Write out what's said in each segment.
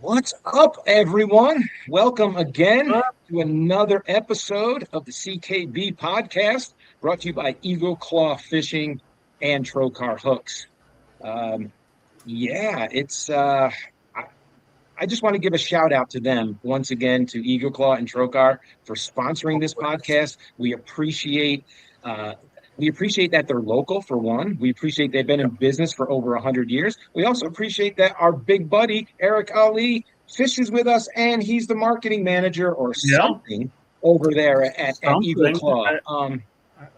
What's up, everyone? Welcome again to another episode of the CKB podcast, brought to you by Eagle Claw Fishing and Trocar Hooks. Um, yeah, it's I just want to give a shout out to them once again, to Eagle Claw and Trocar, for sponsoring this podcast. Uh, we appreciate that they're local, for one. We appreciate they've been in business for over 100 years. We also appreciate that our big buddy, Eric Ali, fishes with us, and he's the marketing manager or Yeah, something over there at Eagle something. Claw. Man,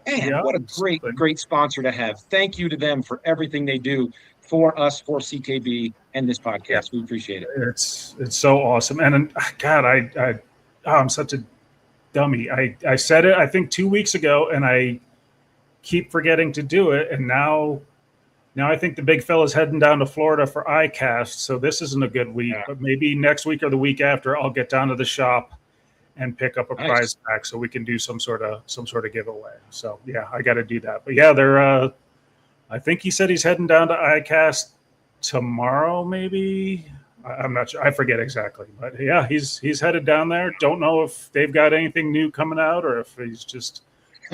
Yeah, what a something. great sponsor to have. Thank you to them for everything they do for us, for CKB and this Yeah, podcast. We appreciate it. it's so awesome. And God, I'm such a dummy. I said it I think 2 weeks ago, and I keep forgetting to do it. And now I think the big fella's heading down to Florida for ICAST. So this isn't a good week, but maybe next week or the week after, I'll get down to the shop and pick up a prize pack so we can do some sort of giveaway. So yeah, I got to do that. But yeah, they're. I think he said he's heading down to ICAST tomorrow, maybe. I'm not sure. I forget exactly, but yeah, he's headed down there. Don't know if they've got anything new coming out or if he's just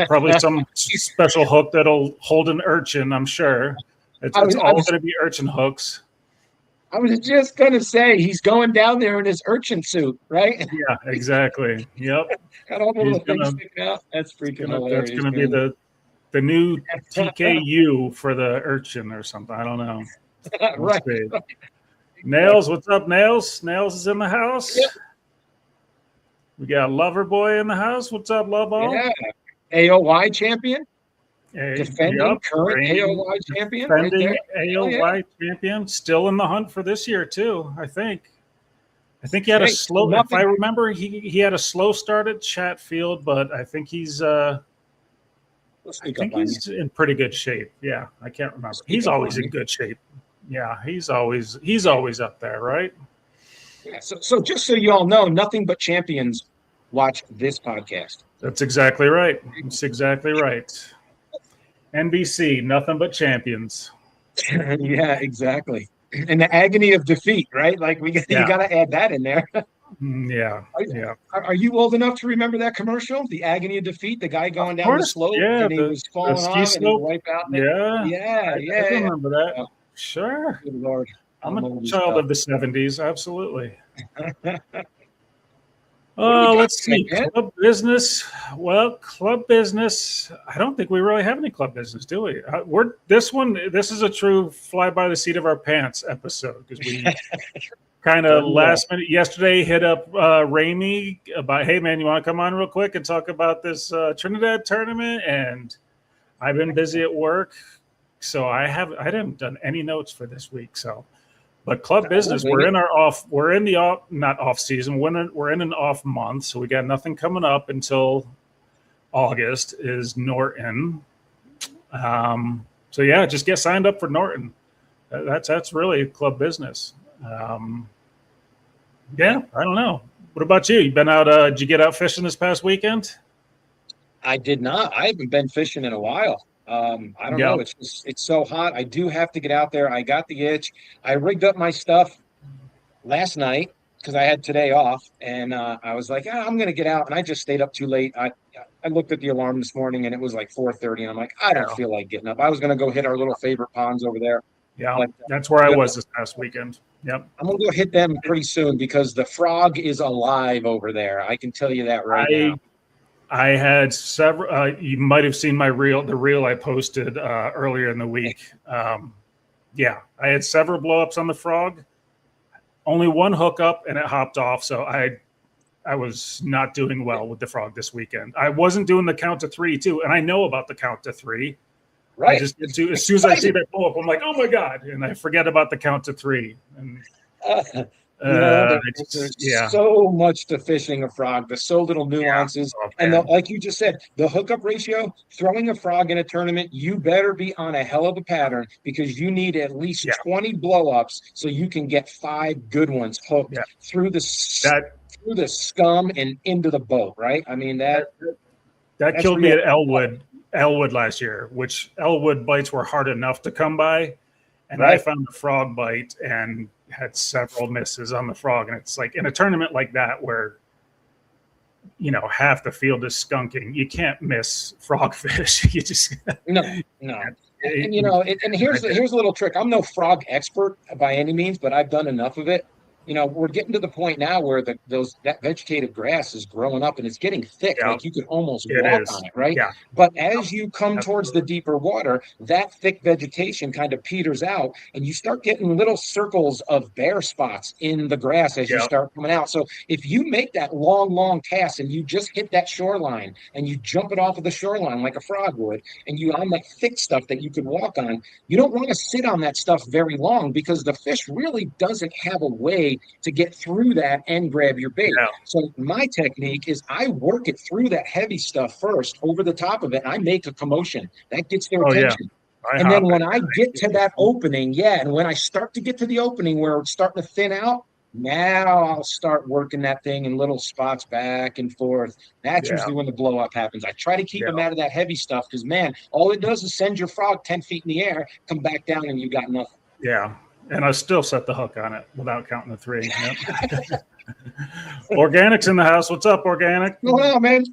probably some special hook that'll hold an urchin. I'm sure it's all going to be urchin hooks. I was just going to say, he's going down there in his urchin suit, right? Yeah, exactly. Yep. Got all the little things sticking out. That's freaking hilarious. That's going to be the new TKU for the urchin or something. I don't know. Right. Nails, what's up, Nails? Nails is in the house. Yep. We got Loverboy in the house. What's up, Lovo? Yeah. AOY champion. Defending current AOY champion. Defending right AOY champion. Still in the hunt for this year, too, I think. I think he had a slow, if I remember, he had a slow start at Chatfield, but I think he's in pretty good shape. Yeah, I can't remember. He's always in good shape. Yeah, he's always up there, right? Yeah. So just so you all know, nothing but champions watch this podcast. That's exactly right. That's exactly right. NBC, nothing but champions. Yeah, exactly. And the agony of defeat, right? Like you got to add that in there. Yeah. Are you old enough to remember that commercial? The agony of defeat, the guy going down the slope and he was falling off and he wiped out. Yeah. I remember that. Yeah. Sure. Good Lord. I'm a child of the 70s. Absolutely. Let's see. Club business. Well, club business. I don't think we really have any club business, do we? This is a true fly by the seat of our pants episode because we kind of last minute yesterday hit up Ramey about, hey man, you want to come on real quick and talk about this Trinidad tournament? And I've been busy at work, so I haven't done any notes for this week. So, but club business, we're in the not off season. We're in an off month, so we got nothing coming up until August is Norton. So yeah, just get signed up for Norton. That's really club business. Yeah, I don't know. What about you? You been out? Did you get out fishing this past weekend? I did not. I haven't been fishing in a while. I don't know. It's so hot. I do have to get out there. I got the itch. I rigged up my stuff last night because I had today off, and I was like, I'm going to get out, and I just stayed up too late. I looked at the alarm this morning, and it was like 4:30, and I'm like, I don't feel like getting up. I was going to go hit our little favorite ponds over there. Yeah, that's where I was this past weekend. Yep. I'm going to go hit them pretty soon because the frog is alive over there. I can tell you that now. I had several. You might have seen the reel I posted earlier in the week. Yeah, I had several blowups on the frog. Only one hookup, and it hopped off. So I was not doing well with the frog this weekend. I wasn't doing the count to three too, and I know about the count to three. Right. As soon as I see that blow up, I'm like, oh my god, and I forget about the count to three. And there's so much to fishing a frog. There's so little nuances, and like you just said, the hookup ratio. Throwing a frog in a tournament, you better be on a hell of a pattern because you need at least 20 blow-ups so you can get 5 good ones hooked through the scum and into the boat. Right? I mean that killed me at Elwood last year, which Elwood bites were hard enough to come by. And I found a frog bite and had several misses on the frog. And it's like in a tournament like that where, you know, half the field is skunking, you can't miss frogfish. You just no. And you know, and here's a little trick. I'm no frog expert by any means, but I've done enough of it. You know, we're getting to the point now where that vegetative grass is growing up and it's getting thick, like you could almost walk on it, right? Yeah. But as you come towards the deeper water, that thick vegetation kind of peters out, and you start getting little circles of bare spots in the grass as you start coming out. So if you make that long cast and you just hit that shoreline and you jump it off of the shoreline like a frog would, and you on that thick stuff that you could walk on, you don't want to sit on that stuff very long because the fish really doesn't have a way to get through that and grab your bait. So my technique is I work it through that heavy stuff first over the top of it, and I make a commotion that gets their attention. And then when I get to that opening, and when I start to get to the opening where it's starting to thin out, now I'll start working that thing in little spots back and forth. That's usually when the blow up happens. I try to keep them out of that heavy stuff because, man, all it does is send your frog 10 feet in the air, come back down, and you got nothing. Yeah. And I still set the hook on it without counting the 3. Yep. Organic's in the house. What's up, Organic? Well, man.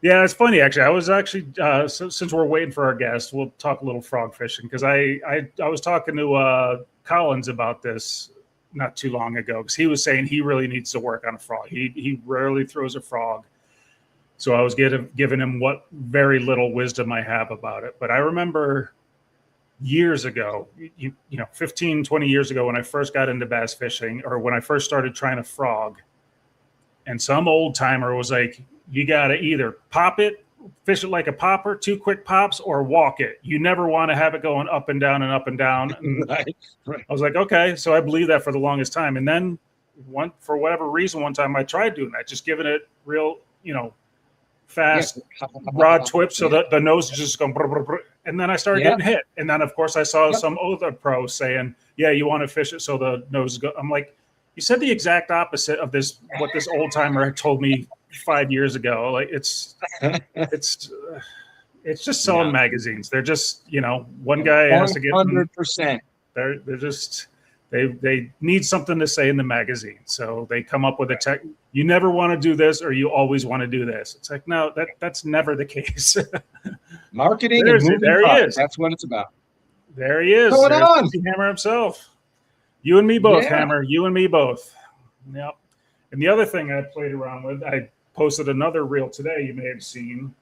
Yeah, it's funny, actually. I was actually, since we're waiting for our guest, we'll talk a little frog fishing because I was talking to Collins about this not too long ago because he was saying he really needs to work on a frog. He rarely throws a frog. So I was giving him what very little wisdom I have about it. But I remember years ago, you know, 15, 20 years ago when I first got into bass fishing or when I first started trying to frog, and some old timer was like, you got to either pop it, fish it like a popper, 2 quick pops, or walk it. You never want to have it going up and down and up and down. And right. I was like, okay. So I believed that for the longest time. And then for whatever reason, one time I tried doing that, just giving it real, you know, fast rod whip so that the nose is just going brr, brr, brr. And then I started getting hit. And then, of course, I saw some other pro saying, yeah, you want to fish it so the nose go. I'm like, you said the exact opposite of this, what this old timer had told me 5 years ago. Like it's just selling magazines. They're just, you know, one guy has to get 100%. They're just they need something to say in the magazine, so they come up with a tech. You never want to do this, or you always want to do this. It's like, no, that's never the case. Marketing there and moving he is. That's what it's about. There he is. What's going on? Hammer himself. You and me both, Hammer. You and me both. Yep. And the other thing I played around with, I posted another reel today. You may have seen.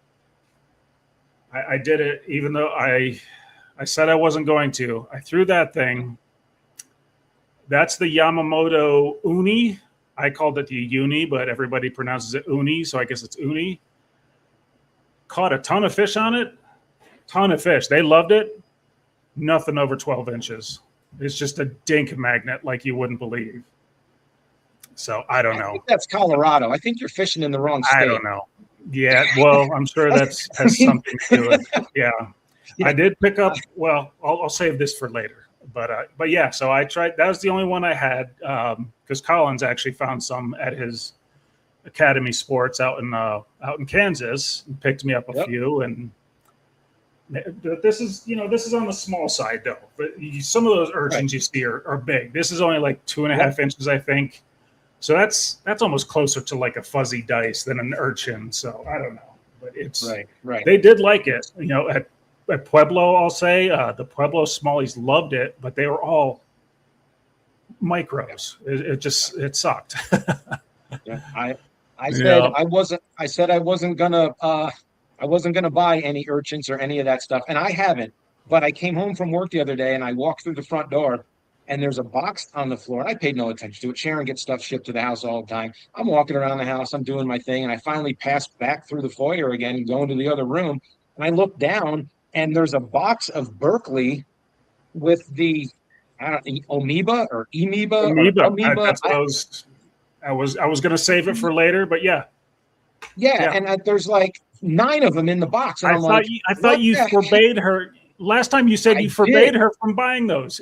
I did it, even though I said I wasn't going to. I threw that thing. That's the Yamamoto Uni. I called it the Uni, but everybody pronounces it Uni, so I guess it's Uni. Caught a ton of fish on it. Ton of fish. They loved it. Nothing over 12 inches. It's just a dink magnet like you wouldn't believe. So I don't know. I think that's Colorado. I think you're fishing in the wrong state. I don't know. Yeah, well, I'm sure has something to do it. Yeah. I did pick up. Well, I'll save this for later. But yeah, so I tried. That was the only one I had because Collins actually found some at his Academy Sports out in Kansas and picked me up a few. And this is on the small side though. But some of those urchins you see are big. This is only like 2.5 inches, I think. So that's almost closer to like a fuzzy dice than an urchin. So I don't know, but it's right. They did like it, you know. At Pueblo, I'll say the Pueblo smallies loved it, but they were all micros. It sucked. I said I wasn't gonna buy any urchins or any of that stuff, and I haven't. But I came home from work the other day and I walked through the front door, and there's a box on the floor. And I paid no attention to it. Sharon gets stuff shipped to the house all the time. I'm walking around the house, I'm doing my thing, and I finally passed back through the foyer again and go into the other room, and I look down. And there's a box of Berkeley with the amoeba or amoeba. That's what I was going to save it for later, but yeah. And there's like 9 of them in the box. And I thought you forbade her. Last time you said you forbade her from buying those.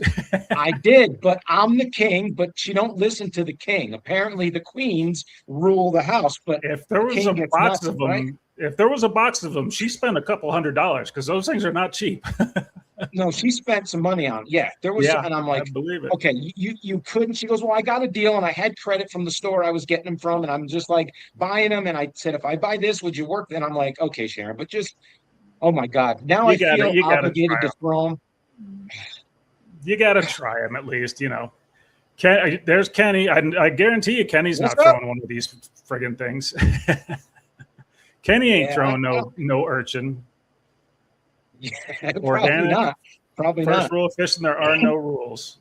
I did, but I'm the king. But she don't listen to the king. Apparently, the queens rule the house. But if there was a box of them. Right? If there was a box of them, she spent $200 because those things are not cheap. No, she spent some money on. Yeah, there was, Yeah, and I'm I like, believe it. okay, you couldn't. She goes, well, I got a deal, and I had credit from the store I was getting them from, and I'm just like buying them. And I said, if I buy this, would you work? And I'm like, okay, Sharon, but just, oh my God, now I feel You gotta obligated try to them. throw them. You gotta try them at least. There's Kenny. I guarantee you, Kenny's What's not up? throwing one of these friggin' things. Kenny ain't Yeah, throwing no urchin. yeah, probably Organic. not. Probably First not. rule of fishing: there are no rules.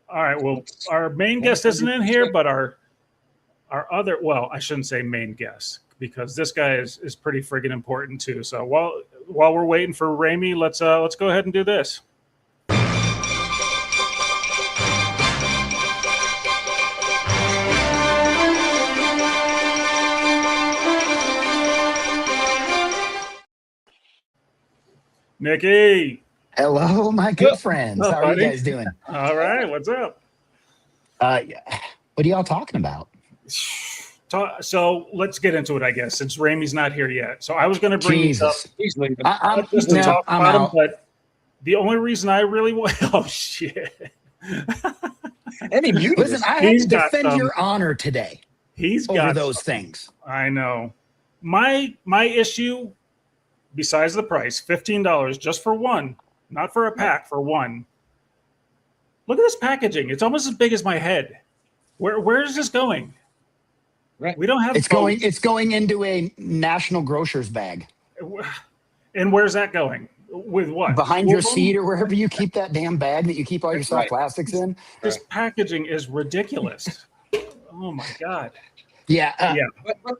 All right. Well, That's our main guest isn't in here, 100%. but our other, well, I shouldn't say main guest because this guy is pretty friggin' important too. So while we're waiting for Ramey, let's go ahead and do this. Nikki, Hello, my good friends. what's How up, are you buddy? guys doing? All right, what's up? What are y'all talking about? So let's get into it, I guess, since Ramey's not here yet. So I was going to bring these up Jesus, He's leaving. I'm just to no, talk I'm about them, out. but the only reason I really want, oh shit, And he muted Listen, us. I had He's to got defend some. your honor today he's over got those some. things. I know. My issue, besides the price, $15 just for one, not for a pack, for one. Look at this packaging. It's almost as big as my head. Where is this going? Right. We don't have It's going into a National Grocers bag And where's that going? With what? behind Two your of them? seat or wherever you keep that damn bag that you keep all your soft Right. plastics in. This packaging is ridiculous. Oh my god. Yeah, Yeah. But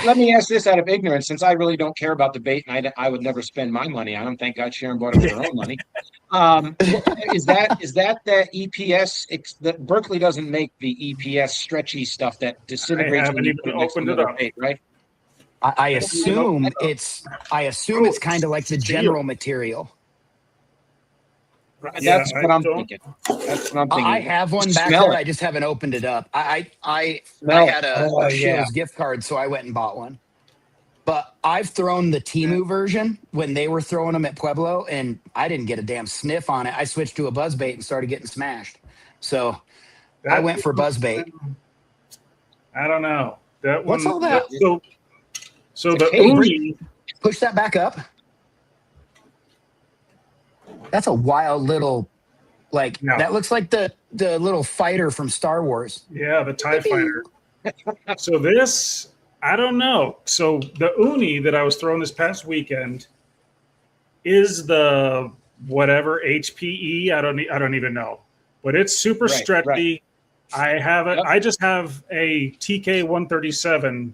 let me ask this out of ignorance, since I really don't care about the bait, and I would never spend my money on them. Thank God Sharon bought it with her own money. Is that EPS? That Berkeley doesn't make the EPS stretchy stuff that I disintegrates when haven't you even put it next to opened it another up. bait, right? I I don't even know. I assume it's kind of like the general material. Yeah, That's what I'm don't- thinking. That's what I'm thinking. I have one back Smell there. it. I just haven't opened it up. I Smell had it. a Oh, Shill's gift card, so I went and bought one. But I've thrown the Timu version when they were throwing them at Pueblo, and I didn't get a damn sniff on it. I switched to a buzzbait and started getting smashed. So I went for buzzbait. I don't know. That What's one. all that? So the cage. uni. Push that back up. That's a wild little, No. that looks like the little fighter from Star Wars. Yeah, the TIE fighter. So this, I don't know. So the uni that I was throwing this past weekend is the whatever HPE. I don't even know, but it's super Right, stretchy. right. I have it. Yep. I just have a TK 137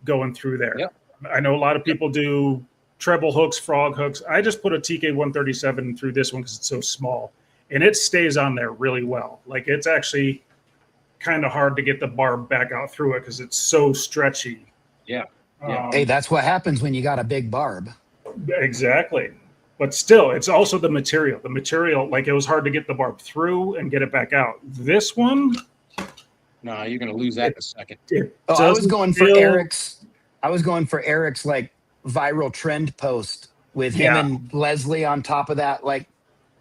going through there. Yep. I know a lot of people do treble hooks, frog hooks. I just put a TK 137 through this one because it's so small, and it stays on there really well. Like it's actually kind of hard to get the barb back out through it because it's so stretchy. Yeah. Yeah. Hey, that's what happens when you got a big barb. Exactly. But still, it's also the material. The material, like it was hard to get the barb through and get it back out. This one, No, you're going to lose that in a second. Oh, I was doesn't going for feel- Eric's like viral trend post with him Yeah. and Leslie on top of that like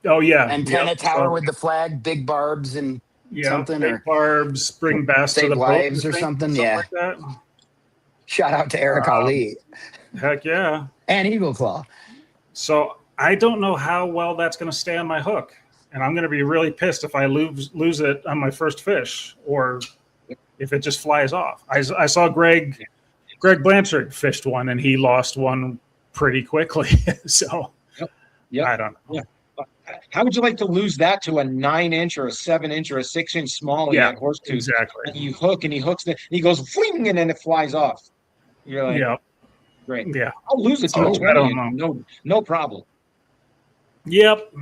Oh yeah, antenna Yep. tower So, with the flag, big barbs and something, big or barbs, bring bass to Save the boat, Lives I or think, something. Yeah. like that. shout out to Eric Ali Heck yeah. and Eagle Claw. So I don't know how well that's going to stay on my hook, and I'm going to be really pissed if I lose it on my first fish, or if it just flies off. I saw Greg Blanchard fished one, and he lost one pretty quickly. So Yep. I don't know. Yeah. How would you like to lose that to a 9-inch or a 7-inch or a 6-inch small? Yeah, at horse tooth, exactly. and you hook and he hooks it, he goes fling, and then it flies off. You're like, Yeah, great. yeah. I'll lose it to Oh, a I 20 don't inch. No problem. Yep.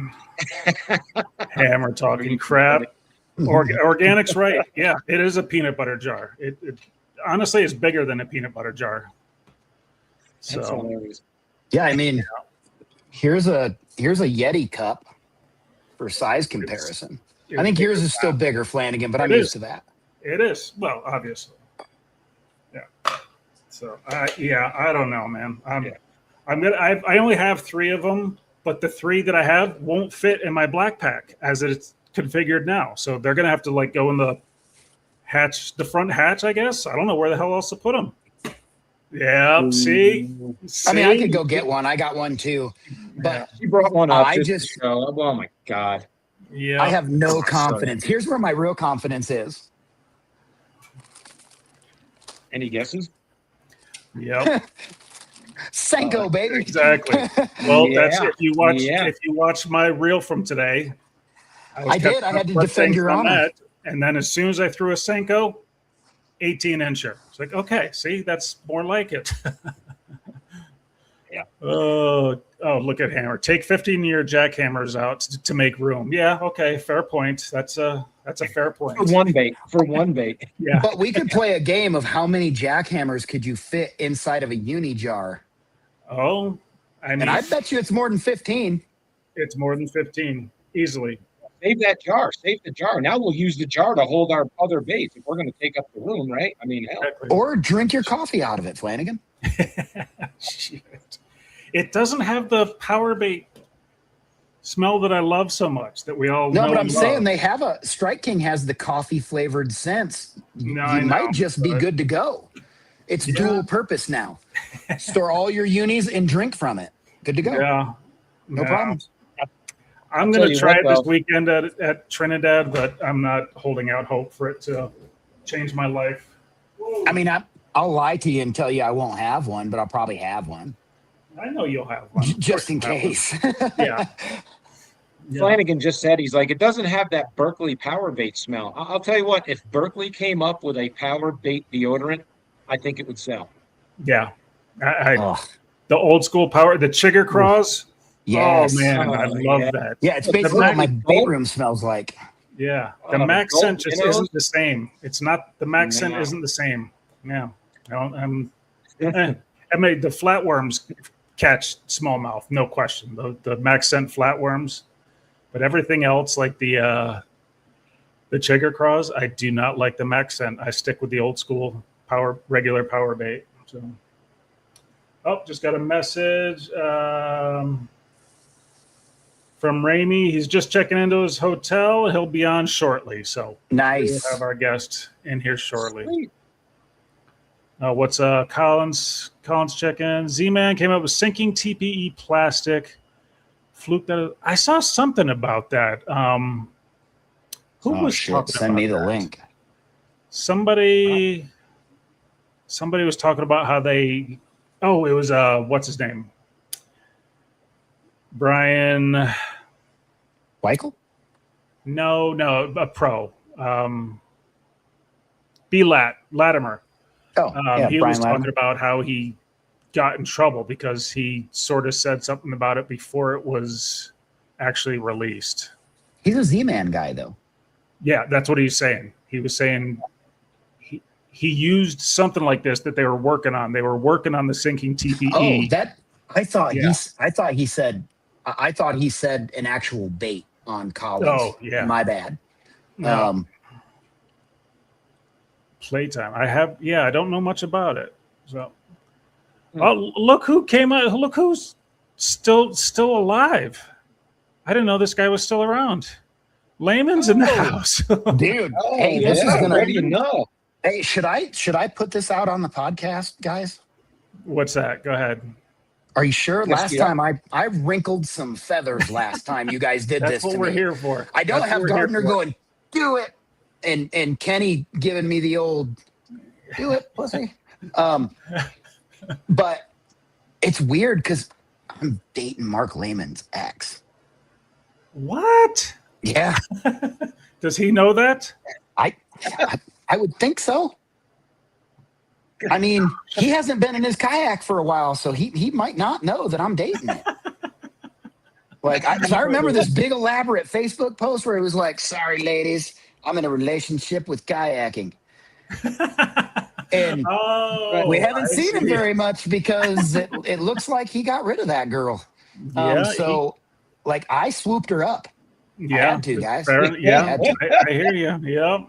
Hammer talking crap. Organic's right. Yeah, it is a peanut butter jar. It honestly is bigger than a peanut butter jar. That's So hilarious. Yeah, I mean, here's a Yeti cup for size comparison. I think yours is still bigger, Flanagan, but I'm It used is. to that. it is. Well, obviously. Yeah. So I don't know, man. I only have 3 of them. but the 3 that I have won't fit in my black pack as it's configured now. So they're going to have to like go in the front hatch, I guess. I don't know where the hell else to put them. Yeah, see? I mean, I could go get one. I got one too. But She brought one up. I oh my God. Yeah. I have no confidence. Here's where my real confidence is. Any guesses? Yep. Senko, baby. Exactly. Well, Yeah. that's if you watch my reel from today. I did. I had to defend your honor. That, and then as soon as I threw a Senko, 18-incher. It's like, okay, see, that's more like it. Yeah. Oh, look at Hammer. Take 15-year jackhammers out to make room. Yeah, okay, fair point. That's a fair point. For one bait. Yeah. But we could play a game of how many jackhammers could you fit inside of a uni jar. Oh, And I bet you it's more than 15. It's more than 15, easily. Save that jar. Save the jar. Now we'll use the jar to hold our other baits if we're going to take up the room, right? I mean, hell. Exactly. Or drink your coffee out of it, Flanagan. Shit. It doesn't have the power bait smell that I love so much that we all know. No, but I'm and saying love. they have Strike King has the coffee flavored scents. No, You I know, might just be but- good to go. It's dual purpose now. Store all your unis and drink from it. Good to go. Yeah. No problem. I'm Tell going to you try what, it this though. weekend at Trinidad, but I'm not holding out hope for it to change my life. I mean, I'll lie to you and tell you I won't have one, but I'll probably have one. I know you'll have one. Just in case. Yeah. Flanagan just said, he's like, it doesn't have that Berkeley power bait smell. I'll tell you what, if Berkeley came up with a power bait deodorant, I think it would sell. Yeah. Ugh. The old school power, the Chigger Craws. Yes. Oh, man. I Oh, love yeah. that. Yeah, it's The basically what my Mac- bait room smells like. Yeah. The Oh, Mac gold scent just minnows? isn't the same. It's not, the Mac scent No. isn't the same. Yeah. I made the flatworms catch smallmouth, no question. The Mac scent flatworms. But everything else, like the Chigger Craws, I do not like the Mac scent. I stick with the old school regular power bait. So, just got a message from Ramey. He's just checking into his hotel. He'll be on shortly. So Nice. we'll have our guest in here shortly. Sweet. What's Collins check-in? Z-Man came up with sinking TPE plastic. Fluke that. I saw something about that. Who was talking Send me about the that? link. Somebody was talking about how they. Oh, it was what's his name? Brian. Weichel? No, a pro. Latimer. Oh, yeah, He Brian was talking Latimer. about how he got in trouble because he sort of said something about it before it was actually released. He's a Z-Man guy, though. Yeah, that's what he's saying. He was saying he used something like this that they were working on. They were working on the sinking TPE. Oh, that I thought Yeah. he said an actual bait on Collins. Oh, yeah. My bad. No. Playtime. I don't know much about it. So look who came out. Look who's still alive. I didn't know this guy was still around. Layman's in the house. Dude, Oh, hey, this is gonna. ready to know. Hey, should I put this out on the podcast, guys? What's that? Go ahead. Are you sure? Yes, Last yeah. time I wrinkled some feathers last time you guys did That's this what to we're me. here for. I don't That's have what we're here Gardner for. going, do it, and Kenny giving me the old, do it, pussy. But it's weird because I'm dating Mark Lehman's ex. What? Yeah, Does he know that? I would think so. I mean, he hasn't been in his kayak for a while, so he might not know that I'm dating it. Like, I remember this big elaborate Facebook post where it was like, "Sorry, ladies, I'm in a relationship with kayaking," and we haven't seen him very much because it looks like he got rid of that girl. So, like, I swooped her up. I had to, guys. Yeah, I hear you. Yep.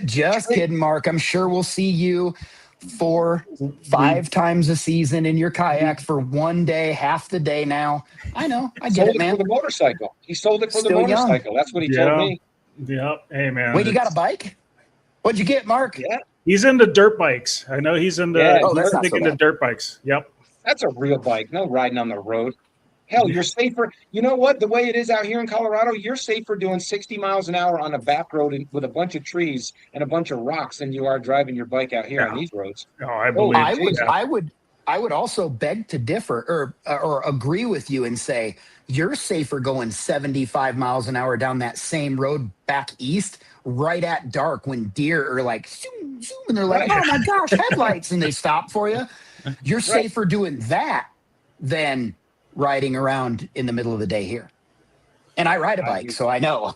Just kidding, Mark. I'm sure we'll see you 4-5 times a season in your kayak for one day, half the day now. I know. I get Sold it, it man. for the motorcycle. He sold it for the Still young. motorcycle. That's what he told me. Yeah. Hey, man. Wait, you got a bike? What'd you get, Mark? Yeah. He's into dirt bikes. I know he's into. Yeah. Oh, that's not big so into bad. dirt bikes. Yep. That's a real bike. No riding on the road. Hell, you're safer. You know what? The way it is out here in Colorado, you're safer doing 60 miles an hour on a back road with a bunch of trees and a bunch of rocks than you are driving your bike out here on these roads. Oh, I Oh, believe. I would also beg to differ or agree with you and say you're safer going 75 miles an hour down that same road back east right at dark when deer are like zoom, zoom, and they're like, Right. oh my gosh, headlights, and they stop for you. You're safer doing that than laying around in the middle of the day here. And I ride a bike, so I know.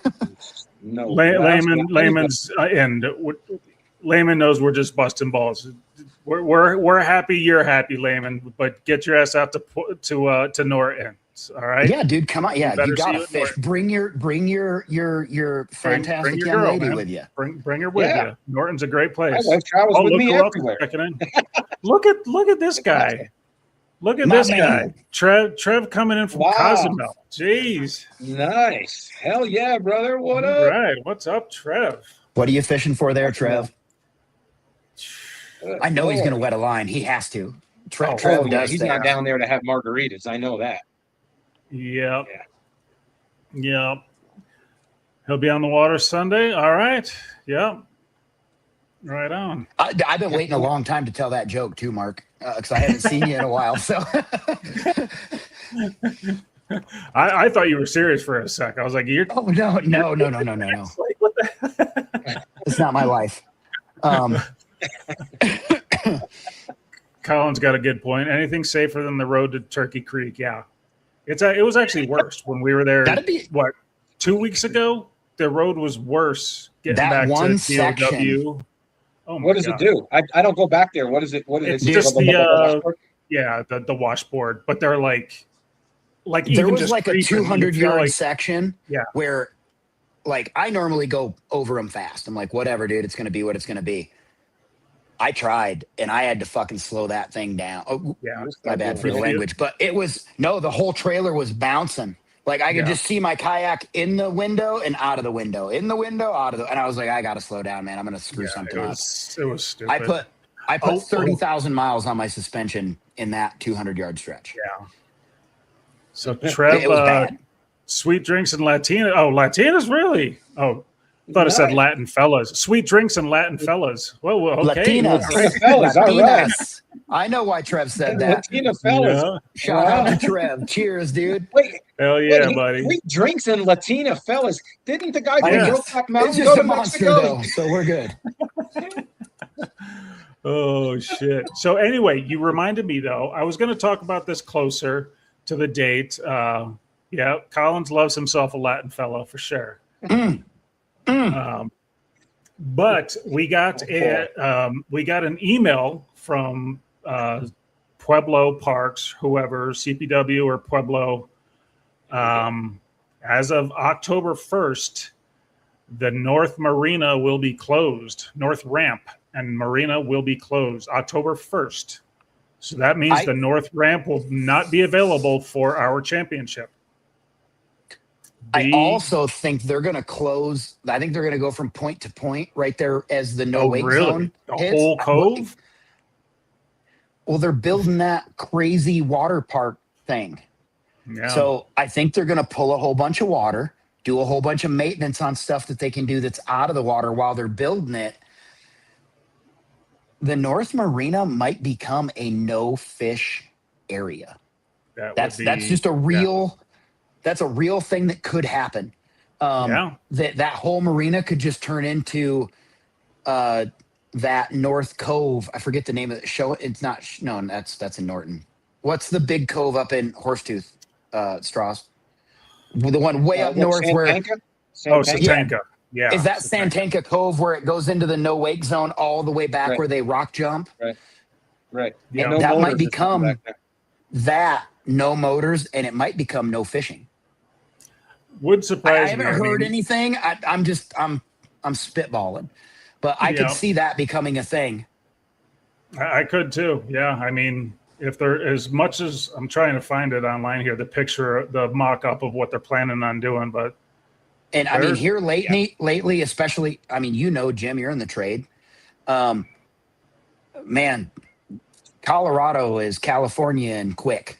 No. Layman's end. Layman knows we're just busting balls. We're happy you're happy, Layman, but get your ass out to Norton. All right. Yeah, dude, come on. Yeah, you gotta fish. Norton. Bring your fantastic your young girl, lady man. with you. Bring her with you. Norton's a great My place. wife travels with me everywhere. Look at this guy. Look at this guy. Trev coming in from Cozumel. Jeez. Nice. Hell yeah, brother. What All up? right. What's up, Trev? What are you fishing for there, Trev? I know he's Lord. going to wet a line. He has to. Trev Oh, yeah. does. He's not down there to have margaritas. I know that. Yep. He'll be on the water Sunday. All right. Yep. Right on. I've been waiting a long time to tell that joke too, Mark, because I haven't seen you in a while. So I thought you were serious for a sec. I was like, "You're." Oh no. Like, what the? It's not my life. Colin's got a good point. Anything safer than the road to Turkey Creek? Yeah, it was actually worse when we were there. 2 weeks ago? The road was worse getting that back one to section. DOW. Oh my What does God. it do? I don't go back there. What is it? It's it just the the washboard, but they're like There even was just like a creeping, you 200-yard feel section where, like, I normally go over them fast. I'm like, whatever, dude, it's going to be what it's going to be. I tried, and I had to fucking slow that thing down. Oh, Yeah, my bad for the language. But it was, the whole trailer was bouncing. Like, I could just see my kayak in the window and out of the window, in the window, out of the, and I was like, I got to slow down, man. I'm going to screw something up. It was stupid. I put 30,000 miles on my suspension in that 200-yard stretch. Yeah. So Trev, it was bad. Sweet drinks and Latina. Oh, Latinas, really? Oh, I thought it said Latin fellas. Sweet drinks and Latin fellas. Well, okay. Latinas. Fellas, all right. I know why Trev said that. Latina fellas. Yeah. Shout out to Trev. Cheers, dude. Wait, Hell yeah, buddy. Sweet drinks and Latina fellas. Didn't the guy from Brokeback Mountain It's just go to a monster, Mexico? though, so we're good. Oh, shit. So anyway, you reminded me, though. I was going to talk about this closer to the date. Yeah, Collins loves himself a Latin fellow for sure. But we got an email from Pueblo Parks, whoever, CPW or Pueblo. As of October 1st, the North Marina will be closed. North Ramp and Marina will be closed October 1st. So that means the North Ramp will not be available for our championship. I also think they're going to close. I think they're going to go from point to point right there as the no wake zone. The hits. whole cove? Well, they're building that crazy water park thing. Yeah. So I think they're going to pull a whole bunch of water, do a whole bunch of maintenance on stuff that they can do that's out of the water while they're building it. The North Marina might become a no fish area. That's just a real. That's a real thing that could happen. That whole marina could just turn into that North Cove. I forget the name of the show. It's not. No, that's in Norton. What's the big cove up in Horsetooth, Strauss? The one way up north Santanka? where Santanka. Yeah. Is that Santanka Cove where it goes into the no wake zone all the way back where they rock jump? Right. Yeah. And that might become that no motors, and it might become no fishing. Would surprise me. me. I haven't heard anything. I'm spitballing, but I could see that becoming a thing. I could too. Yeah. I mean, if there as much as I'm trying to find it online here, the picture, the mock up of what they're planning on doing, but And I mean, here Yeah. lately, especially, I mean, Jim, you're in the trade. Man, Colorado is California and quick.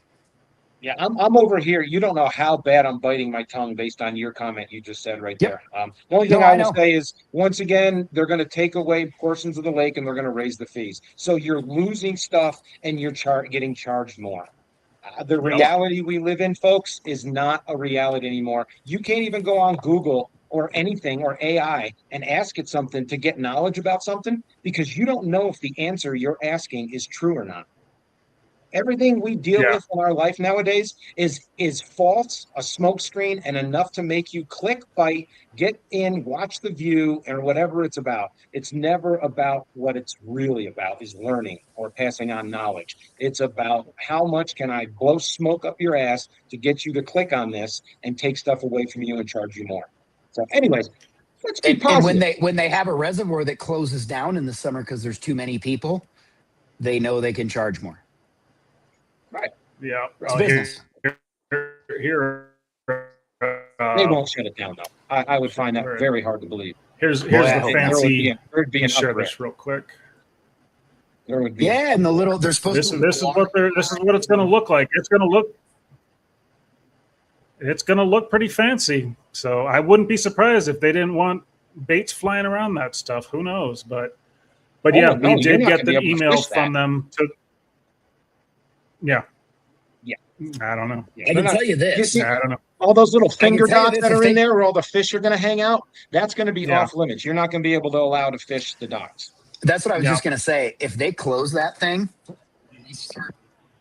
Yeah, I'm over here. You don't know how bad I'm biting my tongue based on your comment you just said right Yep. there. The only thing No, I I will know. say is, once again, they're going to take away portions of the lake and they're going to raise the fees. So you're losing stuff and you're getting charged more. The yep. reality we live in, folks, is not a reality anymore. You can't even go on Google or anything or AI and ask it something to get knowledge about something because you don't know if the answer you're asking is true or not. Everything we deal Yeah. with in our life nowadays is false, a smokescreen, and enough to make you click, bite, get in, watch the view, and whatever it's about. It's never about what it's really about, is learning or passing on knowledge. It's about how much can I blow smoke up your ass to get you to click on this and take stuff away from you and charge you more. So, anyways, let's be And positive. when they have a reservoir that closes down in the summer because there's too many people, they know they can charge more. Right. Yeah. It's business. Here They won't shut it down, though. I would find that very hard to believe. Here's Boy, the I hope not. fancy. There'd be an share uproar. this real quick. There would be Yeah, and the little they're supposed This to. is what it's going to look like. It's going to look pretty fancy. So I wouldn't be surprised if they didn't want baits flying around that stuff. Who knows? But yeah, no, we you're did not get gonna be the able to email fish from that. them to. Yeah. Yeah. I don't know. Yeah, I can tell you this. see, I don't know. all those little finger tell you dots this, that if are in they- there where all the fish are going to hang out, that's going to be Yeah. off limits. You're not going to be able to allow to fish the docks. That's what I was Yeah. just gonna say. If they close that thing,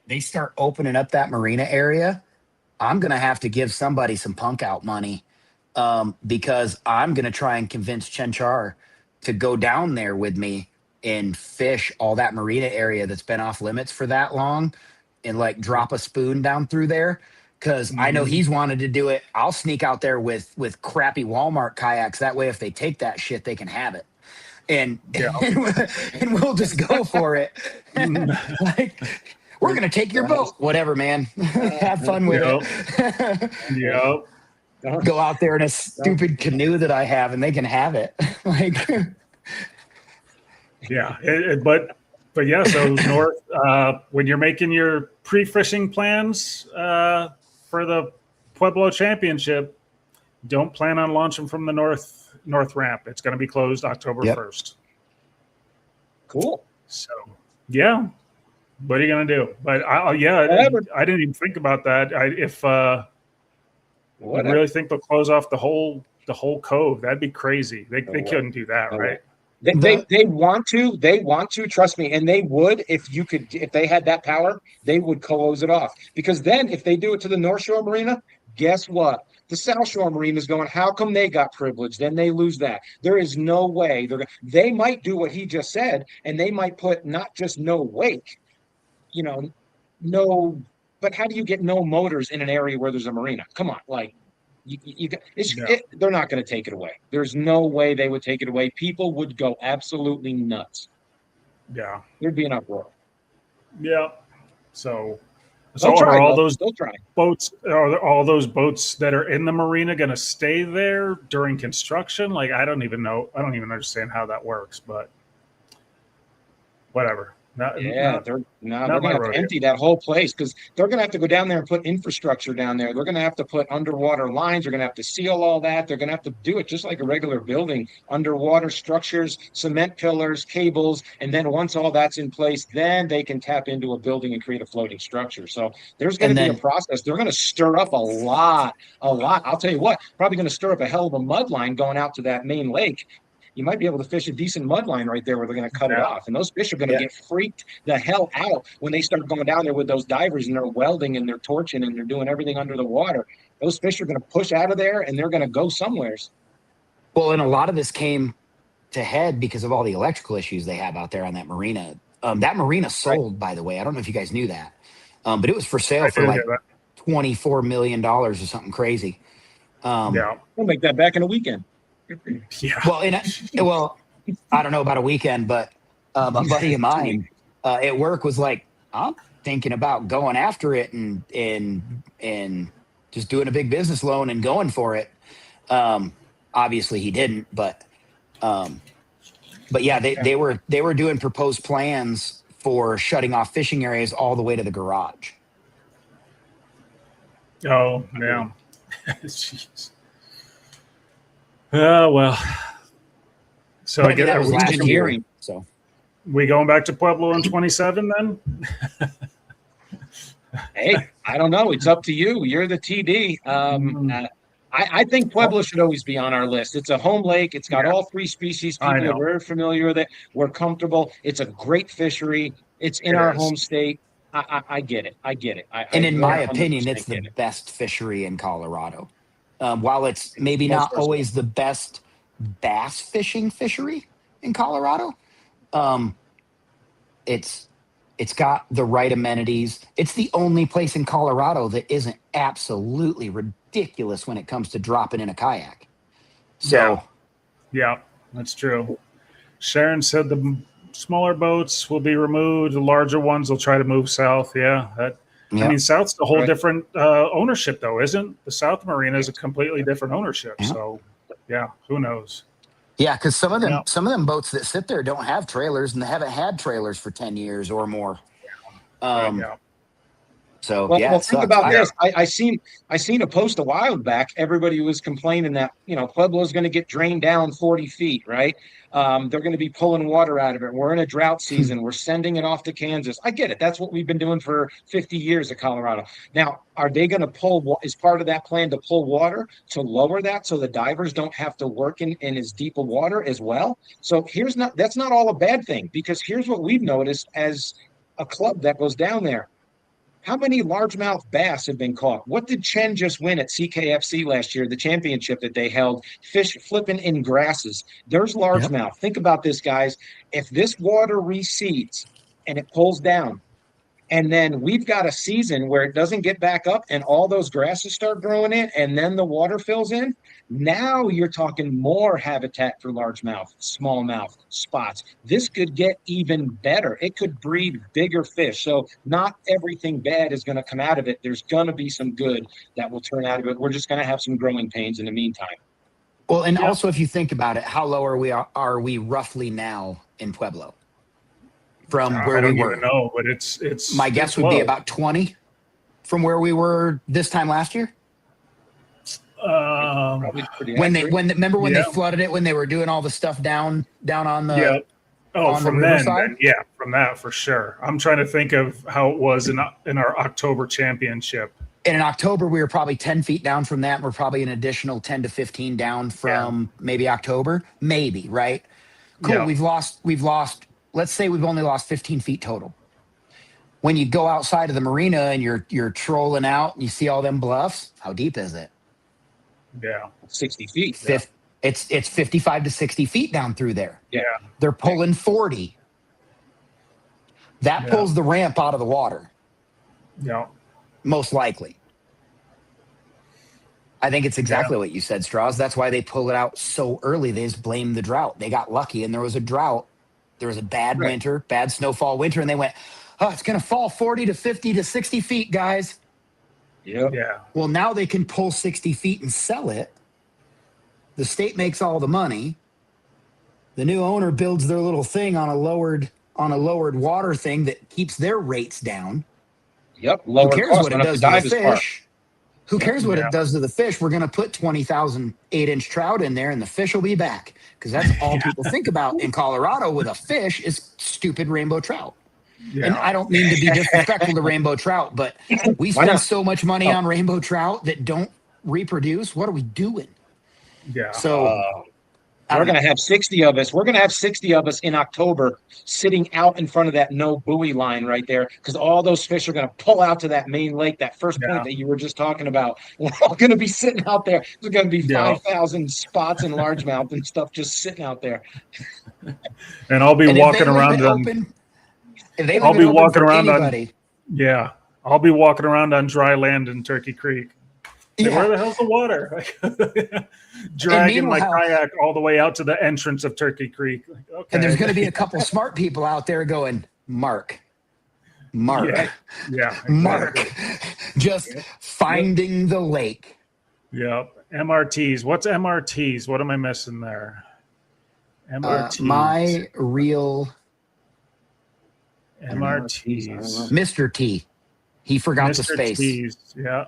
they start opening up that marina area. I'm gonna have to give somebody some punk out money, because I'm gonna try and convince Chenchar to go down there with me and fish all that marina area that's been off limits for that long, and like drop a spoon down through there. Because I know he's wanted to do it. I'll sneak out there with crappy Walmart kayaks. That way, if they take that shit, they can have it. And Yeah. and we'll just go for it. Like, we're gonna take your boat, whatever, man. Have fun with it. Yep. Go out there in a stupid canoe that I have, and they can have it. Like, Yeah. But yeah. So north, when you're making your pre-fishing plans for the Pueblo Championship, don't plan on launching from the north ramp. It's going to be closed October 1st. Cool. So yeah, what are you going to do? But I didn't even think about that. I really think they'll close off the whole cove. That'd be crazy. They couldn't do that, right? They want to, trust me, and they would if they had that power, they would close it off. Because then if they do it to the North Shore Marina, guess what? The South Shore Marina is going, how come they got privilege? Then they lose that. There is no way they might do what he just said, and they might put not just no wake, no, but how do you get no motors in an area where there's a marina? Come on, like they're not going to take it away. There's no way they would take it away. People would go absolutely nuts. Yeah. There'd be an uproar. Yeah. So are all those boats that are in the marina going to stay there during construction? Like, I don't even know. I don't even understand how that works, but whatever. They're going to have to empty that whole place because they're going to have to go down there and put infrastructure down there. They're going to have to put underwater lines. They're going to have to seal all that. They're going to have to do it just like a regular building, underwater structures, cement pillars, cables. And then once all that's in place, then they can tap into a building and create a floating structure. So there's going to be a process. They're going to stir up a lot. I'll tell you what, probably going to stir up a hell of a mud line going out to that main lake. You might be able to fish a decent mud line right there where they're going to cut it off. And those fish are going to get freaked the hell out when they start going down there with those divers and they're welding and they're torching and they're doing everything under the water. Those fish are going to push out of there and they're going to go somewheres. Well, and a lot of this came to head because of all the electrical issues they have out there on that marina. That marina sold, by the way. I don't know if you guys knew that. But it was for sale for like $24 million or something crazy. We'll make that back in a weekend. Yeah. Well, I don't know about a weekend, but a buddy of mine at work was like, I'm thinking about going after it and just doing a big business loan and going for it. Obviously he didn't, but yeah, they were doing proposed plans for shutting off fishing areas all the way to the garage. Oh, yeah. Jeez. Well. So But I get that was last year. engineering. So we going back to Pueblo in 27 then? Hey, I don't know. It's up to you. You're the TD. I think Pueblo should always be on our list. It's a home lake. It's got all three species. People are very familiar with it. We're comfortable. It's a great fishery. It's in our home state. I get it. I get it. And in my opinion, it's the best fishery in Colorado. While it's maybe not always the best bass fishing fishery in Colorado, it's got the right amenities. It's the only place in Colorado that isn't absolutely ridiculous when it comes to dropping in a kayak. So, yeah, that's true. Sharon said the smaller boats will be removed. The larger ones will try to move south. Yeah, I mean, South's a whole different ownership, though, isn't the South Marina is a completely different ownership. Yeah. So, yeah, who knows? Yeah, because some of them boats that sit there don't have trailers, and they haven't had trailers for 10 years or more. So well, think about this. I seen a post a while back. Everybody was complaining that Pueblo is going to get drained down 40 feet, right? They're going to be pulling water out of it. We're in a drought season. We're sending it off to Kansas. I get it. That's what we've been doing for 50 years at Colorado. Now, are they going to pull? Is part of that plan to pull water to lower that so the divers don't have to work in as deep a water as well? So that's not all a bad thing, because here's what we've noticed as a club that goes down there. How many largemouth bass have been caught? What did Chen just win at CKFC last year, the championship that they held? Fish flipping in grasses. There's largemouth. Yep. Think about this, guys. If this water recedes and it pulls down, and then we've got a season where it doesn't get back up and all those grasses start growing in, and then the water fills in, now you're talking more habitat for largemouth, smallmouth, spots. This could get even better. It could breed bigger fish. So not everything bad is going to come out of it. There's going to be some good that will turn out of it. We're just going to have some growing pains in the meantime. Well, and also, if you think about it, how low are we roughly now in Pueblo? From where we were. I don't even know, but it's my guess would be about 20 from where we were this time last year. Remember when they flooded it, when they were doing all the stuff down on the from then, yeah, from that for sure. I'm trying to think of how it was in our October championship. And in October, we were probably 10 feet down from that. And we're probably an additional 10 to 15 down from maybe October, maybe, right? Cool. Yeah. We've lost. Let's say we've only lost 15 feet total. When you go outside of the marina and you're trolling out and you see all them bluffs, how deep is it? Yeah, 60 feet. It's 55 to 60 feet down through there. Yeah, they're pulling 40. That pulls the ramp out of the water. Yeah, most likely. I think it's exactly what you said, Strauss. That's why they pull it out so early. They just blame the drought. They got lucky, and there was a drought. There was a bad winter, bad snowfall winter, and they went, oh, it's going to fall 40 to 50 to 60 feet, guys. Yeah. Well, now they can pull 60 feet and sell it. The state makes all the money. The new owner builds their little thing on a lowered water thing that keeps their rates down. Yep. Who cares what it does to the fish? Who cares what it does to the fish? We're going to put 20,000 8-inch trout in there, and the fish will be back, because that's all people think about in Colorado with a fish is stupid rainbow trout. Yeah. And I don't mean to be disrespectful to rainbow trout, but we spend so much money on rainbow trout that don't reproduce. What are we doing? Yeah. So we're going to have 60 of us. We're going to have 60 of us in October sitting out in front of that no buoy line right there, because all those fish are going to pull out to that main lake, that first point that you were just talking about. We're all going to be sitting out there. There's going to be 5,000 spots and largemouth and stuff just sitting out there. And I'll be walking around on. I'll be walking around on. Yeah, I'll be walking around on dry land in Turkey Creek. Where the hell's the water? Dragging my kayak all the way out to the entrance of Turkey Creek. Okay. And there's going to be a couple smart people out there going, Mark. Yeah, exactly. Mark. Just finding the lake. Yep. MRTs. What's MRTs? What am I missing there? MRTs. My real MRTs. Mr. T. He forgot the Mr. space. T's. Yeah.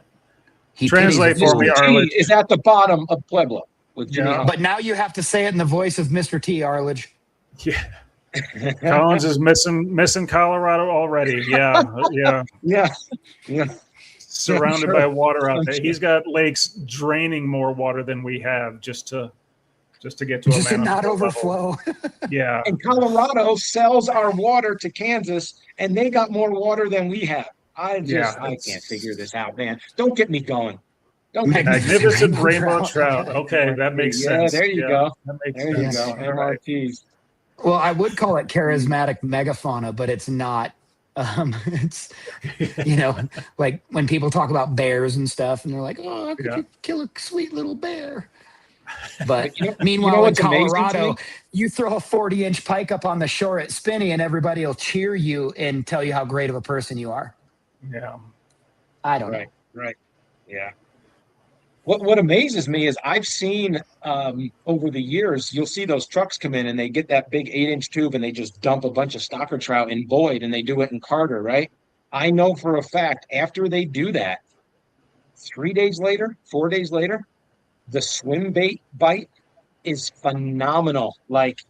He Translate for me, Mr. T Arledge. is at the bottom of Pueblo with Jimmy Hall. But now you have to say it in the voice of Mr. T, Arledge. Yeah. Collins is missing Colorado already. Yeah. Yeah. Surrounded by water out there. He's got lakes draining more water than we have just to get to Just a to not manageable overflow. level. Yeah. And Colorado sells our water to Kansas, and they got more water than we have. I can't figure this out, man. Don't get me going. Magnificent rainbow trout. Okay, that makes sense. Yeah, there you go. That makes There sense. you go. MRTs. Well, I would call it charismatic megafauna, but it's not. It's, like when people talk about bears and stuff, and they're like, "Oh, how could you kill a sweet little bear?" But meanwhile, in Colorado, you throw a 40-inch pike up on the shore at Spinney, and everybody will cheer you and tell you how great of a person you are. Yeah, I don't know. Right. Yeah. What amazes me is I've seen over the years, you'll see those trucks come in and they get that big 8-inch tube and they just dump a bunch of stocker trout in Boyd, and they do it in Carter, right? I know for a fact after they do that, 3 days later, 4 days later, the swim bait bite is phenomenal. Like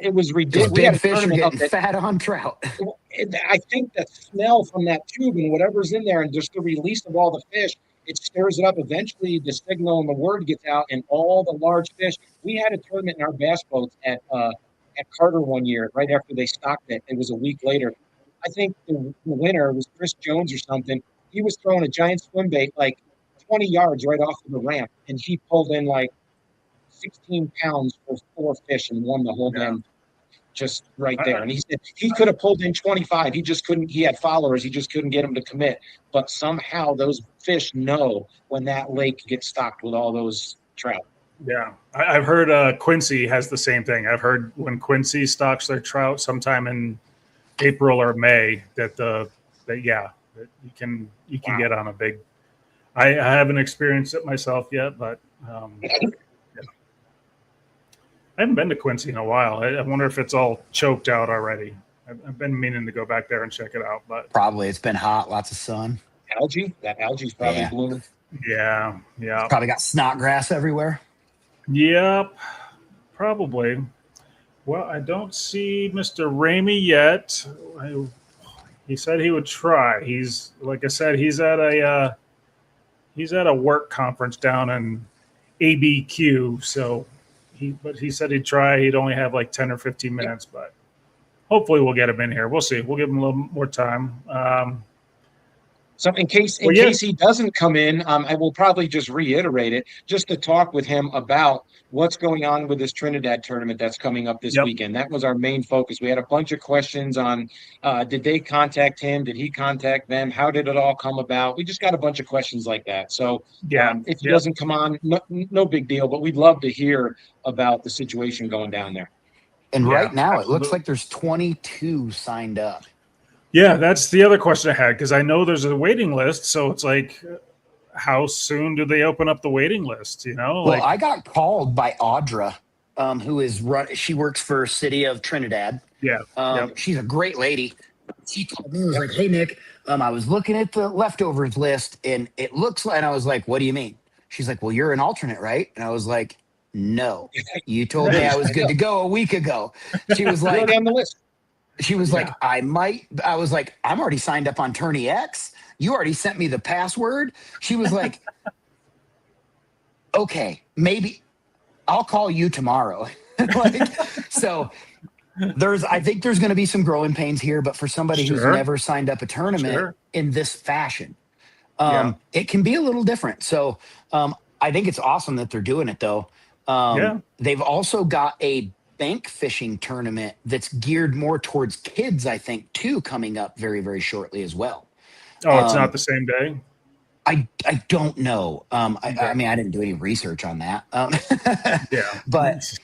it was ridiculous. Big fish are getting fat on trout. I think the smell from that tube and whatever's in there, and just the release of all the fish, it stirs it up. Eventually, the signal and the word gets out, and all the large fish. We had a tournament in our bass boats at Carter one year, right after they stocked it. It was a week later. I think the winner was Chris Jones or something. He was throwing a giant swim bait like 20 yards right off of the ramp, and he pulled in like 16 pounds for 4 fish and won the whole damn just right there. And he said he could have pulled in 25. He just couldn't. He had followers. He just couldn't get them to commit. But somehow those fish know when that lake gets stocked with all those trout. Yeah, I've heard Quincy has the same thing. I've heard when Quincy stocks their trout sometime in April or May that you can get on a big. I haven't experienced it myself yet, but I haven't been to Quincy in a while. I wonder if it's all choked out already. I've been meaning to go back there and check it out, but probably it's been hot, lots of sun. That algae's probably blooming. Yeah. It's probably got snot grass everywhere. Yep, probably. Well, I don't see Mr. Ramey yet. He said he would try. He's like I said, he's at a work conference down in ABQ. So he said he'd try. He'd only have like 10 or 15 minutes, but hopefully we'll get him in here. We'll see. We'll give him a little more time. So in case he doesn't come in, I will probably just reiterate it, just to talk with him about what's going on with this Trinidad tournament that's coming up this weekend. That was our main focus. We had a bunch of questions on did they contact him? Did he contact them? How did it all come about? We just got a bunch of questions like that. So if he doesn't come on, no big deal, but we'd love to hear about the situation going down there. And right now, it looks like there's 22 signed up. Yeah, that's the other question I had, because I know there's a waiting list. So it's like, how soon do they open up the waiting list? Well, I got called by Audra, who is she works for City of Trinidad. Yeah. She's a great lady. She called me and was like, "Hey, Nick, I was looking at the leftovers list, and it looks like," and I was like, "What do you mean?" She's like, "Well, you're an alternate, right?" And I was like, "No, you told me I was good to go a week ago." She was like, on the list. She was like, I might. I was like, I'm already signed up on Tourney X. You already sent me the password. She was like, okay, maybe I'll call you tomorrow. So I think there's going to be some growing pains here, but for somebody who's never signed up a tournament in this fashion, it can be a little different. So I think it's awesome that they're doing it, though. They've also got a bank fishing tournament that's geared more towards kids, I think, too, coming up very, very shortly as well. Oh, it's not the same day? I don't know. I mean, I didn't do any research on that. But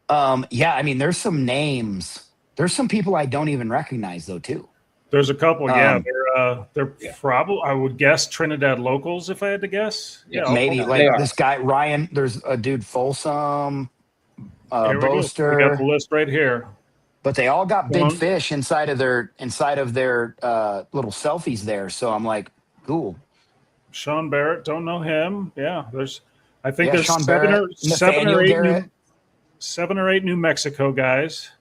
I mean, there's some names There's some people I don't even recognize though too. There's a couple. They're Yeah. probably, I would guess, Trinidad locals if I had to guess. Yes. Maybe They like are. this guy Ryan. There's a dude Folsom, Here we go. We got Boaster, the list right here. but they all got big Well- fish inside of their little selfies there. So I'm like, cool. Sean Barrett, don't know him. Yeah, I think there's Sean seven Nathaniel or eight Garrett. New Mexico guys.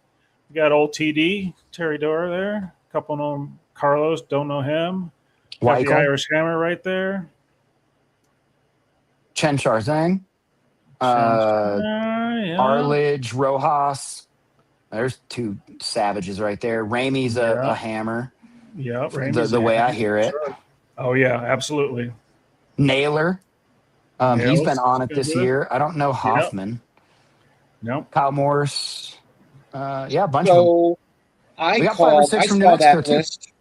We got old TD, Terry Dora there. A couple know him. Carlos, don't know him. Got the Weichel, Irish Hammer right there. Chen Charzang, Yeah. Arledge, Rojas. There's two savages right there. Ramey's a hammer. Yeah, The way I hear it. Oh yeah, absolutely. Naylor. He's Nails, been on it been this good. year. I don't know Hoffman. Nope. Kyle Morse. A bunch of them. So We I got 5 or called. 6 I from New saw Mexico that too. list.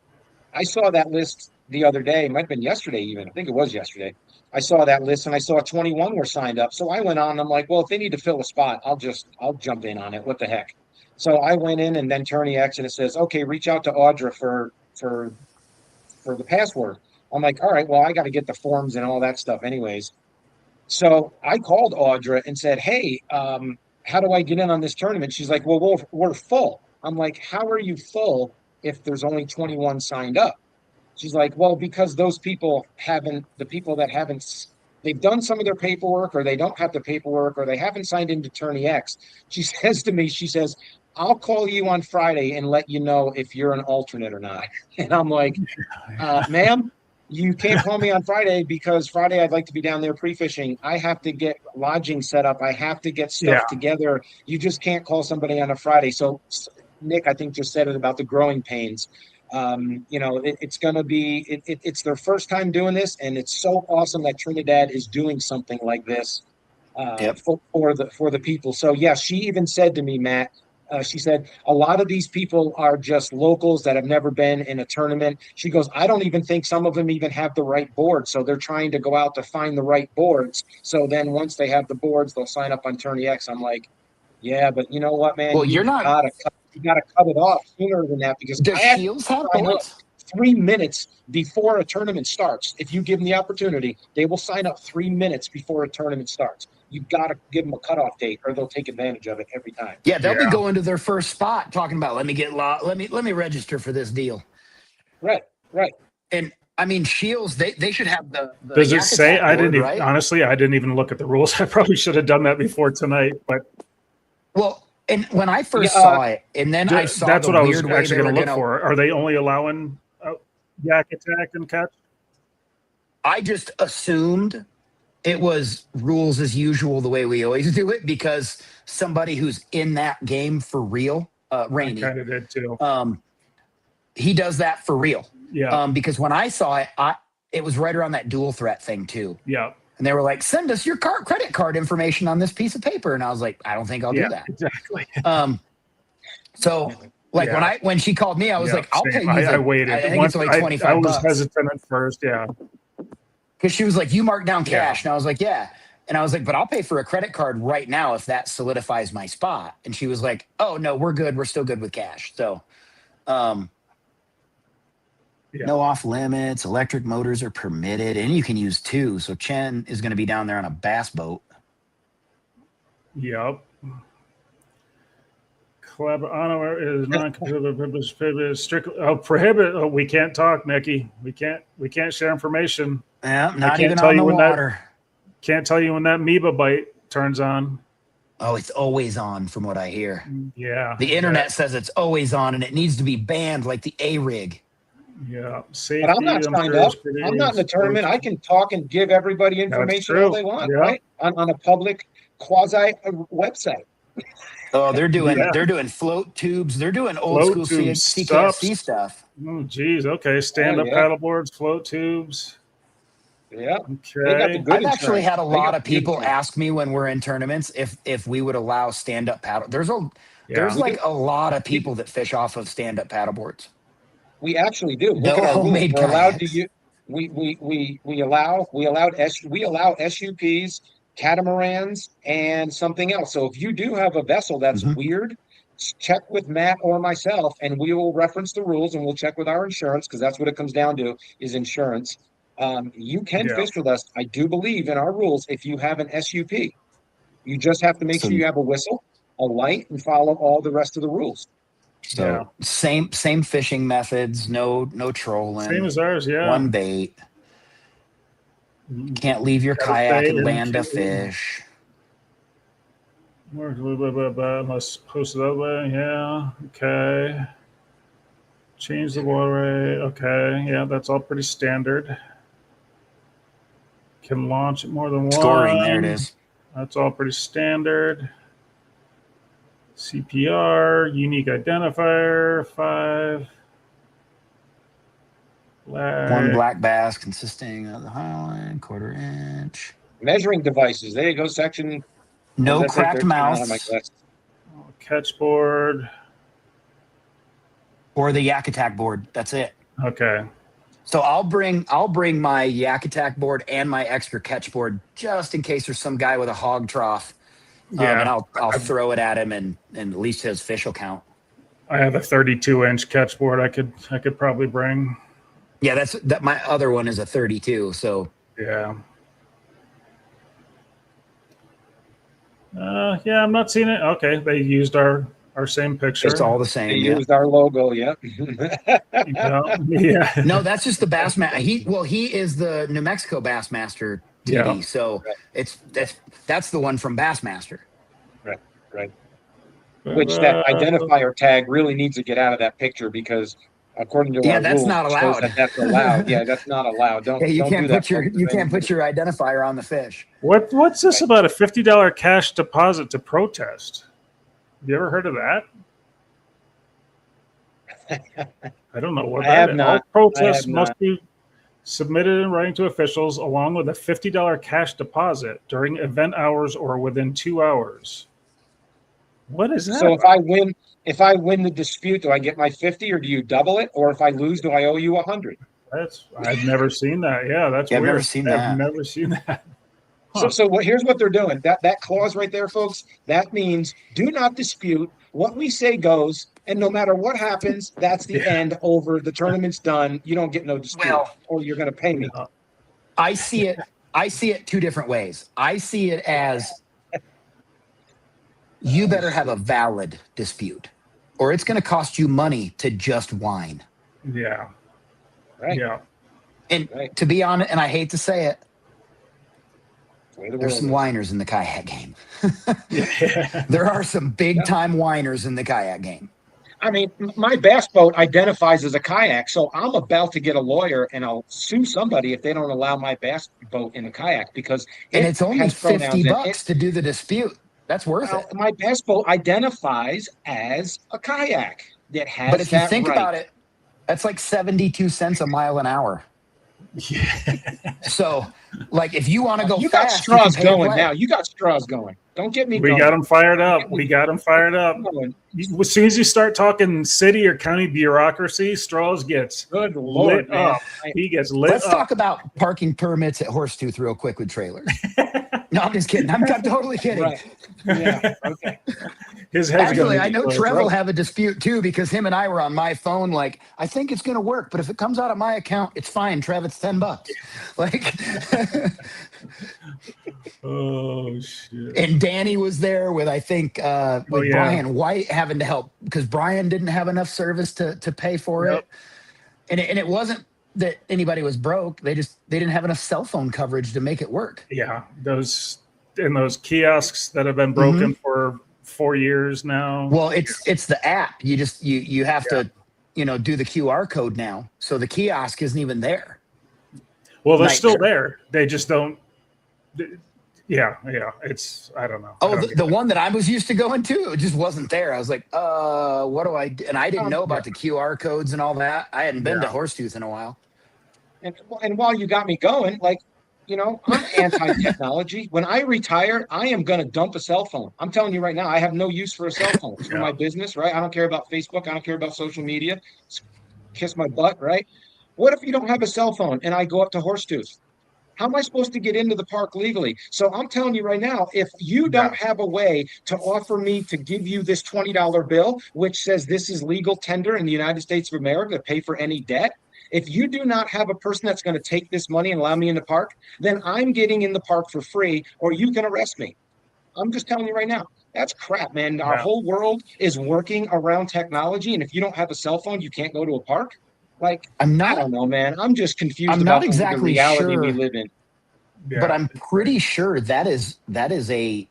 I saw that list the other day. It might have been yesterday, even. I think it was yesterday. I saw that list and I saw 21 were signed up. So I went on. I'm like, well, if they need to fill a spot, I'll jump in on it. What the heck? So I went in and then Tourney X and it says, okay, reach out to Audra for the password. I'm like, all right, well, I got to get the forms and all that stuff, anyways. So I called Audra and said, hey, how do I get in on this tournament? She's like, well, we're full. I'm like, how are you full if there's only 21 signed up? She's like, well, because those people they've done some of their paperwork or they don't have the paperwork or they haven't signed into Tourney X. She says to me, I'll call you on Friday and let you know if you're an alternate or not. And I'm like, ma'am, you can't call me on Friday because Friday I'd like to be down there pre-fishing. I have to get lodging set up. I have to get stuff together. You just can't call somebody on a Friday. So Nick, I think, just said it about the growing pains. It's going to be, it's their first time doing this. And it's so awesome that Trinidad is doing something like this for the people. So yeah, she even said to me, Matt, she said, a lot of these people are just locals that have never been in a tournament. She goes, I don't even think some of them even have the right board. So they're trying to go out to find the right boards. So then once they have the boards, they'll sign up on Tourney X. I'm like, yeah, but you know what, man? Well, you gotta cut it off sooner than that because Does I have Shields to have sign up boards? 3 minutes before a tournament starts. If you give them the opportunity, they will sign up 3 minutes before a tournament starts. You got to give them a cutoff date, or they'll take advantage of it every time. Yeah, they'll be going to their first spot talking about let me register for this deal. Right. And I mean, Shields, they should have the Does it say? Yakutat I didn't board, even, right? honestly, I didn't even look at the rules. I probably should have done that before tonight. But Well, and when I first saw it, and then I saw that's the what I was weird way actually they going were to look for. Are they only allowing yak attack and catch? I just assumed it was rules as usual, the way we always do it, because somebody who's in that game for real, Ramey, I kind of did too. He does that for real. Yeah. Because when I saw it, it was right around that dual threat thing too. Yeah. And they were like, send us your credit card information on this piece of paper. And I was like, I don't think I'll do that. Exactly. So like when she called me, I was like, I'll pay you. I waited. I think it's like $25. I was hesitant at first. Yeah. Because she was like, you marked down cash. And I was like, yeah. And I was like, but I'll pay for a credit card right now if that solidifies my spot. And she was like, oh, no, we're good. We're still good with cash. So no off limits. Electric motors are permitted. And you can use 2. So Chen is going to be down there on a bass boat. Yep. Is non-competitive, strictly prohibit. Oh, we can't talk, Nikki. We can't share information. Yeah, not even on the water. Can't tell you when that amoeba bite turns on. Oh, it's always on from what I hear. Yeah. The internet says it's always on and it needs to be banned like the A-rig. Yeah. Safety, but I'm not signed up. I'm not in the tournament. I can talk and give everybody information all they want, right? On a public quasi website. Oh, they're doing float tubes. They're doing old school CKSC stuff. Oh, geez. Okay. Stand-up paddle boards, float tubes. Yeah. Okay. I've actually had a lot of people ask me when we're in tournaments if we would allow stand-up paddle. There's like a lot of people that fish off of stand-up paddle boards. We actually do. Look at our rules. We're allowed to use. We allow SUPs, catamarans, and something else. So if you do have a vessel that's weird, check with Matt or myself, and we will reference the rules, and we'll check with our insurance, because that's what it comes down to, is insurance. You can Yeah. fish with us. I do believe in our rules if you have an SUP. You just have to make So- sure you have a whistle, a light, and follow all the rest of the rules. So Yeah. same fishing methods, no trolling. Same as ours, yeah. One bait. Can't leave your Gotta kayak stay and in land a queue. fish. Unless posted that way, yeah. Okay. Change the water rate. Okay, yeah, that's all pretty standard. Can launch at more than one. Scoring, there it is. That's all pretty standard. CPR, unique identifier, 5. One black bass consisting of the highline, 1/4 inch. Measuring devices. There you go, section. No what did I say, cracked 13? I don't have my mouths glasses. Catch board. or the Yak Attack board. That's it. Okay. So I'll bring my Yak Attack board and my extra catch board just in case there's some guy with a hog trough. Yeah. And I'll throw it at him and at least his fish will count. I have a 32-inch catch board I could probably bring. Yeah, that my other one is a 32. So Yeah. Yeah, I'm not seeing it. Okay, they used our same picture. it's all the They same. Yeah. used our logo, yeah. Yeah. No, that's just the Bassmaster. He is the New Mexico Bassmaster TD. Yeah. So that's the one from Bassmaster. Right. Which that identifier tag really needs to get out of that picture, because according to our that's rules, not it shows allowed. that's allowed. Yeah, that's not allowed. Don't. Yeah, you don't can't do that, put folks. you can't put your identifier on the fish. What's this about a $50 cash deposit to protest? Have you ever heard of that? I don't know what I have that is. not. All I protests have must not. be submitted in writing to officials along with a $50 cash deposit during event hours or within 2 hours. What is that? So if I win the dispute, do I get my 50, or do you double it? Or if I lose, do I owe you 100? I've never seen that. Yeah, that's Yeah, I've weird. never seen I've that. never seen that. Here's what they're doing. That clause right there, folks, that means do not dispute. What we say goes, and no matter what happens, that's the end. Over. The tournament's done. You don't get no dispute, Well, or you're going to pay me. I see it two different ways. I see it as you better have a valid dispute, or it's going to cost you money to just whine. Yeah. Right. Yeah. And Right. to be honest, and I hate to say it, The way the there's world some is. whiners in the kayak game. There are some big time whiners in the kayak game. I mean, my bass boat identifies as a kayak, so I'm about to get a lawyer, and I'll sue somebody if they don't allow my bass boat in a kayak, because And it's only has pronouns in it. $50 to do the dispute. That's worth Well, it. my bass boat identifies as a kayak. That has But if you that think right. about it, that's like 72 cents a mile an hour. So, like, if you want to go You got fast, straws you can pay to going play. now. You got straws going. Don't get me We going. got them fired up. We got them fired up. As soon as you start talking city or county bureaucracy, Straws gets Good Lord, lit man. up. He gets lit Let's up. talk about parking permits at Horsetooth real quick with trailers. No, I'm just kidding. I'm totally kidding. Right. Yeah. Okay. His head's Actually, gonna I know be Trev throat. will have a dispute too, because him and I were on my phone. Like, I think it's going to work, but if it comes out of my account, it's fine. Trev, it's $10. Like, Oh shit! and Danny was there with, I think, with yeah. Brian White having to help because Brian didn't have enough service to pay for Yep. it. And it wasn't that anybody was broke. They didn't have enough cell phone coverage to make it work. Yeah, those kiosks that have been broken for 4 years now. Well, it's the app. You have to, do the QR code now. So the kiosk isn't even there. Well, they're Nightmare. still there. They just don't. Yeah. It's I don't know. I Oh, don't the one that I was used to going to, it just wasn't there. I was like, what do I do? And I didn't know about the QR codes and all that. I hadn't been to Horsetooth in a while. And while you got me going, I'm anti-technology. When I retire, I am going to dump a cell phone. I'm telling you right now, I have no use for a cell phone. It's for my business, right? I don't care about Facebook. I don't care about social media. Kiss my butt, right? What if you don't have a cell phone and I go up to Horsetooth? How am I supposed to get into the park legally? So I'm telling you right now, if you don't have a way to offer me to give you this $20 bill, which says this is legal tender in the United States of America to pay for any debt, if you do not have a person that's going to take this money and allow me in the park, then I'm getting in the park for free, or you can arrest me. I'm just telling you right now. That's crap, man. Our Yeah. whole world is working around technology, and if you don't have a cell phone, you can't go to a park. Like, I'm I not don't know, man. I'm just confused I'm not about the exactly reality we sure, live in. but Yeah. I'm pretty sure that is a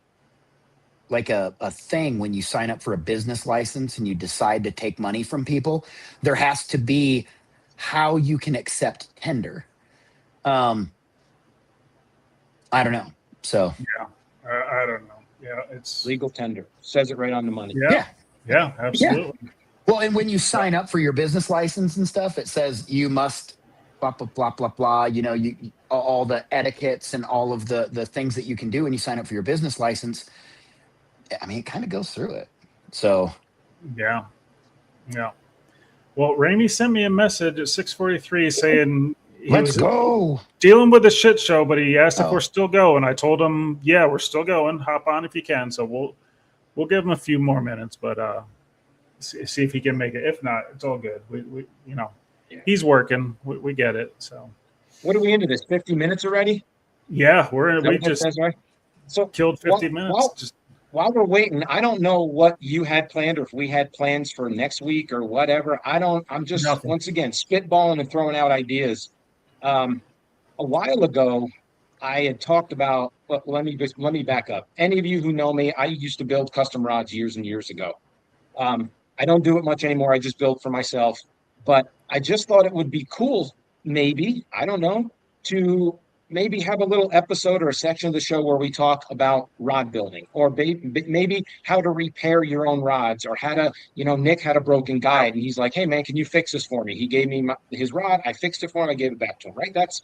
like a thing when you sign up for a business license and you decide to take money from people. There has to be how you can accept tender. Um, I don't know. So Yeah. I don't know. Yeah. It's, Legal tender says it right on the money. yeah. yeah, Yeah. yeah. Absolutely. Well, and when you sign up for your business license and stuff, it says you must blah blah blah blah blah. All the etiquettes and all of the things that you can do when you sign up for your business license. I mean, it kind of goes through it. So Yeah. Yeah. Well, Ramey sent me a message at 6:43 saying he let's was go. dealing with a shit show, but he asked if we're Oh, still going. I told him, yeah, we're still going. Hop on if you can. So we'll give him a few more minutes, but see if he can make it. If not, it's all good. We Yeah. he's working. We get it. So What are we into this? 50 minutes already? yeah, Is that we what that just says, right? So killed 50 while minutes. while Just while we're waiting, I don't know what you had planned or if we had plans for next week or whatever. I'm just nothing. once again spitballing and throwing out ideas. Um, a while ago, I had talked about, well, let me back up. Any of you who know me, I used to build custom rods years and years ago. I don't do it much anymore. I just build for myself. But I just thought it would be cool, maybe, I don't know, to maybe have a little episode or a section of the show where we talk about rod building or maybe how to repair your own rods or how to, Nick had a broken Yep. guide and he's like, hey man, can you fix this for me? He gave me his rod. I fixed it for him. I gave it back to him, right? That's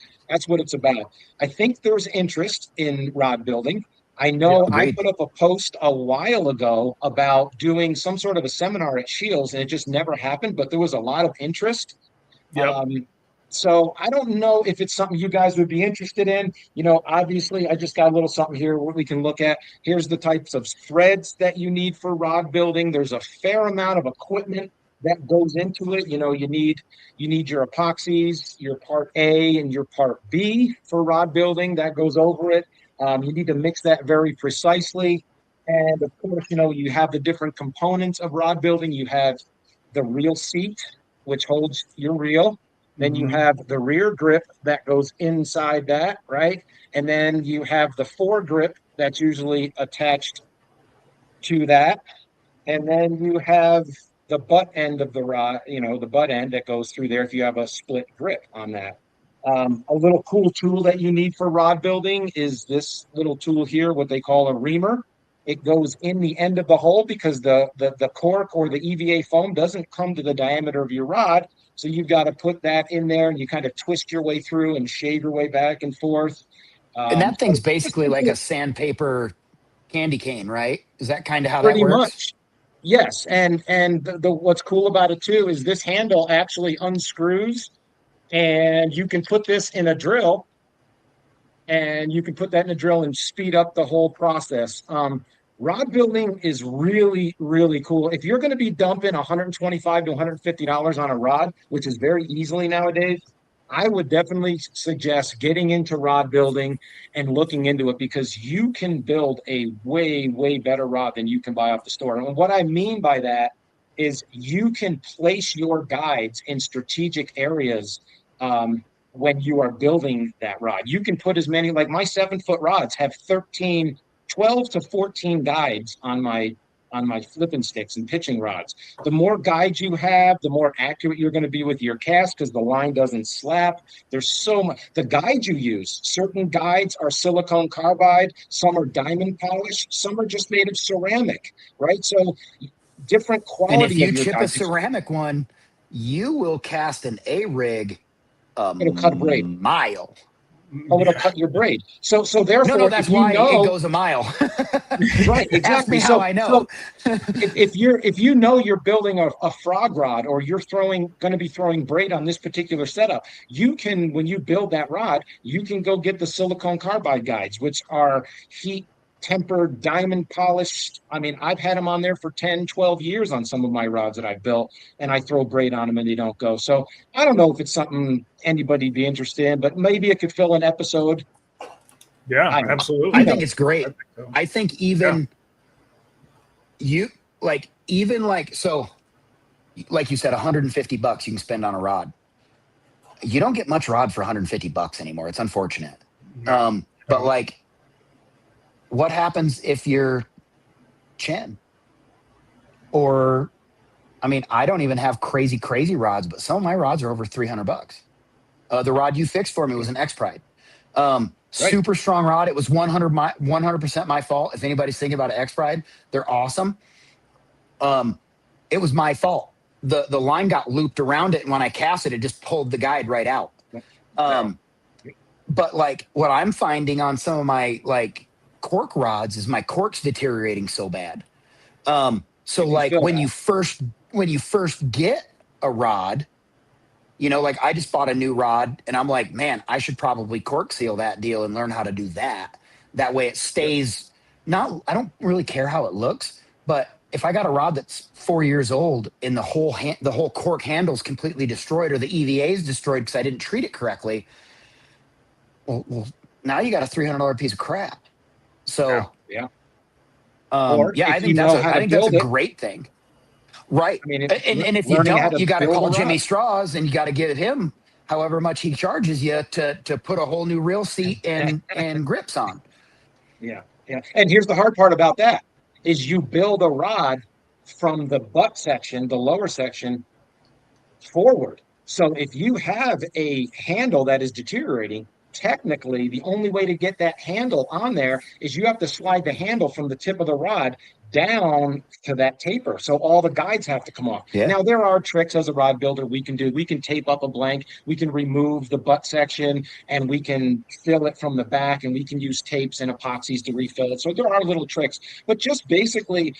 what it's about. I think there's interest in rod building. I Yep. know I agreed. put up a post a while ago about doing some sort of a seminar at Shields, and it just never happened, but there was a lot of interest. Yep. Um, so I don't know if it's something you guys would be interested in. Obviously, I just got a little something here what we can look at. Here's the types of threads that you need for rod building. There's a fair amount of equipment that goes into it. You need your epoxies, your part A and your part B for rod building that goes over it. You need to mix that very precisely. And of course, you have the different components of rod building. You have the reel seat, which holds your reel. Then you Mm-hmm. have the rear grip that goes inside that, right? And then you have the foregrip that's usually attached to that. And then you have the butt end of the rod, the butt end that goes through there if you have a split grip on that. A little cool tool that you need for rod building is this little tool here, what they call a reamer. It goes in the end of the hole because the cork or the EVA foam doesn't come to the diameter of your rod. So you've got to put that in there and you kind of twist your way through and shave your way back and forth. And that So thing's basically like a sandpaper candy cane, right? Is that kind of how that pretty works? much. Yes, and the what's cool about it too is this handle actually unscrews, and you can put this in a drill, and you can put that in a drill and speed up the whole process. Rod building is really, really cool. If you're going to be dumping $125 to $150 on a rod, which is very easily nowadays, I would definitely suggest getting into rod building and looking into it because you can build a way, way better rod than you can buy off the store. And what I mean by that is you can place your guides in strategic areas when you are building that rod. You can put as many, like my 7-foot rods have 12 to 14 guides on my flipping sticks and pitching rods. The more guides you have, the more accurate you're going to be with your cast because the line doesn't slap. There's so much. The guides you use, certain guides are silicone carbide, some are diamond polished, some are just made of ceramic, right? So different And if quality of you your chip a guides. ceramic one, you will cast an A rig a It'll cut a braid. mile. Oh, it'll Yeah. cut your braid. So therefore, No, that's if you why know, it goes a mile. right, Ask exactly. me how I know. If you know you're building a frog rod, or you're going to be throwing braid on this particular setup, you can, when you build that rod, you can go get the silicone carbide guides, which are heat tempered, diamond polished. I mean, I've had them on there for 10, 12 years on some of my rods that I built, and I throw braid on them and they don't go. So I don't know if it's something anybody'd be interested in, but maybe it could fill an episode. Yeah, I don't know. absolutely. I You think know, it's I great. think so. I think Yeah. you even like so like you said, $150 you can spend on a rod. You don't get much rod for $150 anymore. It's unfortunate. No. But No. like, what happens if you're chin? Or, I mean, I don't even have crazy rods, but some of my rods are over $300. The rod you fixed for me was an X Pride. right. Super strong rod. It was 100% my fault. If anybody's thinking about an X Pride, they're awesome. It was my fault. The line got looped around it, and when I cast it, it just pulled the guide right out. No. But like what I'm finding on some of my like cork rods is my cork's deteriorating so bad. So You can like feel that. when you first get a rod, you know, like I just bought a new rod and I'm like, man, I should probably cork seal that deal and learn how to do that. That way it Yep. stays not, I don't really care how it looks, but if I got a rod that's 4 years old and the whole cork handle's completely destroyed or the EVA is destroyed because I didn't treat it correctly, well, now you got a $300 piece of crap. Yeah. So, Yeah. Or yeah, if you know how I to think that's a build it, great thing. Right. I mean, And if you learning how don't, to you got to build a call rod. Jimmy Straws and you got to give him however much he charges you to put a whole new reel seat and grips on. Yeah, yeah. And here's the hard part about that is you build a rod from the butt section, the lower section, forward. So if you have a handle that is deteriorating, technically the only way to get that handle on there is you have to slide the handle from the tip of the rod down to that taper. So all the guides have to come off. Yeah. Now there are tricks as a rod builder we can do. We can tape up a blank, we can remove the butt section, and we can fill it from the back, and we can use tapes and epoxies to refill it. So there are little tricks, but just basically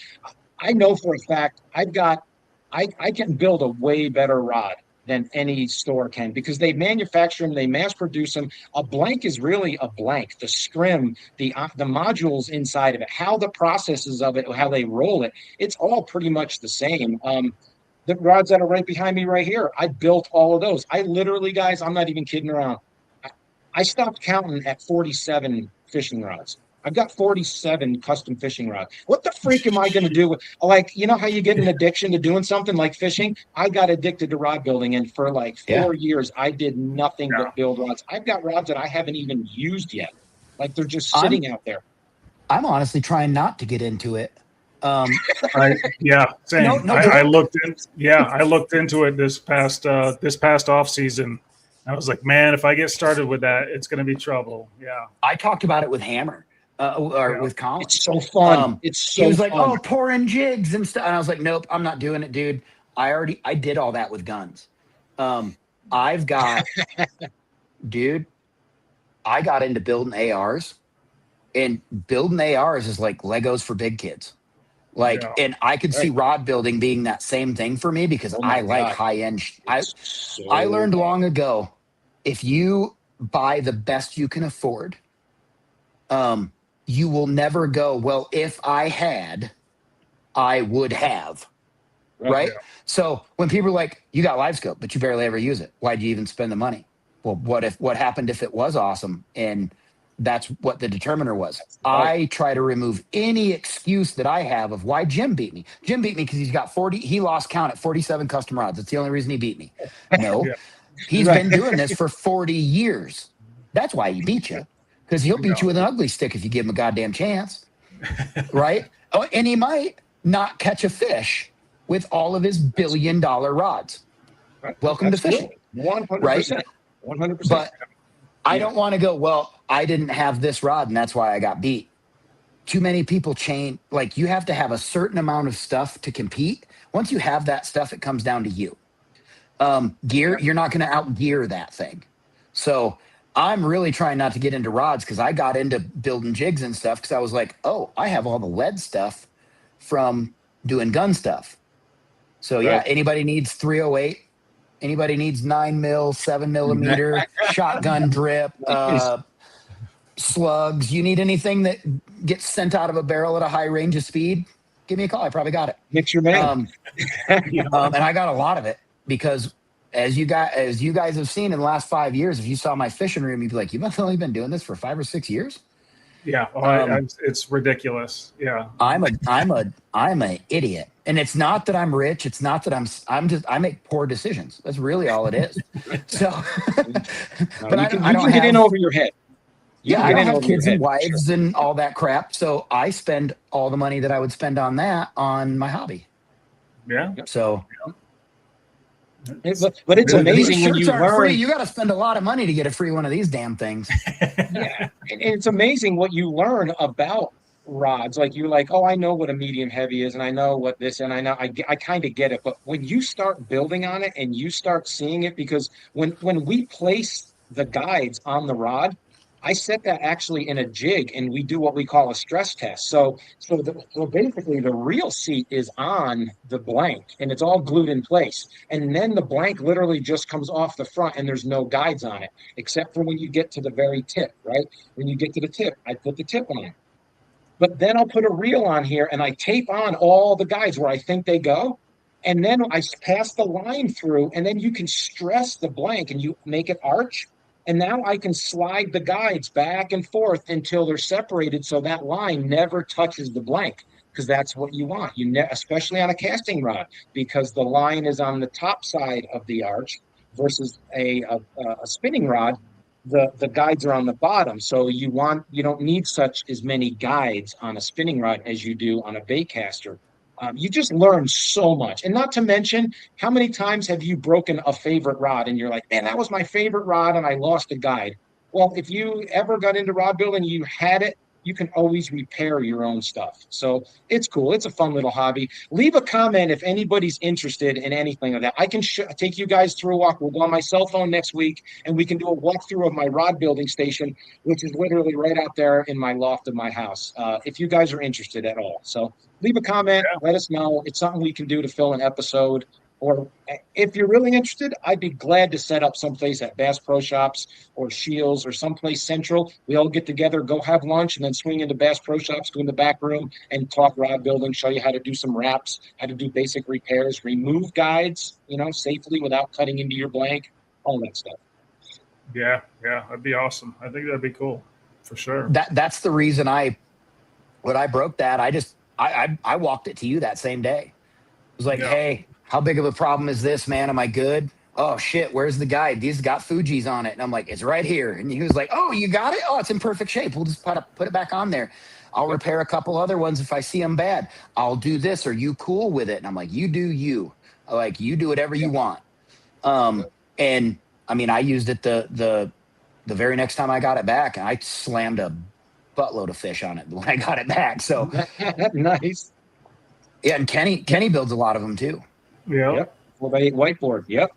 I know for a fact I can build a way better rod than any store can because they manufacture them, they mass produce them. A blank is really a blank. The scrim, the modules inside of it, how the processes of it, how they roll it, it's all pretty much the same. The rods that are right behind me right here, I built all of those. I literally, guys, I'm not even kidding around. I, I stopped counting at 47 fishing rods. I've got 47 custom fishing rods. What the freak am I going to do with, like, you know how you get an addiction to doing something like fishing? I got addicted to rod building, and for like Yeah. 4 years, I did nothing Yeah. but build rods. I've got rods that I haven't even used yet. Like they're just I'm sitting out there. I'm honestly trying not to get into it. Yeah, No, same. no I joke. looked in. Yeah, I looked into it this past off season. I was like, man, if I get started with that, it's going to be trouble. Yeah, I talked about it with Hammer or yeah, with Colin. It's so fun. Um, It's he so was like, fun. "Oh, pour in jigs and stuff," and I was like, "Nope, I'm not doing it, dude. I did all that with guns. I've got, dude, I got into building ARs, and building ARs is like Legos for big kids. Like, yeah, and I could see Right. rod building being that same thing for me because Oh I my like God. high end. It's I so learned fun. long ago, if you buy the best you can afford, um, you will never go, well, if I had, I would have. Right. Right. yeah, So when people are like, you got live scope, but you barely ever use it. Why'd you even spend the money? Well, what happened if it was awesome? And that's what the determiner was. Right. I try to remove any excuse that I have of why Jim beat me. Jim beat me because he's got 40, he lost count at 47 custom rods. That's the only reason he beat me. No, yeah, he's Right. been doing this for 40 years. That's why he beat you. Because he'll beat you no, with an ugly stick if you give him a goddamn chance. Right. Oh, and he might not catch a fish with all of his $1 billion rods. Right. Welcome to fishing. Absolutely. Right. 100%. 100%. But I Yeah. don't want to go, well, I didn't have this rod and that's why I got beat. Too many people chain, like you have to have a certain amount of stuff to compete. Once you have that stuff, it comes down to you. Gear, Yeah. you're not going to outgear that thing. So I'm really trying not to get into rods because I got into building jigs and stuff because I was like, oh, I have all the lead stuff from doing gun stuff. So yeah, Right. anybody needs 308, anybody needs 9 mil, 7 millimeter, shotgun drip, slugs. You need anything that gets sent out of a barrel at a high range of speed? Give me a call. I probably got it. Nick's your man. And I got a lot of it because as you guys have seen in the last 5 years, if you saw my fishing room, you'd be like, you've only been doing this for 5 or 6 years. Yeah, it's ridiculous. Yeah, I'm an idiot, and it's not that I'm rich. It's not that I make poor decisions. That's really all it is. So, but you can get in over your head. I don't have kids and wives and all that crap. So I spend all the money that I would spend on that on my hobby. Yeah. So, but it's amazing when you learn. Free. You got to spend a lot of money to get a free one of these damn things. Yeah, and it's amazing what you learn about rods. Like you're like, oh, I know what a medium heavy is, and I know what this, and I kind of get it. But when you start building on it and you start seeing it, because when we place the guides on the rod, I set that actually in a jig, and we do what we call a stress test. So basically, the real seat is on the blank, and it's all glued in place. And then the blank literally just comes off the front, and there's no guides on it, except for when you get to the very tip, right? When you get to the tip, I put the tip on. But then I'll put a reel on here, and I tape on all the guides where I think they go. And then I pass the line through, and then you can stress the blank, and you make it arch. And now I can slide the guides back and forth until they're separated so that line never touches the blank, because that's what you want. Especially on a casting rod, because the line is on the top side of the arch versus a spinning rod. The guides are on the bottom. So you don't need as many guides on a spinning rod as you do on a bait caster. You just learn so much. And not to mention, how many times have you broken a favorite rod and you're like, man, that was my favorite rod and I lost a guide? Well, if you ever got into rod building, you had it, you can always repair your own stuff. So it's cool. It's a fun little hobby. Leave a comment if anybody's interested in anything of that. I can take you guys through a walk. We'll go on my cell phone next week, and we can do a walkthrough of my rod building station, which is literally right out there in my loft of my house, if you guys are interested at all. So leave a comment. Yeah. Let us know. It's something we can do to fill an episode. Or if you're really interested, I'd be glad to set up someplace at Bass Pro Shops or Shields or someplace central. We all get together, go have lunch, and then swing into Bass Pro Shops, go in the back room and talk rod building, show you how to do some wraps, how to do basic repairs, remove guides, safely without cutting into your blank, all that stuff. Yeah, that'd be awesome. I think that'd be cool for sure. That's the reason when I broke that, I walked it to you that same day. It was like, hey, how big of a problem is this, man? Am I good? Oh, shit, where's the guide? These got Fuji's on it. And I'm like, it's right here. And he was like, oh, you got it? Oh, it's in perfect shape. We'll just put it back on there. I'll repair a couple other ones if I see them bad. I'll do this. Are you cool with it? And I'm like, you do you. Like, you do whatever you want. And, I mean, I used it the very next time I got it back, and I slammed a buttload of fish on it when I got it back. So nice. Yeah, and Kenny builds a lot of them, too. Yep. 4x8 whiteboard. Yep.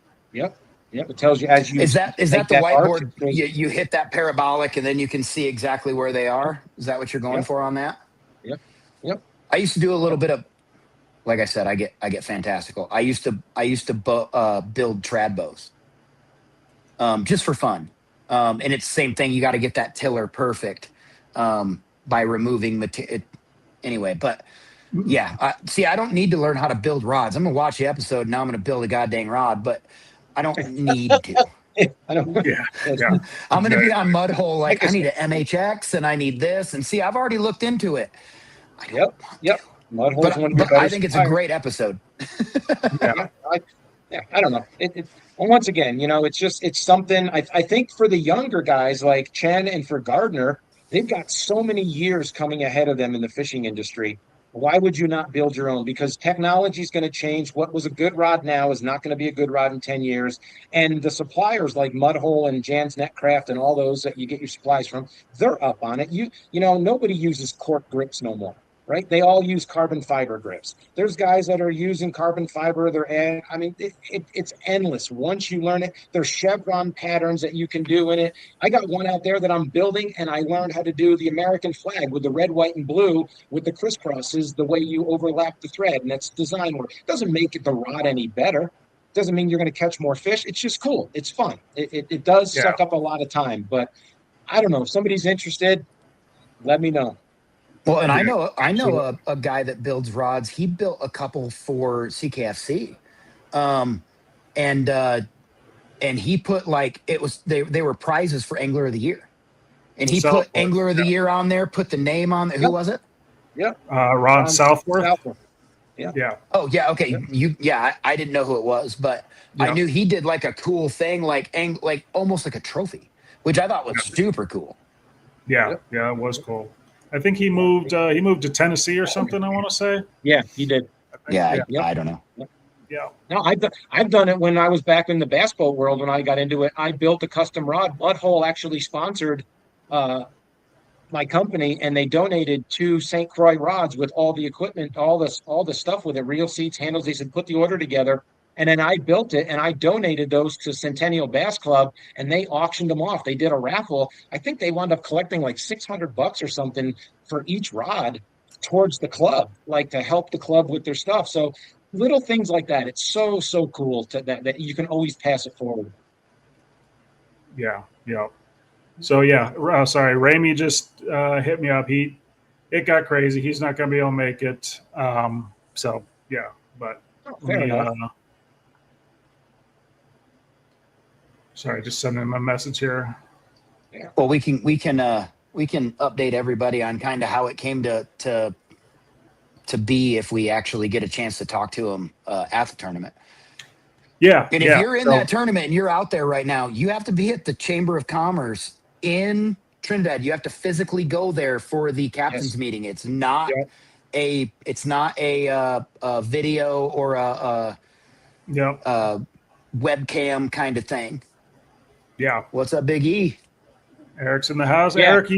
It tells you as you. Is that the whiteboard? You hit that parabolic and then you can see exactly where they are. Is that what you're going for on that? Yep. I used to do a little bit of, like I said, I get fantastical. I used to build trad bows, just for fun. And it's the same thing. You got to get that tiller perfect by removing material. Anyway, but. Yeah. I don't need to learn how to build rods. I'm going to watch the episode. Now I'm going to build a goddamn rod, but I don't need to. I don't. Yeah. I'm going to be on mud hole. Like, I need an MHX and I need this. And see, I've already looked into it. Yep. Mud hole is one of your but I think it's a great episode. I don't know. And once again, it's something I think for the younger guys like Chen and for Gardner, they've got so many years coming ahead of them in the fishing industry. Why would you not build your own? Because technology is going to change. What was a good rod now is not going to be a good rod in 10 years. And the suppliers like Mudhole and Jan's Netcraft and all those that you get your supplies from, they're up on it. Nobody uses cork grips no more. right? They all use carbon fiber grips. There's guys that are using carbon fiber. I mean, it's endless. Once you learn it, there's chevron patterns that you can do in it. I got one out there that I'm building, and I learned how to do the American flag with the red, white, and blue with the crisscrosses, the way you overlap the thread, and that's design work. It doesn't make the rod any better. Doesn't mean you're going to catch more fish. It's just cool. It's fun. It does suck up a lot of time, but I don't know. If somebody's interested, let me know. Well, and I know a guy that builds rods. He built a couple for CKFC, and he put like they were prizes for Angler of the Year, and he put Angler of the Year on there. Put the name on there. Who was it? Yeah, Ron Southworth. Yeah. Oh yeah. Okay. I didn't know who it was, but I knew he did like a cool thing, like almost like a trophy, which I thought was super cool. Yeah, it was cool. I think he moved to Tennessee or something, I want to say. Yeah, he did. I don't know. Yeah. No, I've done it when I was back in the bass boat world. When I got into it, I built a custom rod. Mudhole actually sponsored my company, and they donated 2 St. Croix rods with all the equipment, all the stuff with it, reel seats, handles. They said, put the order together. And then I built it, and I donated those to Centennial Bass Club, and they auctioned them off. They did a raffle. I think they wound up collecting like $600 or something for each rod towards the club, like to help the club with their stuff. So little things like that. It's so cool that you can always pass it forward. Yeah. So sorry, Ramey just hit me up. It got crazy. He's not going to be able to make it. So yeah, but fair enough. Sorry, just sending him a message here. Yeah. Well, we can update everybody on kind of how it came to be if we actually get a chance to talk to him at the tournament. Yeah. And if you're in that tournament and you're out there right now, you have to be at the Chamber of Commerce in Trinidad. You have to physically go there for the captain's meeting. It's not a video or a webcam kind of thing. Yeah. What's up, Big E? Eric's in the house. Yeah. Eric,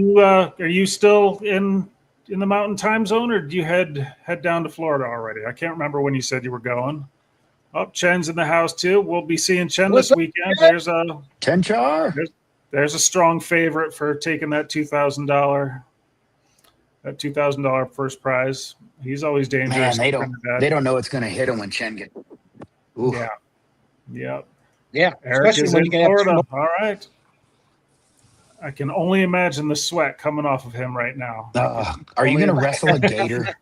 are you still in the Mountain Time Zone, or did you head down to Florida already? I can't remember when you said you were going. Oh, Chen's in the house too. We'll be seeing Chen this weekend. There's a Chen-char. There's a strong favorite for taking that $2,000 first prize. He's always dangerous. Man, they don't know it's going to hit him when Chen gets. Ooh. Yeah. Eric is in Florida. All right. I can only imagine the sweat coming off of him right now. Are you going to wrestle a gator?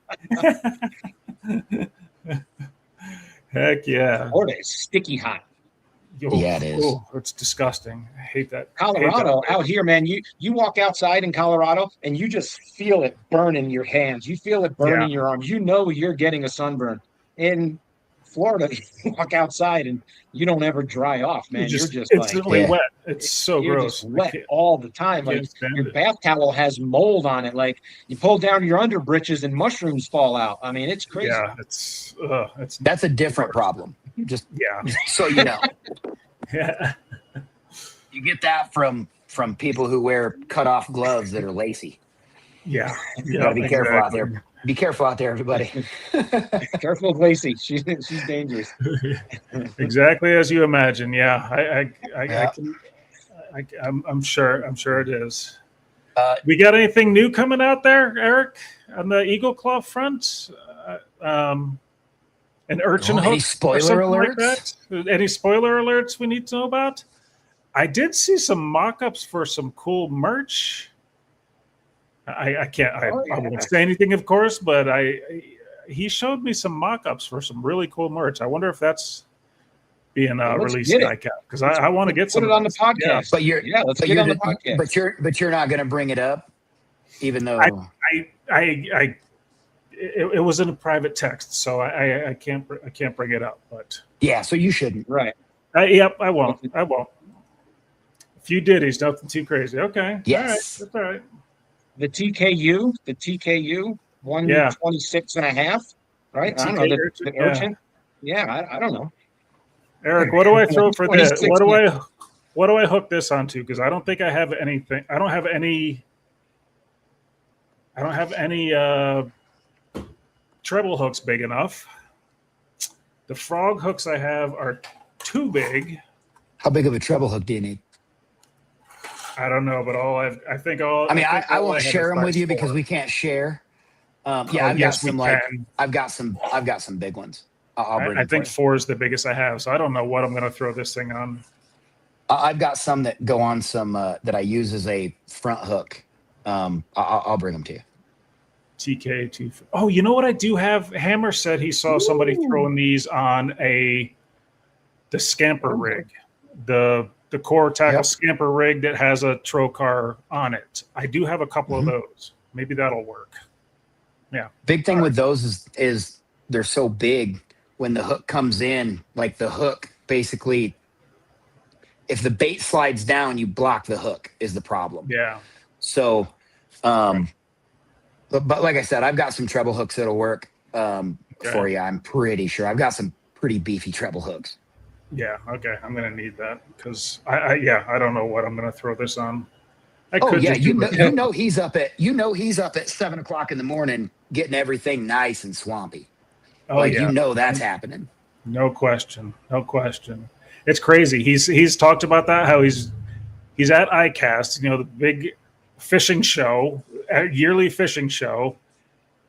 Heck yeah. Florida is sticky hot. Yeah, it is. It's disgusting. I hate that. Colorado out here, man. You walk outside in Colorado and you just feel it burn in your hands. You feel it burn in your arms. You know you're getting a sunburn. In Florida, you walk outside and you don't ever dry off, man. You're just instantly wet. It's so you're gross. Just wet all the time. Like your bath towel has mold on it. Like you pull down your under britches and mushrooms fall out. I mean, it's crazy. Yeah, that's a different problem. Just so you know. Yeah. You get that from people who wear cut off gloves that are lacy. Yeah. You gotta be careful out there. Be careful out there, everybody. Careful of Lacey. She's dangerous. Exactly as you imagine. Yeah. I'm sure it is. We got anything new coming out there, Eric, on the Eagle Claw front? An urchin hook? Any spoiler alerts? Like any spoiler alerts we need to know about? I did see some mock-ups for some cool merch. I won't say anything, of course, but he showed me some mock-ups for some really cool merch. I wonder if that's being released in ICAP, because I want to get some. Put it on the podcast. Yeah. Let's get on the podcast. But you're not going to bring it up, even though it was in a private text, so I can't bring it up. But yeah, so you shouldn't. Right. I won't. A few ditties, nothing too crazy. Okay. Yes. All right. That's all right. The TKU 126.5, right? I don't know. The urchin. Yeah, I don't know. Eric, what do I throw for this? What do I hook this onto? Because I don't think I have anything. I don't have any treble hooks big enough. The frog hooks I have are too big. How big of a treble hook do you need? I don't know, but I won't share them with you because we can't share. I've got some big ones. I'll bring I think 4 is the biggest I have, so I don't know what I'm going to throw this thing on. I've got some that go on some that I use as a front hook. I'll bring them to you. TK2. Oh, you know what I do have? Hammer said he saw somebody throwing these on the scamper rig, the core tackle scamper rig that has a trocar on it. I do have a couple of those. Maybe that'll work. Yeah. Big thing with those is they're so big when the hook comes in, like the hook basically, if the bait slides down, you block the hook is the problem. Yeah. So, but like I said, I've got some treble hooks that'll work for you. I'm pretty sure I've got some pretty beefy treble hooks. Yeah. Okay. I'm going to need that because I don't know what I'm going to throw this on. You know he's up at 7:00 in the morning getting everything nice and swampy. That's happening. No question. It's crazy. He's talked about that, how he's at ICAST, the big fishing show, yearly fishing show,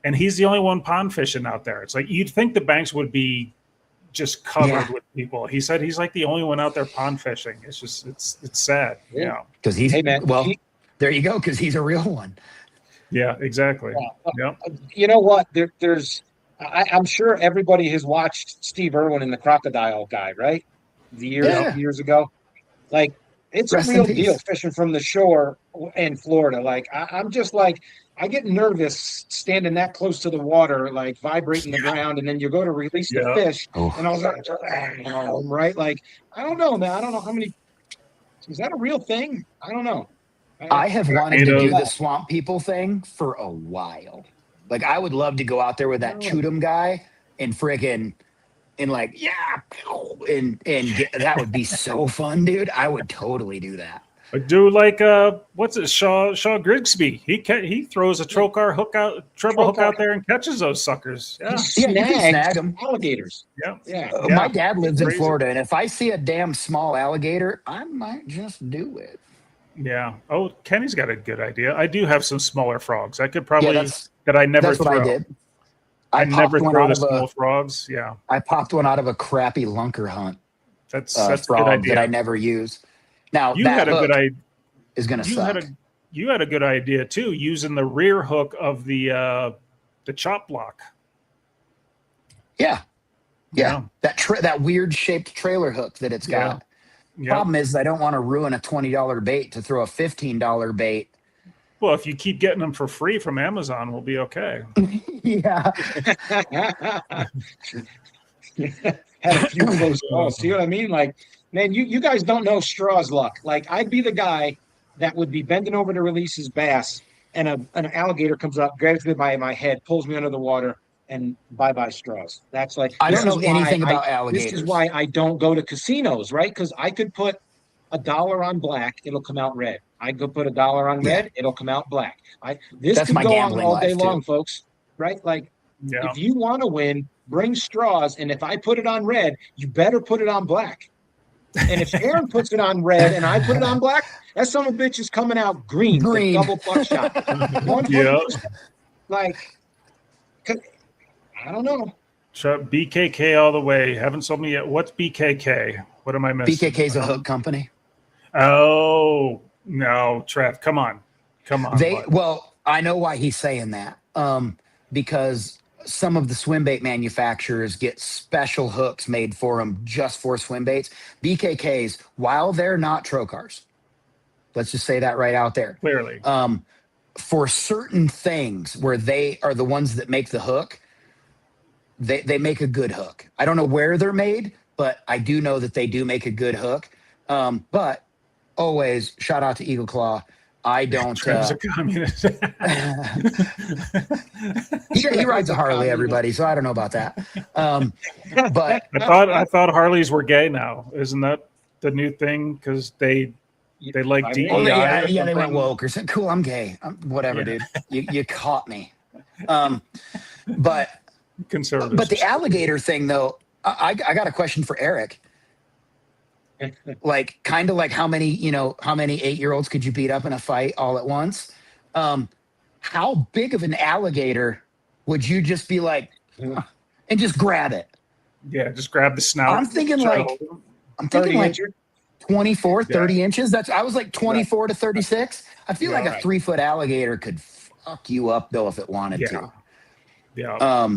and he's the only one pond fishing out there. It's like you'd think the banks would be just covered with people. He said he's like the only one out there pond fishing. It's just it's sad. Yeah. Because there you go, because he's a real one. Yeah, exactly. Yeah. You know what? I'm sure everybody has watched Steve Irwin and the Crocodile Guy, right? Years ago. Like, it's a real deal fishing from the shore in Florida. Like, I'm just like, I get nervous standing that close to the water, like vibrating the ground, and then you go to release the fish, and I was like, right? Like, I don't know, man. I don't know how many. Is that a real thing? I don't know. I have wanted to do the swamp people thing for a while. Like, I would love to go out there with that Chudum guy and friggin' and that would be so fun, dude. I would totally do that. I do like what's it, Shaw Grigsby. He throws a trocar hook out, treble hook out there and catches those suckers. Yeah, you can snag them. Alligators. Yeah. My dad lives in Florida, and if I see a damn small alligator, I might just do it. Yeah. Oh, Kenny's got a good idea. I do have some smaller frogs. I could probably that I never throw. What I did. I never throw the small frogs. Yeah. I popped one out of a crappy lunker hunt. That's a frog good idea that I never use. Now you had a good idea. Is going to suck. You had a good idea too, using the rear hook of the chop block. Yeah. That weird shaped trailer hook that it's got. Yeah. Problem is, I don't want to ruin a $20 bait to throw a $15 bait. Well, if you keep getting them for free from Amazon, we'll be okay. Yeah. Had a few close calls. See what I mean? Like, man, you guys don't know Straw's luck. Like, I'd be the guy that would be bending over to release his bass, and an alligator comes up, grabs me by my head, pulls me under the water, and bye-bye Straws. That's like, I don't know anything about alligators. This is why I don't go to casinos, right? Because I could put $1 on black, it'll come out red. I could put $1 on red, it'll come out black. This could go on all day long, folks, right? Like, if you want to win, bring straws, and if I put it on red, you better put it on black. And if Aaron puts it on red and I put it on black, that son of a bitch is coming out green. Double buckshot. Like, I don't know. BKK all the way. Haven't sold me yet. What's BKK? What am I missing? BKK is a hook company. Oh, no, Trev. Come on. Well, I know why he's saying that. Because some of the swim bait manufacturers get special hooks made for them just for swim baits. BKKs, while they're not trocars, let's just say that right out there. Clearly. For certain things where they are the ones that make the hook, they make a good hook. I don't know where they're made, but I do know that they do make a good hook. But always, shout out to Eagle Claw. I don't. Trev's a communist. he rides a Harley, everybody. So I don't know about that. But I thought Harleys were gay now. Isn't that the new thing? Because they like DEI. Yeah, they went woke or something. Cool, I'm gay. Whatever, dude. You caught me. But conservatives. But the alligator thing, though, I got a question for Eric. Like, kind of like how many 8-year-olds could you beat up in a fight all at once? How big of an alligator would you just be like, "Huh," and just grab it? Yeah, just grab the snout. I'm thinking like 24, 30 inches. I was like 24 to 36. I feel like a 3-foot alligator could fuck you up though if it wanted to. Yeah.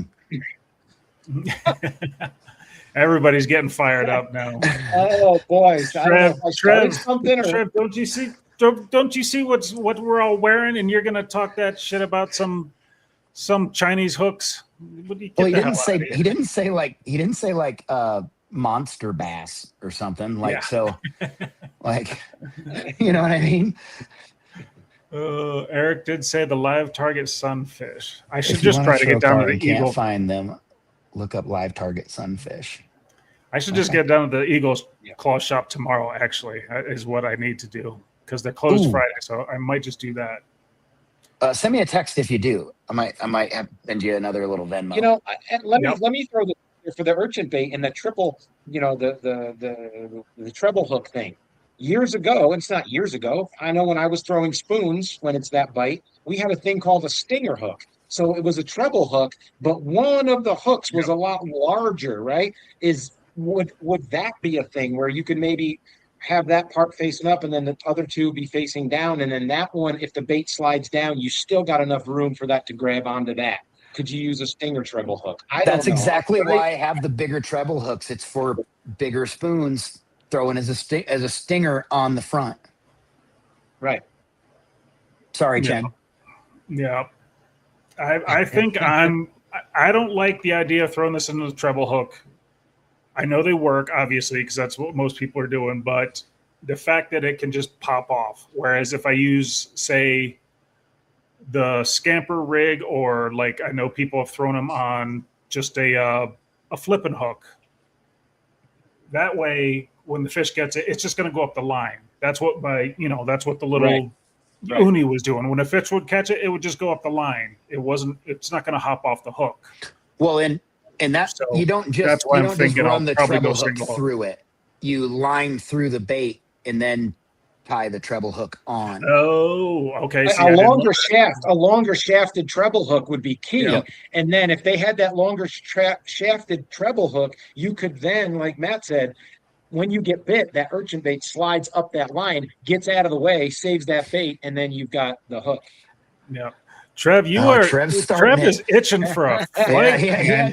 Everybody's getting fired up now. Oh boy, Trev, don't you see? Don't you see what we're all wearing? And you're gonna talk that shit about some Chinese hooks? Well, he didn't say like monster bass or something like so. Like, you know what I mean? Eric did say the live target sunfish. I should just try to get down to the eagle. Can't find them. Look up live target sunfish. I should just get down to the Eagles Claw shop tomorrow. Actually, is what I need to do because they're closed Friday, so I might just do that. Send me a text if you do. I might have send you another little Venmo. You know, let me throw the for the urchin bait and the triple. You know, the treble hook thing. Years ago, it's not years ago. I know when I was throwing spoons, when it's that bite, we had a thing called a stinger hook. So it was a treble hook, but one of the hooks was a lot larger, right? Would that be a thing where you could maybe have that part facing up and then the other two be facing down, and then that one, if the bait slides down, you still got enough room for that to grab onto that? Could you use a stinger treble hook? That's exactly why I have the bigger treble hooks. It's for bigger spoons, throwing as a stinger on the front. Right. Sorry, Chen. Yeah. I think I don't like the idea of throwing this into the treble hook. I know they work, obviously, because that's what most people are doing, but the fact that it can just pop off. Whereas if I use, say, the scamper rig, or like I know people have thrown them on just a flipping hook. That way, when the fish gets it, it's just going to go up the line. That's what that's what the little uni was doing. When a fish would catch it, it would just go up the line. It's not going to hop off the hook. Well, and that you don't just run the treble hook through it. You line through the bait and then tie the treble hook on. Oh, okay. A longer shafted treble hook would be key. Yeah. And then if they had that longer shafted treble hook, you could then, like Matt said, when you get bit, that urchin bait slides up that line, gets out of the way, saves that bait, and then you've got the hook. Yeah. Trev, Trev is itching for a fight.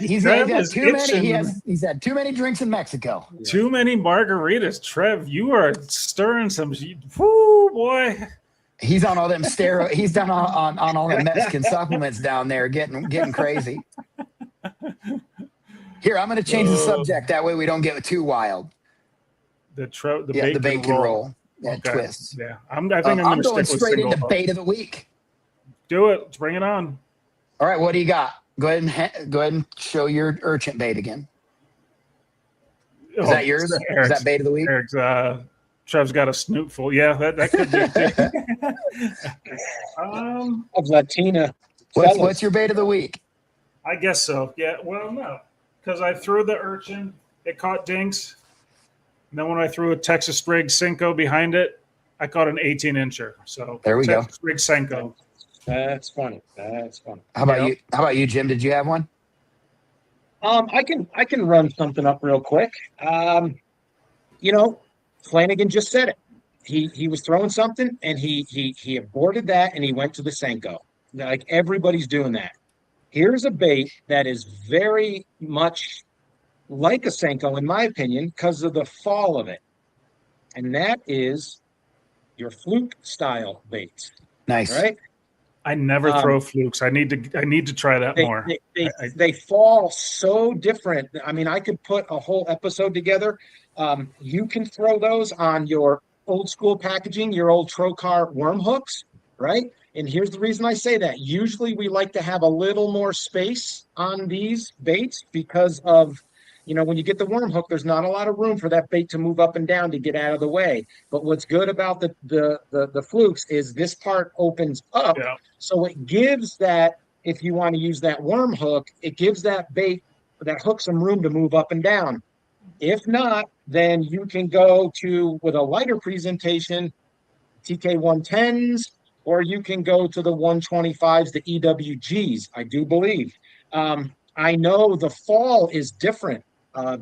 He's had too many drinks in Mexico. Yeah. Too many margaritas. Trev, you are stirring some. Whoo, boy. He's on all them steroids. He's done on all the Mexican supplements down there, getting crazy. Here, I'm going to change the subject. That way we don't get too wild. The bait can roll. Yeah, okay. Twists. Yeah, I'm going straight into bait of the week. Do it. Let's bring it on. All right, what do you got? Go ahead and show your urchin bait again. Is that yours? Is that bait of the week? Eric's, Trev's got a snootful. Yeah, that could be it. Of Latina. What's your bait of the week? I guess so. Yeah. Well, no, because I threw the urchin, it caught dinks. And then when I threw a Texas rig Cinco behind it, I caught an 18-incher. So there we Texas rig Cinco. That's funny. How about you, Jim? Did you have one? I can run something up real quick. Flanagan just said it. He was throwing something and he aborted that and he went to the Senko. Like everybody's doing that. Here's a bait that is very much like a Senko, in my opinion, because of the fall of it. And that is your fluke style baits. Nice. Right? I never throw flukes. I need to try that more. They fall so different. I mean, I could put a whole episode together. You can throw those on your old school packaging, your old Trocar worm hooks, right? And here's the reason I say that. Usually we like to have a little more space on these baits because of, when you get the worm hook, there's not a lot of room for that bait to move up and down to get out of the way. But what's good about the flukes is this part opens up, so it gives that if you want to use that worm hook, it gives that hook some room to move up and down. If not, then you can go to with a lighter presentation, TK 110s, or you can go to the 125s, the EWGs, I do believe. I know the fall is different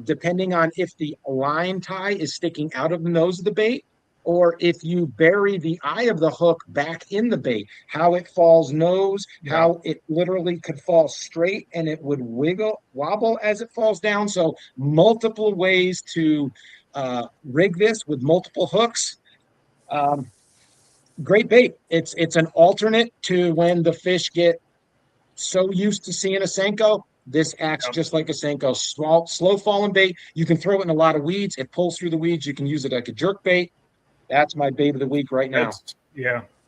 depending on if the line tie is sticking out of the nose of the bait or if you bury the eye of the hook back in the bait, how it falls nose, how it literally could fall straight and it would wobble as it falls down. So multiple ways to rig this with multiple hooks. Great bait. It's an alternate to when the fish get so used to seeing a Senko. This acts just like a Senko, slow falling bait. You can throw it in a lot of weeds. It pulls through the weeds. You can use it like a jerk bait. That's my bait of the week right now.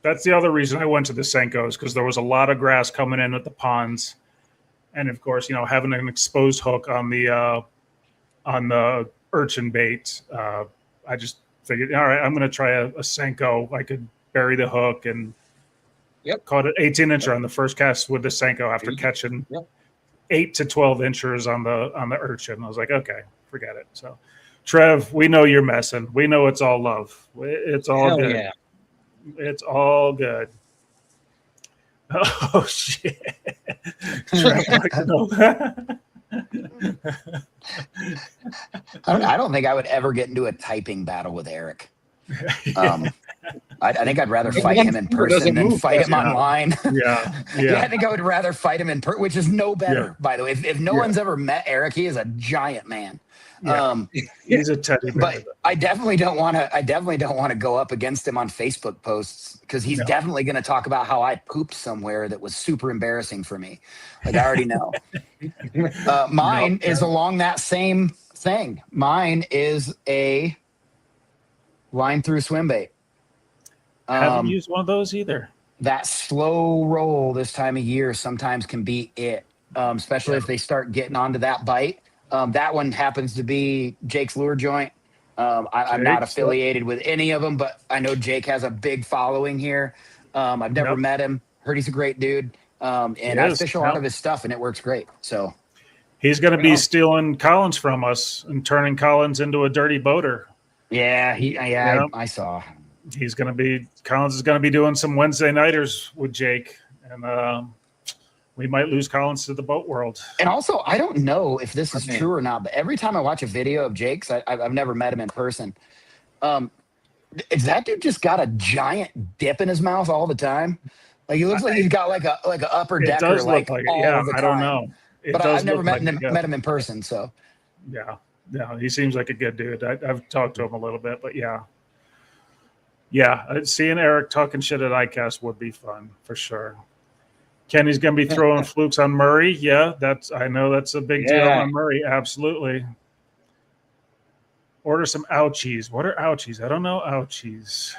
That's the other reason I went to the Senkos, because there was a lot of grass coming in at the ponds, and of course, having an exposed hook on the urchin bait. I just figured, all right, I'm going to try a Senko. I could bury the hook and caught an 18-incher on the first cast with the Senko after catching 8 to 12 inches on the urchin. I was like, okay, forget it. So, Trev, we know you're messing. We know it's all love. It's all good. Yeah. It's all good. Oh shit! Trev, I don't think I would ever get into a typing battle with Eric. I think I'd rather fight him in person than fight him online. I think I would rather fight him in person, which is no better, by the way. If no one's ever met Eric, he is a giant man. He's a teddy bear. But I definitely don't want to go up against him on Facebook posts, because he's definitely going to talk about how I pooped somewhere that was super embarrassing for me. Like, I already know. Mine is along that same thing. Mine is a line through swim bait. Haven't used one of those either. That slow roll this time of year sometimes can be it, especially if they start getting onto that bite. That one happens to be Jake's Lure Joint. I'm not affiliated with any of them, but I know Jake has a big following here. I've never met him. Heard he's a great dude. And I fish a lot of his stuff, and it works great. So he's going to be stealing Collins from us and turning Collins into a dirty boater. I saw. Collins is going to be doing some Wednesday nighters with Jake, and we might lose Collins to the boat world. And also, I don't know if this is true or not, but every time I watch a video of Jake's, I've never met him in person. Is that dude just got a giant dip in his mouth all the time? Like, he looks like he's got like a upper decker. It does look like it. Yeah, I don't know. But I've never met him in person. So yeah, he seems like a good dude. I've talked to him a little bit, but yeah, seeing Eric talking shit at ICAST would be fun for sure. Kenny's going to be throwing flukes on Murray. Yeah, I know that's a big deal on Murray. Absolutely. Order some ouchies. What are ouchies? I don't know ouchies.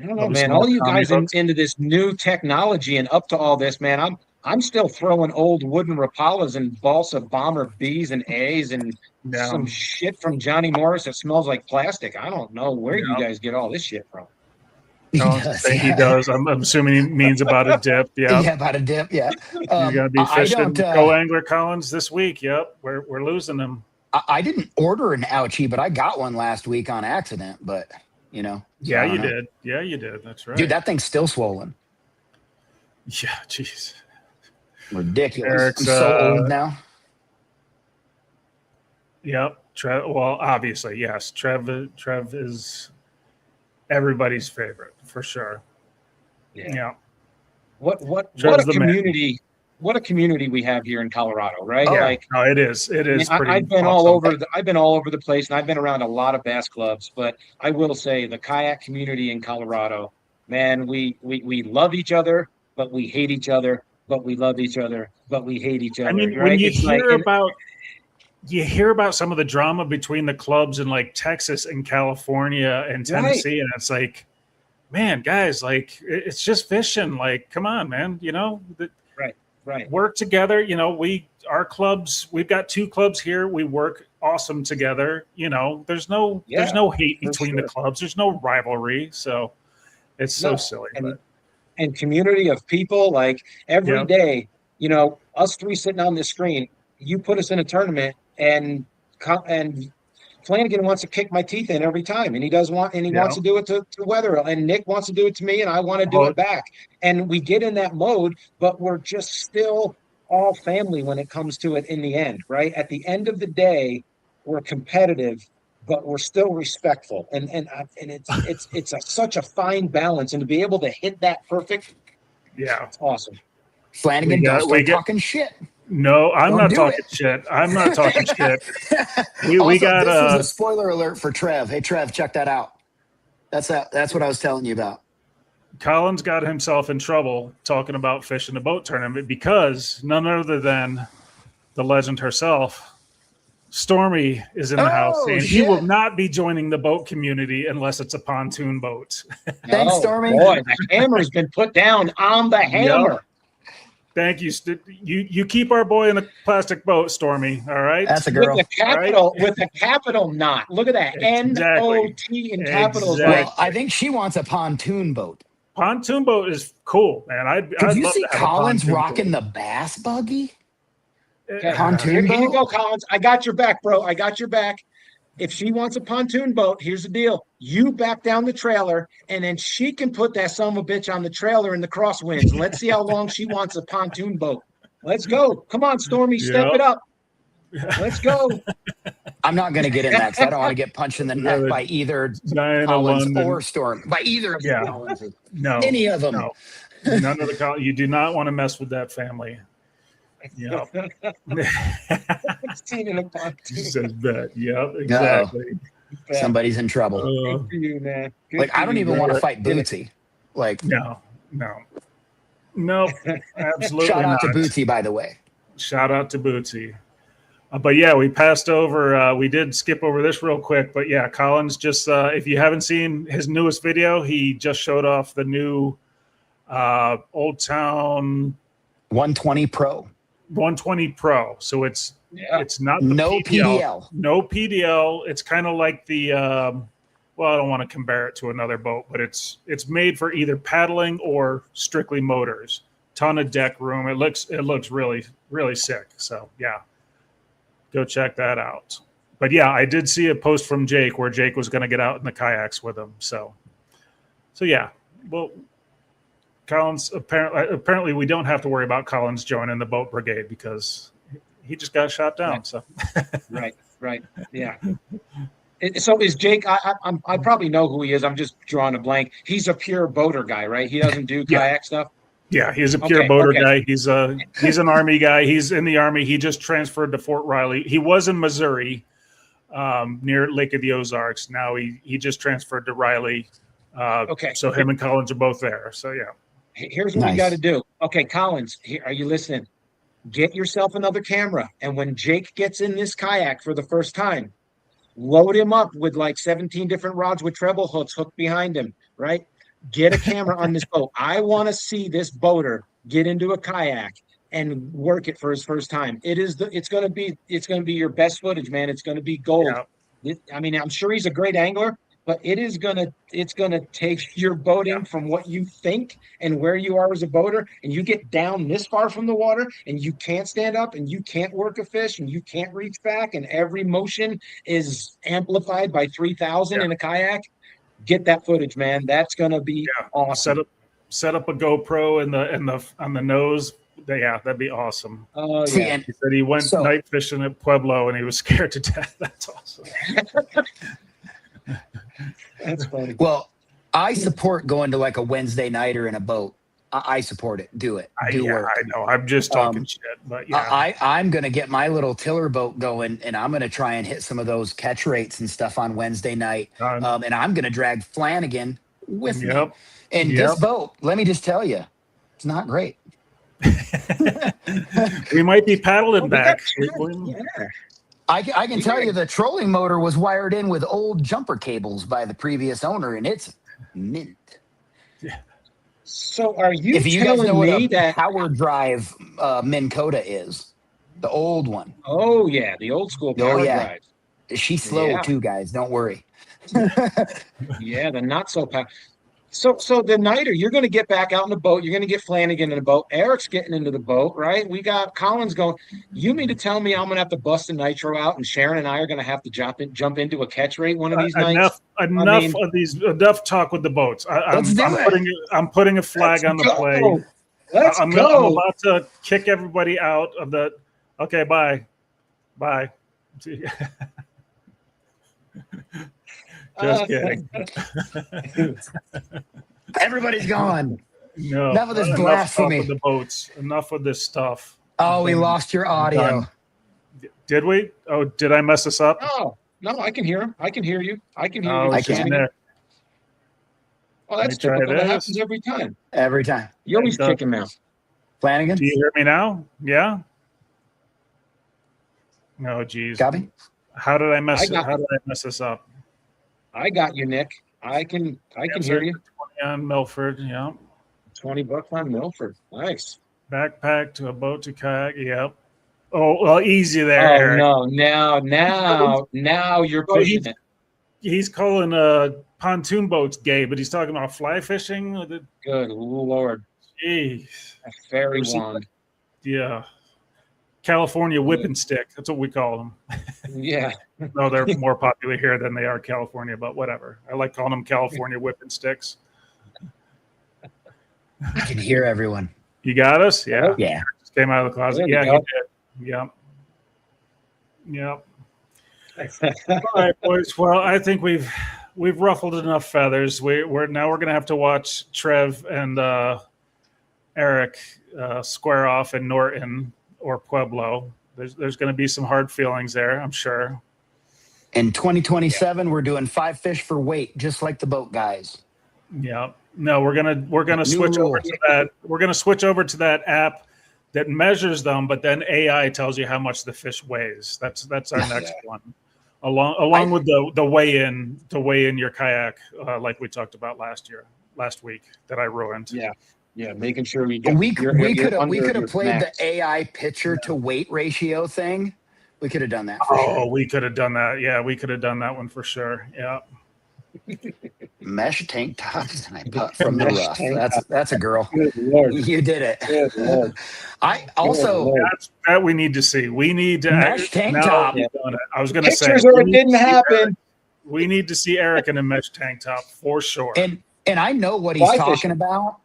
I don't know, man. All you guys into this new technology and up to all this, man. I'm still throwing old wooden Rapalas and balsa bomber B's and A's and some shit from Johnny Morris that smells like plastic. I don't know where you guys get all this shit from. He does. I'm assuming he means about a dip. Yeah. Yeah, about a dip. Yeah. You're going to be fishing Go Angler Collins this week. Yep. We're losing them. I didn't order an ouchie, but I got one last week on accident. But, Yeah, you did. Yeah, you did. That's right. Dude, that thing's still swollen. Yeah, jeez. Ridiculous. Eric's, I'm so old now. Yep. Well, obviously, yes. Trev is everybody's favorite for sure. Yeah. What a community! What a community we have here in Colorado, right? No, it is. It is. I've been all over. I've been all over the place, and I've been around a lot of bass clubs. But I will say, the kayak community in Colorado, man, we love each other, but we hate each other. But we love each other, but we hate each other. I mean, right? when you hear about some of the drama between the clubs in like Texas and California and Tennessee, and it's like, man, guys, like it's just fishing. Like, come on, man, right. Work together. Our clubs, we've got 2 clubs here. We work awesome together. There's no hate between the clubs. There's no rivalry. So it's so silly. and community of people. Like every Yep. day, us three sitting on this screen, you put us in a tournament, and Flanagan wants to kick my teeth in every time, and he wants Yeah. to do it to Weatherall, and Nick wants to do it to me, and I want to do Oh, it back. And we get in that mode, but we're just still all family when it comes to it in the end, right? At the end of the day, we're competitive, but we're still respectful, and such a fine balance, and to be able to hit that perfect, yeah. it's awesome. Flanagan, don't We start get. talking shit. No, I'm Don't not do talking it. shit. I'm not talking shit. We Also, got this was a spoiler alert for Trev. Hey, Trev, check that out. That's what I was telling you about. Collins got himself in trouble talking about fishing the boat tournament because none other than the legend herself, Stormy, is in the house Oh saying he shit! will not be joining the boat community unless it's a pontoon boat. Thanks, Oh Stormy. boy, the hammer's been put down on the hammer. Yep. Thank you. You keep our boy in a plastic boat, Stormy. All right. That's a girl. With a capital knot. Look at that. Exactly. N-O-T in capitals. Exactly. Well, I think she wants a pontoon boat. Pontoon boat is cool, man. Could I'd you love see to have a Collins pontoon rocking boat. the bass buggy? Okay. Pontoon Here you boat? go, Collins. I got your back, bro. I got your back. If she wants a pontoon boat, here's the deal. You back down the trailer, and then she can put that son of a bitch on the trailer in the crosswinds. And let's see how long she wants a pontoon boat. Let's go. Come on, Stormy, step Yep. it up. Let's go. I'm not going to get in that because I don't want to get punched in the neck by either Diana Collins London. or Storm. By either of the Yeah. Collinses. No. Any of them. No. None of the Collins. You do not want to mess with that family. Yeah. Seen a pontoon. Says that. Yep. Exactly. Somebody's in trouble. Good for you, man. Good Like, for I don't you, even bro. want to fight Bootsy. Like, No. Absolutely shout out not. to Bootsy, by the way. Shout out to Bootsy. But yeah, we passed over. We did skip over this real quick. But yeah, Collins just, if you haven't seen his newest video, he just showed off the new Old Town 120 Pro. 120 Pro. So it's not the No PDL. No PDL. It's kind of like the well, I don't want to compare it to another boat, but it's made for either paddling or strictly motors. Ton of deck room. It looks really, really sick. So yeah, go check that out. But yeah, I did see a post from Jake where Jake was going to get out in the kayaks with him. So yeah, well, Collins apparently we don't have to worry about Collins joining the boat brigade because he just got shot down. Right. So Right. Yeah. So is Jake? I probably know who he is. I'm just drawing a blank. He's a pure boater guy, right? He doesn't do kayak stuff. Yeah, he's a pure boater guy. He's an Army guy. He's in the Army. He just transferred to Fort Riley. He was in Missouri, near Lake of the Ozarks. Now he just transferred to Riley. So him and Collins are both there. So yeah. Here's what we got to do. Okay, Collins, are you listening? Get yourself another camera, and when Jake gets in this kayak for the first time, load him up with like 17 different rods with treble hooks hooked behind him, right? Get a camera on this boat. I want to see this boater get into a kayak and work it for his first time. It's going to be your best footage, man. It's going to be gold. Yeah. I mean, I'm sure he's a great angler, but it's going to take your boating from what you think and where you are as a boater, and you get down this far from the water and you can't stand up and you can't work a fish and you can't reach back, and every motion is amplified by 3,000 in a kayak. Get that footage, man. That's going to be awesome. Set up a GoPro on the nose. Yeah, that'd be awesome. Oh, See, yeah. He said he went night fishing at Pueblo and he was scared to death. That's awesome. That's funny. Well, I support going to like a Wednesday nighter in a boat. I support it. Do it. Work. I know. I'm just talking shit, but yeah. I'm going to get my little tiller boat going, and I'm going to try and hit some of those catch rates and stuff on Wednesday night. And I'm going to drag Flanagan with me. And this boat, let me just tell you, it's not great. We might be paddling back. I can tell you the trolling motor was wired in with old jumper cables by the previous owner, and it's mint. Yeah. So are you if you guys know telling me what that power drive Minn Kota is, the old one? Oh yeah, the old school power drive. She's slow too, guys. Don't worry. Yeah, the not so power. So the nighter, you're going to get back out in the boat. You're going to get Flanagan in the boat. Eric's getting into the boat, right? We got Collins going. You mean to tell me I'm going to have to bust the nitro out, and Sharon and I are going to have to jump into a catch rate one of these nights? Enough talk with the boats. Let's do it. I'm putting a flag on the play. Let's I'm go. about to kick everybody out of the. Okay, bye. Just kidding. Everybody's gone. No, Enough of this enough blasphemy. with the boats. Enough with this stuff. Oh, we lost your audio. Did we? Oh, did I mess this up? No, I can hear him. I can hear you. I can hear Oh, you. I can't. Nick. Oh, that's Let me try typical. That this. happens every time. Every time. You always kick him out. Flanagan? Do you hear me now? Yeah. No, geez. Copy? How did I mess this up? I got you, Nick. I can hear you. 20 on Milford, yeah. $20 on Milford. Nice. Backpack to a boat to kayak, yep. Oh, well, easy there, Oh Eric. no! Now you're pushing it. He's calling pontoon boats gay, but he's talking about fly fishing. Good Lord. Jeez. A fairy wand. Yeah. California whipping stick. That's what we call them. Yeah. No, they're more popular here than they are California, but whatever. I like calling them California whipping sticks. I can hear everyone. You got us? Yeah. Yeah. Just came out of the closet. There Yeah, you he go. did. Yep. All right, boys. Well, I think we've ruffled enough feathers. We're going to have to watch Trev and Eric square off in Norton or Pueblo. There's going to be some hard feelings there, I'm sure. In 2027, we're doing 5 fish for weight, just like the boat guys. Yeah. No, we're gonna switch over to that. We're gonna switch over to that app that measures them, but then AI tells you how much the fish weighs. That's our next one. Along with the weigh in your kayak, like we talked about last week that I ruined. Yeah, making sure we get. We could have played the AI pitcher to weight ratio thing. We could have done that. For sure. We could have done that. Yeah, we could have done that one for sure. Yeah. Mesh tank tops and I putt from the rough. That's a girl. Good Lord. You did it. Good Lord. I also that we need to see. We need to mesh tank top. I was going to say Pictures or it didn't happen. We need to see Eric in a mesh tank top for sure. And I know what he's talking about.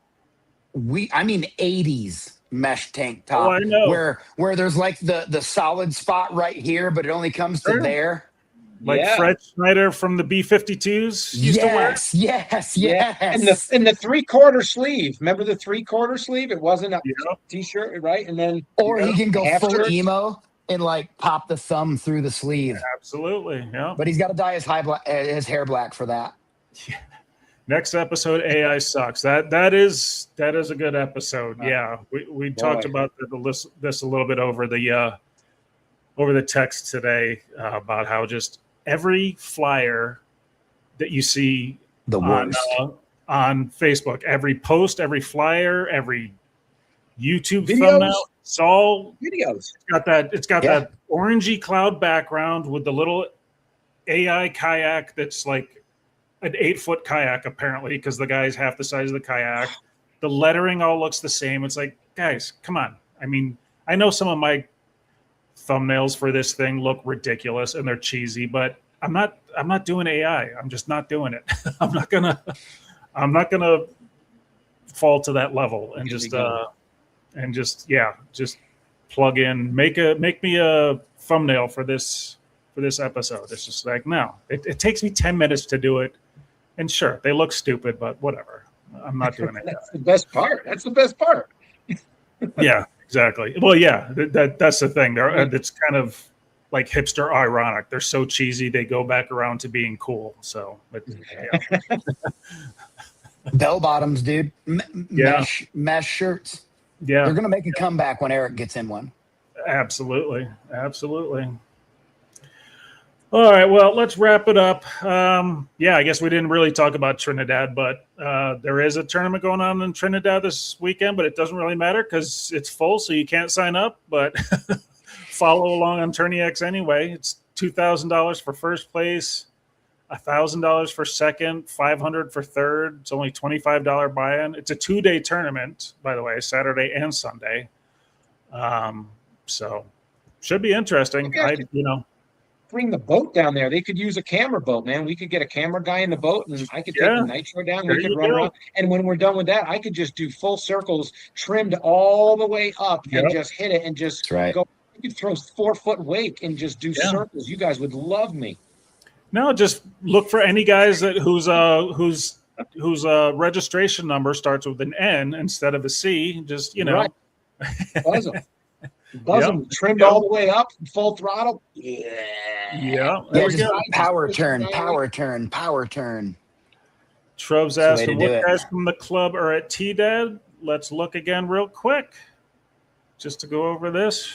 I mean 80s mesh tank top. Oh, I know. Where there's like the solid spot right here, but it only comes to there. Like Fred Schneider from the B-52s used to wear. Yes. And the 3/4 sleeve. Remember the 3/4 sleeve? It wasn't a t-shirt, right? And then he can go full emo and like pop the thumb through the sleeve. Absolutely, yeah. But he's got to dye his hair black for that. Yeah. Next episode, AI sucks. That is a good episode. Yeah, we talked about this a little bit over the text today about how just every flyer that you see on Facebook, every post, every flyer, every YouTube thumbnail, it's all videos. It's got that orangey cloud background with the little AI kayak that's like an 8-foot kayak apparently because the guy's half the size of the kayak. The lettering all looks the same. It's like, guys, come on. I mean, I know some of my thumbnails for this thing look ridiculous and they're cheesy, but I'm not doing AI. I'm just not doing it. I'm not gonna fall to that level and just plug in, make me a thumbnail for this episode. It's just like, no, it takes me 10 minutes to do it. And sure, they look stupid, but whatever. I'm not doing it. That's the best part. That's the best part. Yeah. Exactly. Well, yeah, that's the thing. It's kind of like hipster ironic. They're so cheesy, they go back around to being cool. So, but yeah. Bell bottoms, dude. Mesh shirts. Yeah, they're gonna make a comeback when Eric gets in one. Absolutely. All right, well, let's wrap it up. I guess we didn't really talk about Trinidad, but there is a tournament going on in Trinidad this weekend, but it doesn't really matter because it's full, so you can't sign up. But follow along on TourneyX anyway. It's $2,000 for first place, $1,000 for second, $500 for third. It's only $25 buy-in. It's a 2-day tournament, by the way, Saturday and Sunday. So should be interesting. Bring the boat down there. They could use a camera boat, man. We could get a camera guy in the boat, and I could take the nitro down. We could run around, and when we're done with that, I could just do full circles, trimmed all the way up, and just hit it, and just go. You could throw 4-foot wake and just do circles. You guys would love me. No, just look for any guys whose registration number starts with an N instead of a C. Just Buzz them, trimmed all the way up, full throttle. Just power turn. Trove's asking what guys from the club are at T-Dad. Let's look again real quick, just to go over this.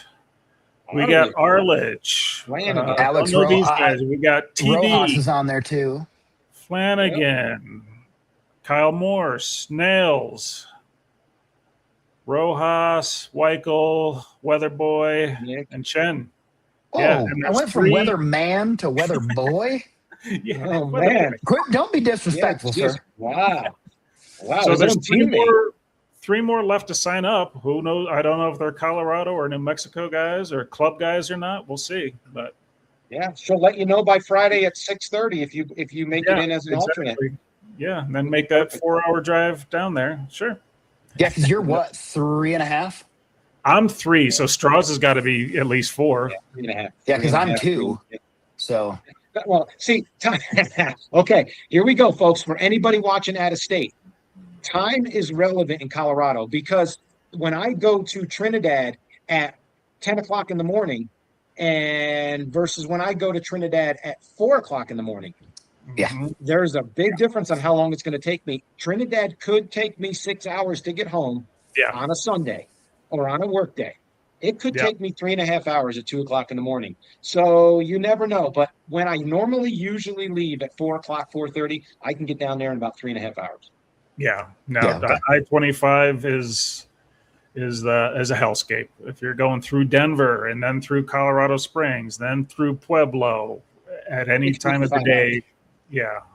We got Arledge, Alex Rojas. These guys. We got TD. Rojas is on there too. Flanagan, Kyle Morse, Nails, Rojas, Weichel, Weatherboy, and Chen. Oh, I went from Weatherman to Weatherboy. Oh man! Don't be disrespectful, sir. Wow. So there's three more left to sign up. Who knows? I don't know if they're Colorado or New Mexico guys or club guys or not. We'll see. But she'll let you know by Friday at 6:30 if you make it in as an alternate. Yeah, and then make that 4-hour drive down there. Sure. Yeah, because you're what, 3.5? I'm 3, so Strauss has got to be at least 4. 3.5. Yeah, because I'm 2. So. Well, see, time. Okay, here we go, folks. For anybody watching out of state, time is relevant in Colorado because when I go to Trinidad at 10 o'clock in the morning and versus when I go to Trinidad at 4 o'clock in the morning, there's a big difference on how long it's going to take me. Trinidad could take me 6 hours to get home on a Sunday or on a work day. It could take me 3.5 hours at 2 o'clock in the morning. So you never know. But when I usually leave at 4 o'clock, 4:30, I can get down there in about 3.5 hours. Yeah. Now, I-25 is a hellscape. If you're going through Denver and then through Colorado Springs, then through Pueblo at any time of the day,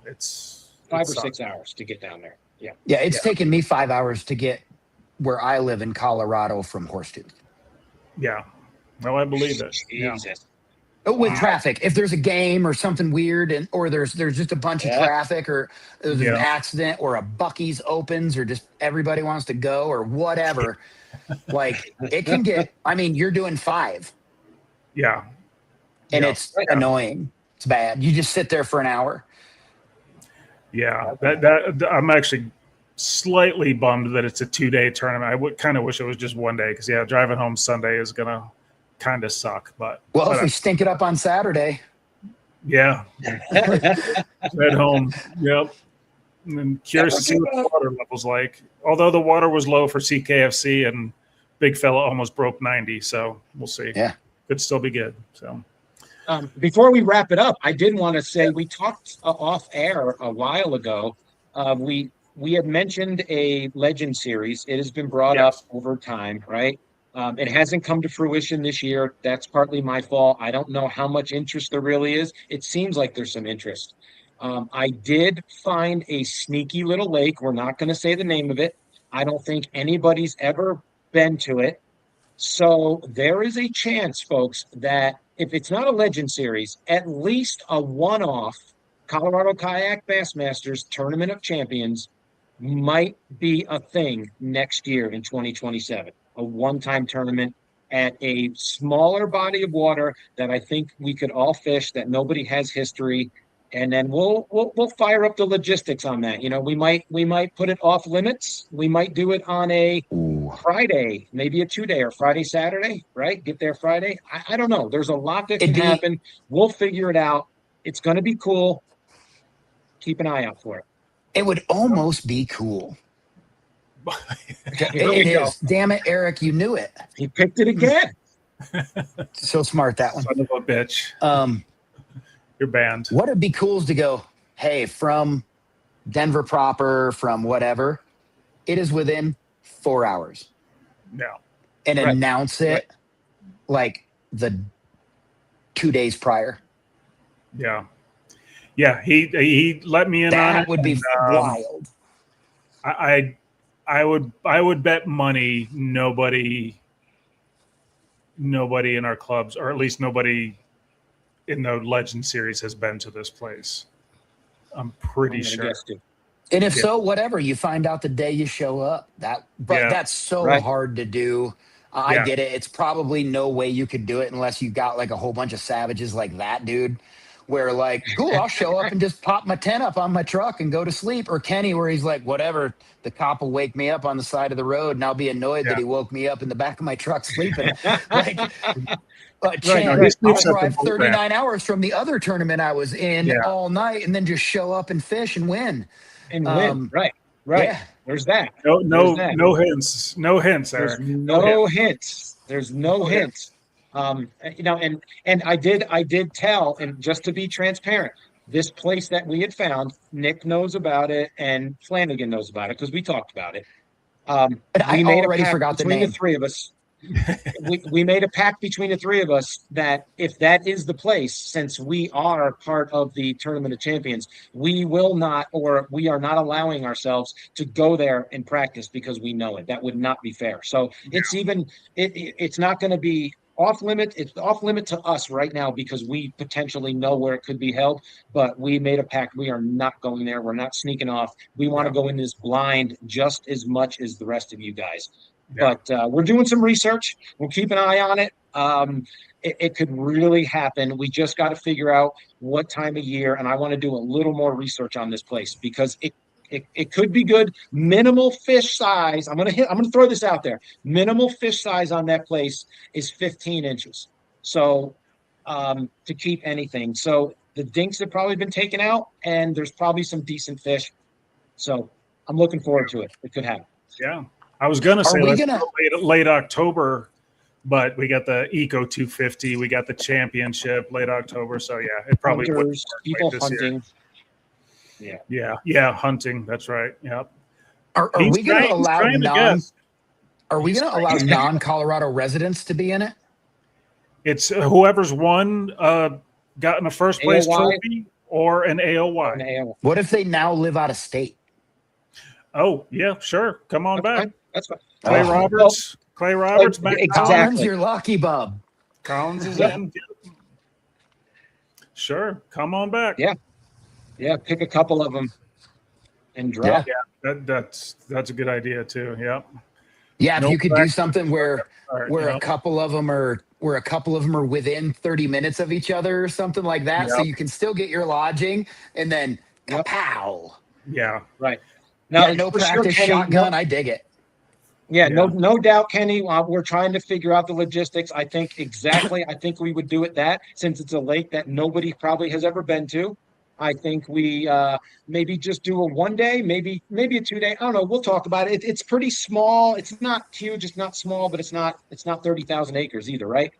it's 5 or 6 hours to get down there. Yeah, it's taken me 5 hours to get where I live in Colorado from Horsetooth. Yeah. Well, I believe it. Jesus. With traffic, if there's a game or something weird, or there's just a bunch of traffic, or there's an accident, or a Buc-ee's opens, or just everybody wants to go, or whatever, like it can get. I mean, you're doing 5. Yeah. And it's annoying. It's bad. You just sit there for an hour. Yeah, that I'm actually slightly bummed that it's a 2-day tournament. I would kind of wish it was just 1 day because driving home Sunday is gonna kind of suck. But if we stink it up on Saturday, head home. Yep. And curious to see what the water level's like. Although the water was low for CKFC and Big Fella almost broke 90, so we'll see. Yeah, could still be good. So. Before we wrap it up, I did want to say we talked off air a while ago. We had mentioned a Legend series. It has been brought up over time, right? It hasn't come to fruition this year. That's partly my fault. I don't know how much interest there really is. It seems like there's some interest. I did find a sneaky little lake. We're not going to say the name of it. I don't think anybody's ever been to it. So there is a chance, folks, that if it's not a Legend series, at least a one-off Colorado Kayak Bassmasters Tournament of Champions might be a thing next year in 2027. A one-time tournament at a smaller body of water that I think we could all fish, that nobody has history, and then we'll fire up the logistics on that. We might put it off limits. We might do it on a Friday, maybe a 2-day or Friday, Saturday, right? Get there Friday. I don't know. There's a lot that can happen. We'll figure it out. It's going to be cool. Keep an eye out for it. It would almost be cool. It is. Damn it, Eric, you knew it. He picked it again. So smart, that one. Son of a bitch. You're banned. What would be cool is to go, hey, from Denver proper, from whatever, it is within 4 hours. Yeah. And announce it like the 2 days prior. Yeah. Yeah, he let me in on That it. would be wild. I would bet money nobody in our clubs, or at least nobody in the Legend series, has been to this place. I'm pretty sure. And if so, whatever, you find out the day you show up. That's so hard to do. I get it. It's probably no way you could do it unless you got like a whole bunch of savages like that dude, where like, cool, I'll show up and just pop my tent up on my truck and go to sleep. Or Kenny, where he's like, whatever, the cop will wake me up on the side of the road and I'll be annoyed that he woke me up in the back of my truck sleeping. Like, but Chance, I'll drive 39 hours from the other tournament I was in all night and then just show up and fish and win. Right. Yeah. There's that. No hints. No hints, Eric. There's no hints. And I did tell, and just to be transparent, this place that we had found, Nick knows about it and Flanagan knows about it because we talked about it. I already forgot the name. The three of us. we made a pact between the three of us that if that is the place, since we are part of the Tournament of Champions, we will not, or we are not allowing ourselves to go there and practice because we know it. That would not be fair. So it's not going to be off limit. It's off limit to us right now because we potentially know where it could be held, but we made a pact. We are not going there. We're not sneaking off. We want to go in this blind just as much as the rest of you guys. But we're doing some research. We'll keep an eye on it. It could really happen. We just got to figure out what time of year, and I want to do a little more research on this place because it could be good. Minimal fish size. I'm gonna throw this out there. Minimal fish size on that place is 15 inches. So to keep anything. So the dinks have probably been taken out, and there's probably some decent fish. So I'm looking forward to it. It could happen. Yeah. I was going to say late October, but we got the Eco 250, we got the championship late October, so yeah, it probably would people hunting. Yeah, hunting. That's right. Yep. Are we going to allow non-Colorado residents to be in it? It's whoever's won, gotten a first place trophy or an AOY. What if they now live out of state? Oh yeah, sure. Come on back. That's fine. Clay Roberts, back. Collins, you're lucky, bub. Collins is in. Sure, come on back. Yeah. Pick a couple of them and drop. Yeah, that's a good idea too. Yeah. Yeah, if you could do something where a couple of them are within 30 minutes of each other or something like that, so you can still get your lodging and then kapow. Yeah. Right. Now, no practice shotgun. I dig it. Yeah, no doubt, Kenny. We're trying to figure out the logistics. I think we would do it since it's a lake that nobody probably has ever been to. I think we maybe just do a 1 day, maybe a 2 day. I don't know. We'll talk about it. It's pretty small. It's not huge. It's not small, but it's not 30,000 acres either, right?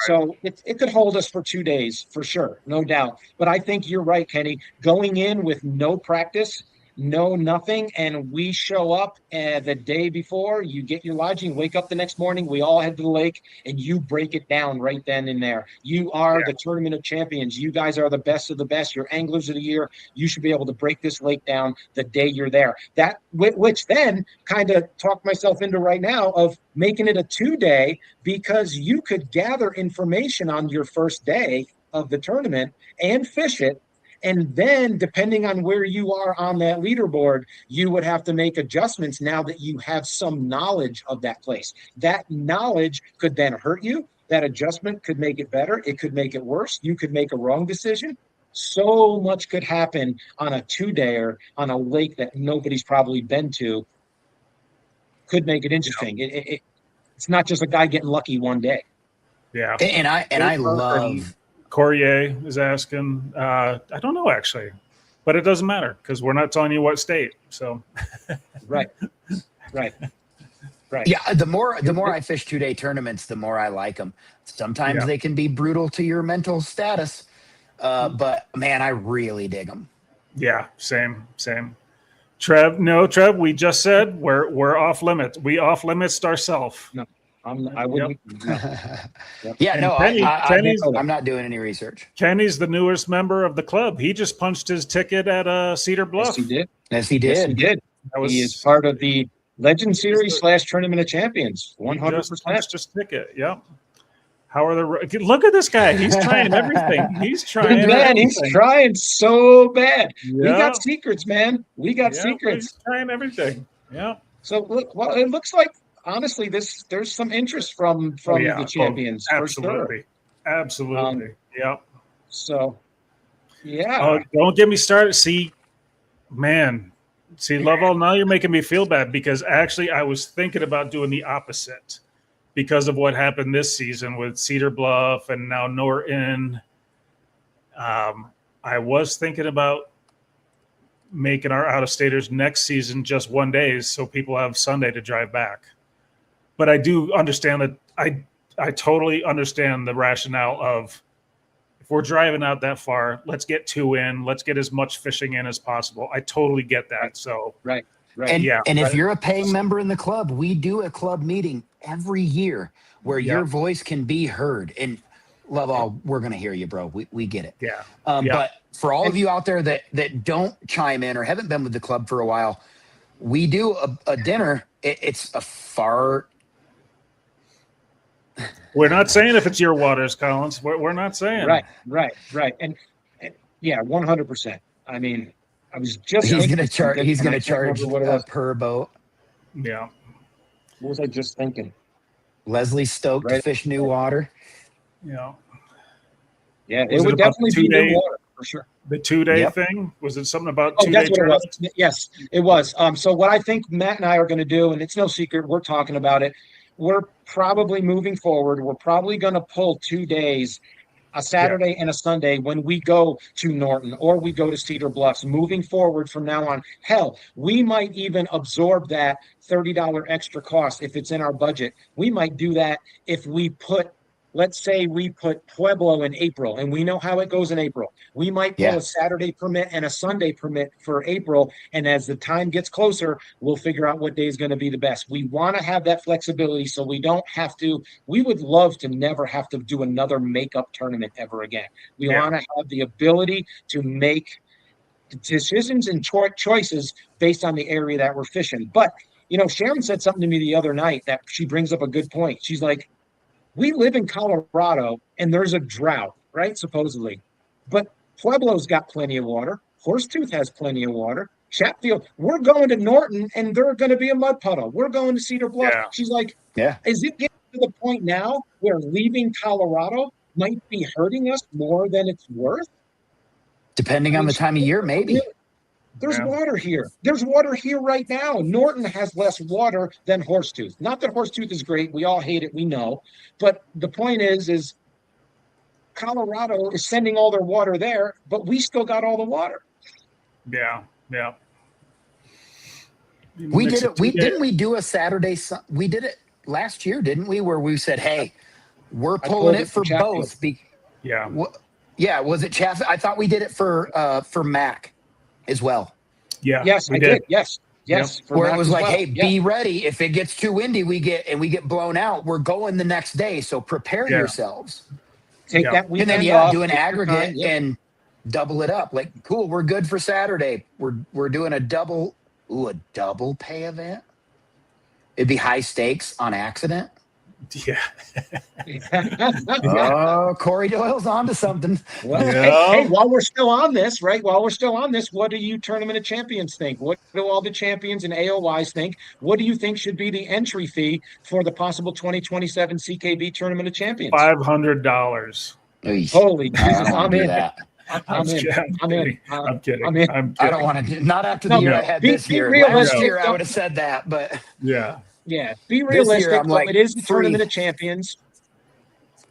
So it could hold us for 2 days for sure, no doubt. But I think you're right, Kenny. Going in with no practice, nothing, and we show up the day before, you get your lodging, wake up the next morning, we all head to the lake, and you break it down right then and there. You are the Tournament of Champions. You guys are the best of the best. You're anglers of the year. You should be able to break this lake down the day you're there. That, which then kind of talked myself into right now of making it a 2 day, because you could gather information on your first day of the tournament and fish it. And then, depending on where you are on that leaderboard, you would have to make adjustments now that you have some knowledge of that place. That knowledge could then hurt you. That adjustment could make it better. It could make it worse. You could make a wrong decision. So much could happen on a 2-dayer on a lake that nobody's probably been to. Could make it interesting. It's not just a guy getting lucky 1 day. Yeah. And I love... Corrier is asking. I don't know actually, but it doesn't matter because we're not telling you what state. So, right. Yeah, the more I fish 2-day tournaments, the more I like them. Sometimes they can be brutal to your mental status, but man, I really dig them. Yeah, same. Trev, we just said we're off limits. We off limits ourselves. No. I wouldn't. No. Yeah, And no, Kenny's I'm not doing any research. Kenny's the newest member of the club. He just punched his ticket at Cedar Bluff. Yes, he did. Yes, he Yes, he did. did. That was, He is part of the Legend Series / Tournament of Champions. 100%. He just punched his ticket. Yep. How are the? Look at this guy. He's trying everything. He's trying. Man, everything. he's trying so bad. Yeah. We got secrets, man. We got secrets. He's trying everything. Yeah. So look, well, it looks like honestly, there's some interest from the champions for sure. Absolutely. Yep. So, yeah. Oh, don't get me started. See, Lovell, now you're making me feel bad because actually I was thinking about doing the opposite because of what happened this season with Cedar Bluff and now Norton. I was thinking about making our out-of-staters next season just 1 day so people have Sunday to drive back. But I do understand that I totally understand the rationale of if we're driving out that far, let's get 2 in, let's get as much fishing in as possible. I totally get that. So right. And if you're a paying member in the club, we do a club meeting every year where your voice can be heard. And Lovell, we're going to hear you, bro. We get it. Yeah. But for all of you out there that don't chime in or haven't been with the club for a while, we do a dinner. It's a far. We're not saying if it's your waters, Collins. We're not saying. Right. And yeah, 100%. I mean, I was just. He's going to charge. He's going to charge per boat. Yeah. What was I just thinking? Leslie stoked to fish new water. Yeah. Yeah, it would definitely be new water for sure. The 2-day thing? Was it something about 2 that's day what it was. Yes, it was. So what I think Matt and I are going to do, and it's no secret, we're talking about it. We're probably moving forward. We're probably going to pull 2 days, a Saturday and a Sunday when we go to Norton or we go to Cedar Bluffs. Moving forward from now on, hell, we might even absorb that $30 extra cost if it's in our budget. We might do that if we put. Let's say we put Pueblo in April, and we know how it goes in April. We might pull a Saturday permit and a Sunday permit for April, and as the time gets closer, we'll figure out what day is going to be the best. We want to have that flexibility so we don't have to – we would love to never have to do another makeup tournament ever again. We want to have the ability to make decisions and choices based on the area that we're fishing. But, Sharon said something to me the other night that she brings up a good point. She's like, we live in Colorado, and there's a drought, right, supposedly. But Pueblo's got plenty of water. Horsetooth has plenty of water. Chatfield, we're going to Norton, and they're going to be a mud puddle. We're going to Cedar Bluff. Yeah. She's like, is it getting to the point now where leaving Colorado might be hurting us more than it's worth? Depending on the time of year, maybe. There's water here. There's water here right now. Norton has less water than Horsetooth. Not that Horsetooth is great. We all hate it. We know. But the point is Colorado is sending all their water there, but we still got all the water. Yeah. We did it. Didn't we do a Saturday? We did it last year, didn't we? Where we said, hey, we're pulling it for both. Yeah. Was it Chaff? I thought we did it for Mac as well. Yeah. Yes, I did. Yes. Where it was like, hey, be ready. If it gets too windy, we get blown out. We're going the next day. So prepare yourselves. Take that weekend and then off, do an aggregate and double it up. Like, cool, we're good for Saturday. We're doing a double pay event. It'd be high stakes on accident. Yeah. Oh, Corey Doyle's onto something. Well, hey, while we're still on this, what do you Tournament of Champions think? What do all the champions and AOYs think? What do you think should be the entry fee for the possible 2027 CKB Tournament of Champions? $500. Holy Jesus, I'm in. I'm kidding. I don't want to. Not after the year I had this year. Last year I would have said that, but yeah, be realistic. It is the Tournament of Champions.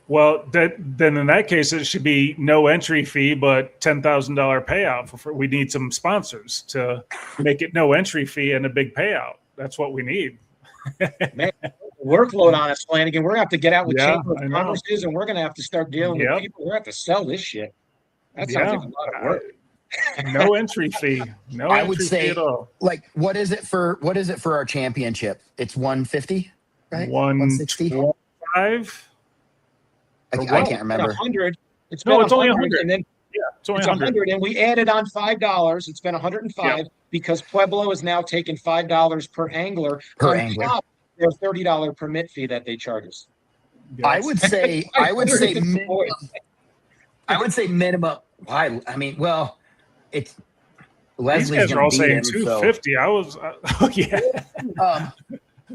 Well, then in that case, it should be no entry fee, but $10,000 payout. We need some sponsors to make it no entry fee and a big payout. That's what we need. Man, workload on us, Flanagan. We're going to have to get out with Chamber of Commerce, and we're going to have to start dealing with people. We're going to have to sell this shit. That sounds like a lot of work. No entry fee. I would say, like, what is it for our championship? It's $150. right? 160. 125. I can't remember. 100. It's No, been it's only 100, 100. and then Yeah, it's only it's 100, and we added on $5. It's been 105 because Pueblo is now taking $5 per angler Per on angler. top of their $30 permit fee that they charge us. Yeah. I would say minimum. I would say minimum. Why? I mean, well, it's These Leslie's guys are going all to beat saying him. 250. So, I was, yeah.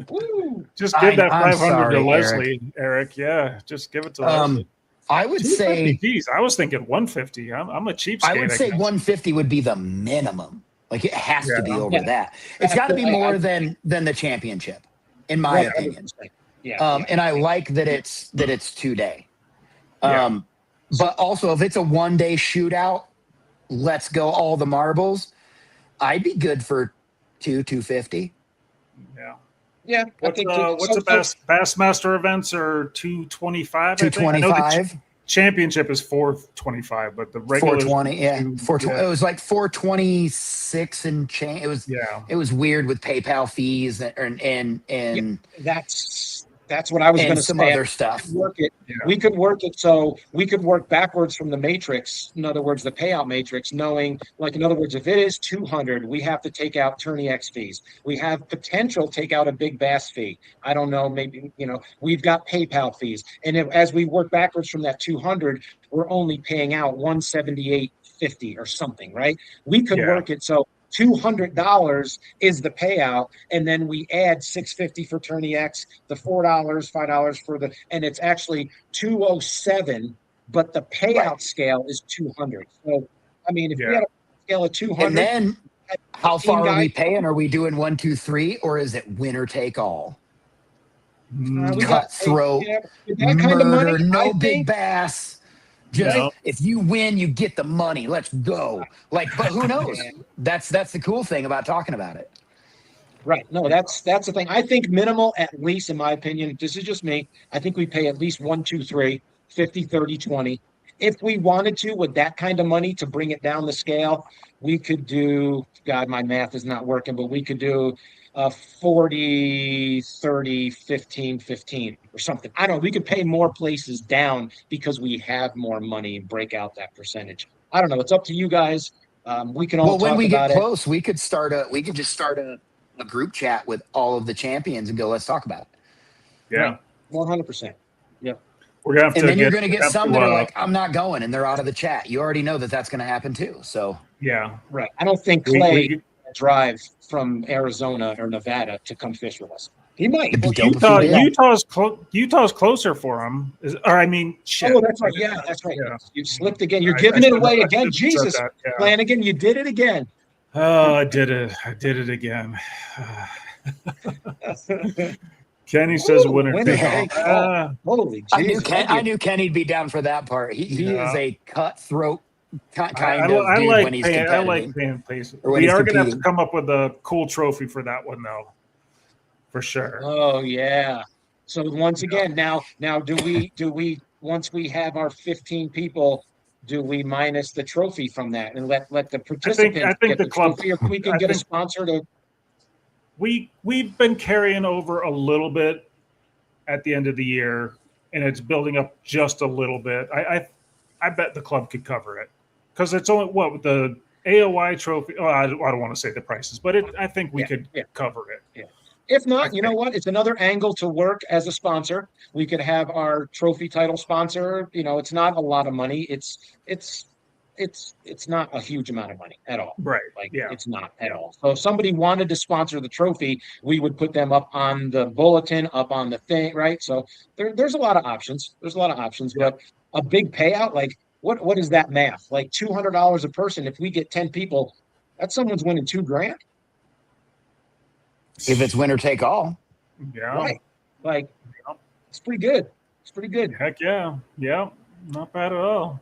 Woo! Just give that I'm 500 sorry, to Leslie, Eric. Yeah, just give it to Leslie. I would say. Geez, I was thinking 150. I'm a cheapskate. I would say 150 would be the minimum. Like it has to be over that. It's got to be more than the championship, in my opinion. And I like that it's 2-day. But also, if it's a 1-day shootout, let's go all the marbles. I'd be good for 250. Yeah. Yeah. What's the best Bassmaster events are 225? 225. Championship is 425, but the regular 420. Yeah, 420. Yeah. It was like 426 and change. It was weird with PayPal fees and that's what I was going to say. Some other stuff. We could work it so we could work backwards from the matrix. In other words, the payout matrix, knowing, like, in other words, if it is 200, we have to take out Tourney X fees. We have potential take out a big bass fee. I don't know, maybe, we've got PayPal fees. And as we work backwards from that 200, we're only paying out 178.50 or something, right? We could work it so $200 is the payout, and then we add $650 for Tourney X, the $4, $5 for and it's actually 207, but the payout scale is 200. So, I mean, if we had a scale of 200, and then how far are we paying? Are we doing 1, 2, 3, or is it winner take all? Cutthroat, murder, no big bass. Just if you win, you get the money. Let's go. But who knows? That's the cool thing about talking about it. Right. No, that's the thing. I think minimal, at least in my opinion, this is just me. I think we pay at least 1, 2, 3, 50, 30, 20. If we wanted to, with that kind of money to bring it down the scale, we could do, God, my math is not working, but we could do 40, 30, 15, 15 or something. I don't know. We could pay more places down because we have more money and break out that percentage. I don't know. It's up to you guys. We can all talk about it. When we get close, we could just start a group chat with all of the champions and go, let's talk about it. Yeah. 100%. Yep. We're gonna have and then you're going to get some that are like, I'm not going, and they're out of the chat. You already know that that's going to happen too. So yeah, right. I don't think Clay drive from Arizona or Nevada to come fish with us. He might. Utah's closer for him. Shit. Oh, that's right. Yeah, that's right. Yeah. You slipped again. You're giving it away again. Jesus, Flanagan, you did it again. Oh, I did it again. Kenny says winner. Holy Jesus. I knew Kenny'd be down for that part. He is a cutthroat kind of dude when he's competitive. I like paying places. We are going to have to come up with a cool trophy for that one, though. For sure. Oh, yeah. So once again, now do we once we have our 15 people, do we minus the trophy from that and let the participants get the club trophy, or we can get a sponsor to? We've been carrying over a little bit at the end of the year, and it's building up just a little bit. I bet the club could cover it because it's only with the AOI trophy. Oh, I don't want to say the prices, but I think we could cover it. Yeah. If not, you know what? It's another angle to work as a sponsor. We could have our trophy title sponsor. It's not a lot of money. It's not a huge amount of money at all. Right. It's not at all. So if somebody wanted to sponsor the trophy, we would put them up on the bulletin, up on the thing, right? So there's a lot of options. But a big payout, like what is that math? Like $200 a person. If we get 10 people, that's someone's winning $2,000. If it's winner take all. Yeah. Right. It's pretty good. Heck yeah. Yeah. Not bad at all.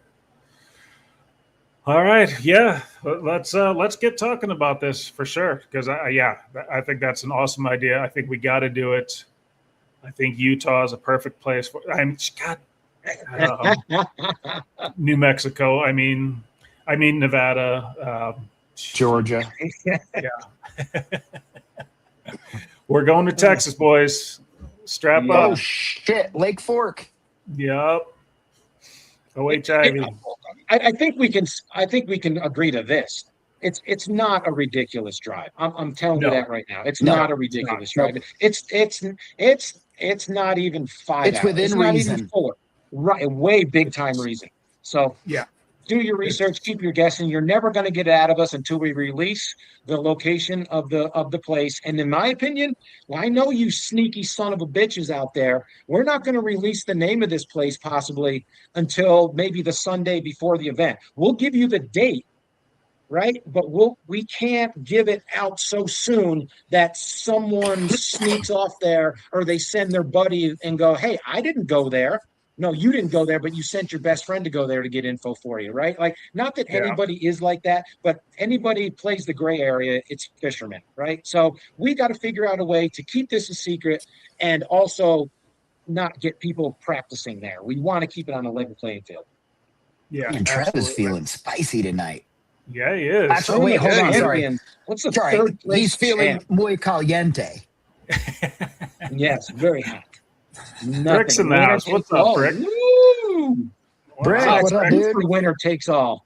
All right. Yeah. Let's get talking about this for sure. Because I think that's an awesome idea. I think we got to do it. I think Utah is a perfect place for New Mexico. I mean Nevada, Georgia. Yeah. We're going to Texas, boys. Strap Oh up. shit, Lake Fork. Yep. OHIV. I think we can. I think we can agree to this. It's not a ridiculous drive. I'm telling you No. that right now. It's No, not a it's not. ridiculous Nope. drive. It's not even 5 It's hours. within It's not even reason. 4. Right, way big time reason. So Yeah. do your research, keep your guessing. You're never going to get it out of us until we release the location of the place. And in my opinion, well, I know you sneaky son of a bitches out there. We're not going to release the name of this place possibly until maybe the Sunday before the event. We'll give you the date, right? But we can't give it out so soon that someone sneaks off there or they send their buddy and go, "Hey, I didn't go there." No, you didn't go there, but you sent your best friend to go there to get info for you, right? Like, not that Yeah. anybody is like that, but anybody plays the gray area, it's fishermen, right? So we got to figure out a way to keep this a secret and also not get people practicing there. We want to keep it on a level playing field. Yeah. And Trev is absolutely. feeling spicy tonight. Yeah, he is. Actually, wait, hold on. Sorry. Champion. What's the Sorry. third place He's feeling champ? muy caliente. Yes, very hot. Brick's in the Winner house. takes What's up, all. Brick? Woo! Brick, Wow, what that's up, two dude? for winner takes all.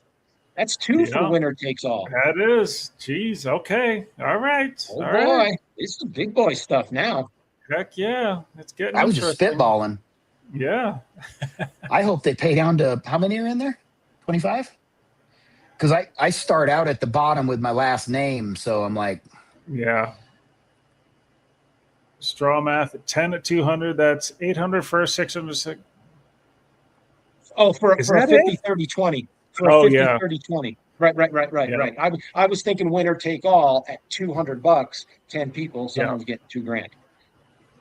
That's two Yeah. for winner takes all. That is. Jeez. Okay. All right. Oh All boy, right. this is big boy stuff now. Heck yeah. It's getting I was just interesting. spitballing. Yeah. I hope they pay down to how many are in there? 25? Because I start out at the bottom with my last name, so I'm like, Yeah. Straw math at 10 at 200. That's 800 first, 600. Oh, for Is a that 50, it? 30, 20. For Oh, a 50, yeah. 30, 20. Right. Yeah. Right. I was thinking winner take all at $200, 10 people, someone's getting $2,000.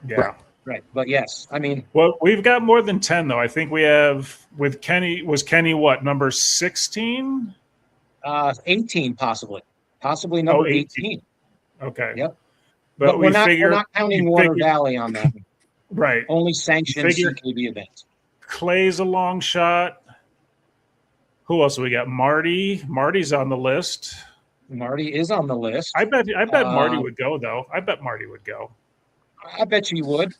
Yeah. Right. But yes, I mean, Well, we've got more than 10, though. I think we have with Kenny. Was Kenny what? Number 16? 18 possibly number 18. Okay. Yep. But But we we're figure not counting you Water figure- Valley on that. Right. Only sanctioned Figure- CKB events. Clay's a long shot. Who else do we got? Marty. Marty's on the list. Marty is on the list. I bet Marty would go, though. I bet Marty would go. I bet you would.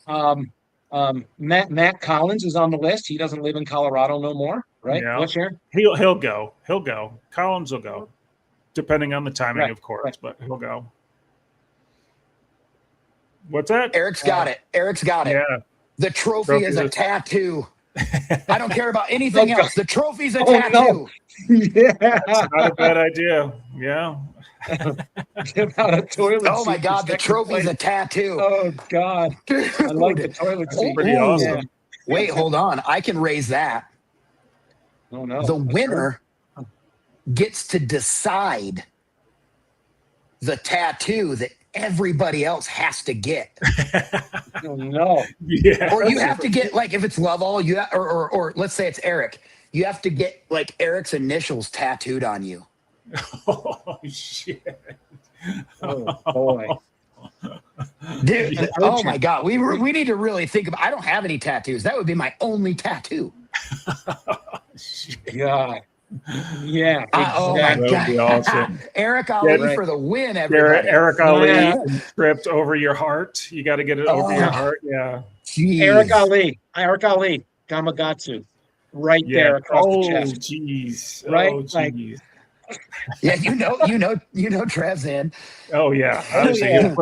Matt Collins is on the list. He doesn't live in Colorado no more, right? Yeah. What's Sharon? He'll go. He'll go. Collins will go, depending on the timing, Right, of course. right. But he'll go. What's that? Eric's got it. Eric's got it. Yeah. The trophy is a tattoo. I don't care about anything Oh, God. else. The trophy's a Oh, tattoo. no. Yeah. That's not a bad idea. Yeah. Give out a toilet Oh my seat God, for the second trophy's a place. tattoo. Oh God, I like the Dude. toilet seat. Pretty Ooh. awesome. Wait, hold on. I can raise that. Oh no. The winner gets to decide the tattoo that everybody else has to get. Oh no. Yeah. Or you have to get, like, if it's Lovell, or let's say it's Eric, you have to get like Eric's initials tattooed on you. Oh shit. Oh boy. Dude, Yeah. oh my God. We need to really think about, I don't have any tattoos. That would be my only tattoo. God. Yeah. Oh my That would God. be awesome. Eric Ali right. for the win, everybody. Eric Ali Yeah. script over your heart. You got to get it over your Oh. heart. Yeah. Jeez. Eric Ali, Gamagatsu, right Yeah. there across Oh, the chest. jeez. Right? Oh, Like- jeez. Yeah, you know Trev's in. Oh, yeah. Obviously, yeah.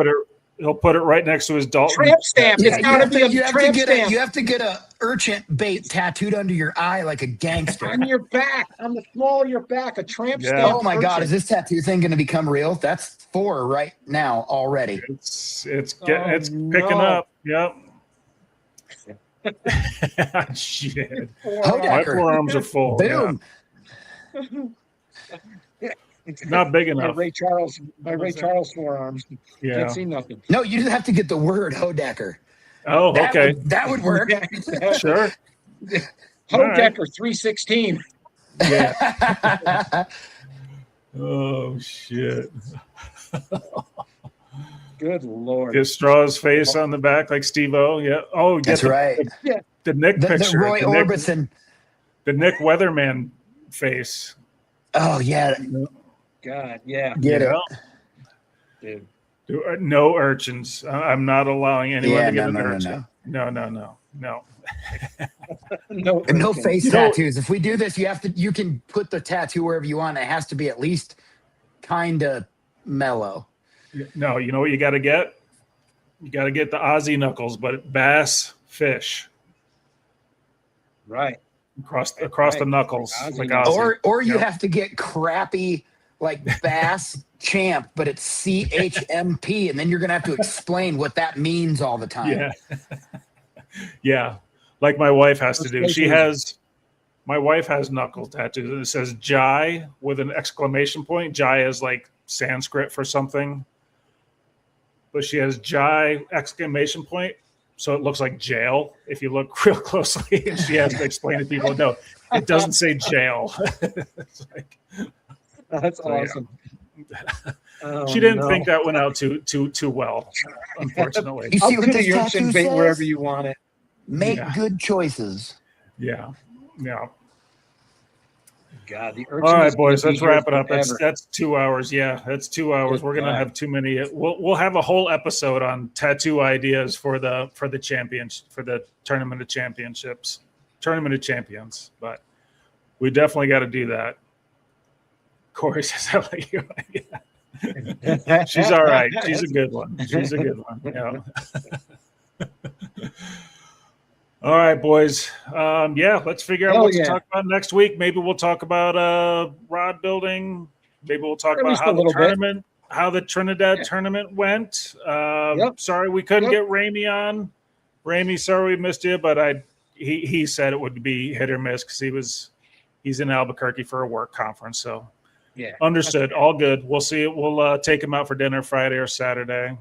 he'll put it right next to his Dalton. Tramp stamp. Yeah, It's gotta be a tramp stamp you have to get a urchin bait tattooed under your eye like a gangster. on your back, on the small of your back. A tramp Yeah. stamp. Oh my God, urchin. is this tattoo thing going to become real? That's 4 right now already. It's Oh, picking no. up. Yep. Shit. My Hodecker. forearms are full. Boom. Not big By enough. Ray Charles forearms. Yeah. Can't see nothing. No, you just have to get the word Hodecker. Oh, That okay. that would work. Sure. All right. Hodecker 316. Yeah. Oh, shit. Good Lord. Get Straw's face on the back like Steve-O. Yeah. Oh, get That's right. the Nick The picture. Roy the Nick, Orbison. the Nick Weatherman face. Oh yeah, God, yeah. get it. Dude. No urchins. I'm not allowing anyone Yeah, to get no, an no, no, urchin. no. No. No face tattoos. If we do this, you can put the tattoo wherever you want. It has to be at least kind of mellow. No, you know what you got to get? You got to get the Aussie knuckles, but bass fish. Right. Across Right. the knuckles. Like Aussie. Or you have to get crappy like bass champ, but it's CHMP, and then you're gonna have to explain what that means all the time. Yeah. Yeah. Like my wife has to do. My wife has knuckle tattoos and it says Jai with an exclamation point. Jai is like Sanskrit for something. But she has Jai exclamation point. So it looks like jail if you look real closely. And she has to explain to people, no, it doesn't say jail. It's like, that's awesome. Yeah. She didn't think that went out too well, unfortunately. You see what this your tattoo bait says? wherever you want it. Make good choices. Yeah. God, the all right, boys, let's wrap it up. That's 2 hours. Yeah, that's 2 hours. We're gonna have too many. We'll have a whole episode on tattoo ideas for the champions, for the tournament of championships, tournament of champions. But we definitely got to do that. Corey says, "I like you." Yeah. She's all right. She's a good one. Yeah. All right, boys. Let's figure out what to talk about next week. Maybe we'll talk about rod building. Maybe we'll talk about how the Trinidad tournament went. Sorry we couldn't get Ramey on. Ramey, sorry we missed you, but he said it would be hit or miss because he's in Albuquerque for a work conference. So understood. All good. We'll see. We'll take him out for dinner Friday or Saturday.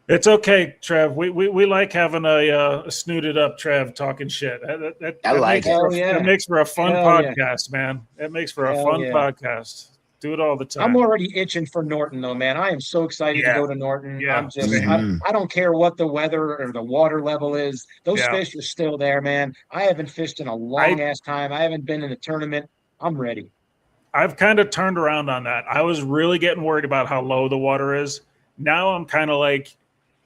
It's okay, Trev. We like having a snooted up Trev talking shit. That makes for a fun podcast, man. It makes for a fun podcast. Do it all the time. I'm already itching for Norton, though, man. I am so excited to go to Norton. Yeah. I'm just, I don't care what the weather or the water level is. Those fish are still there, man. I haven't fished in a long ass time. I haven't been in a tournament. I'm ready. I've kind of turned around on that. I was really getting worried about how low the water is. Now I'm kind of like,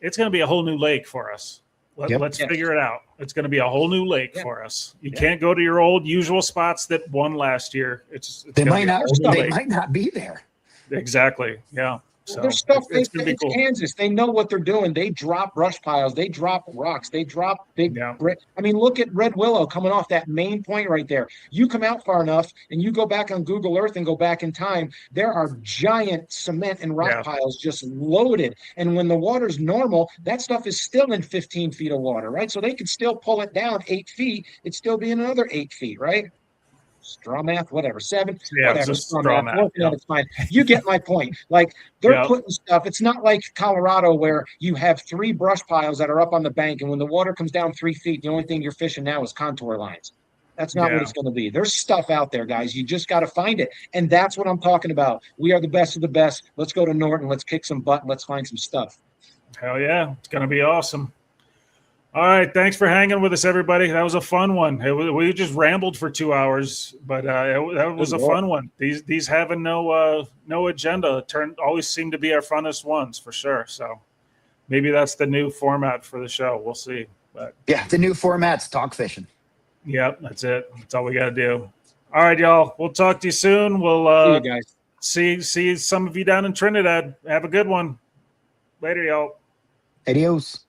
it's going to be a whole new lake for us. Let's figure it out. It's going to be a whole new lake for us. You can't go to your old usual spots that won last year. They might not be there. Exactly. Yeah. So there's stuff it's going to be cool. Kansas. They know what they're doing. They drop brush piles. They drop rocks. They drop big brick. I mean, look at Red Willow coming off that main point right there. You come out far enough and you go back on Google Earth and go back in time, there are giant cement and rock piles just loaded. And when the water's normal, that stuff is still in 15 feet of water, right? So they could still pull it down 8 feet. It'd still be in another 8 feet, right? Straw math, whatever, 7, whatever. Straw math. It's fine. You get my point. Like they're putting stuff. It's not like Colorado where you have 3 brush piles that are up on the bank, and when the water comes down 3 feet, the only thing you're fishing now is contour lines. That's not what it's going to be. There's stuff out there, guys. You just got to find it, and that's what I'm talking about. We are the best of the best. Let's go to Norton. Let's kick some butt. And let's find some stuff. Hell yeah, it's going to be awesome. All right, thanks for hanging with us, everybody. That was a fun one. We just rambled for 2 hours, but that was a fun one. These having no agenda always seem to be our funnest ones for sure. So maybe that's the new format for the show. We'll see. But the new format's talk fishing. Yep, that's it. That's all we got to do. All right, y'all. We'll talk to you soon. We'll see you guys. See some of you down in Trinidad. Have a good one. Later, y'all. Adios.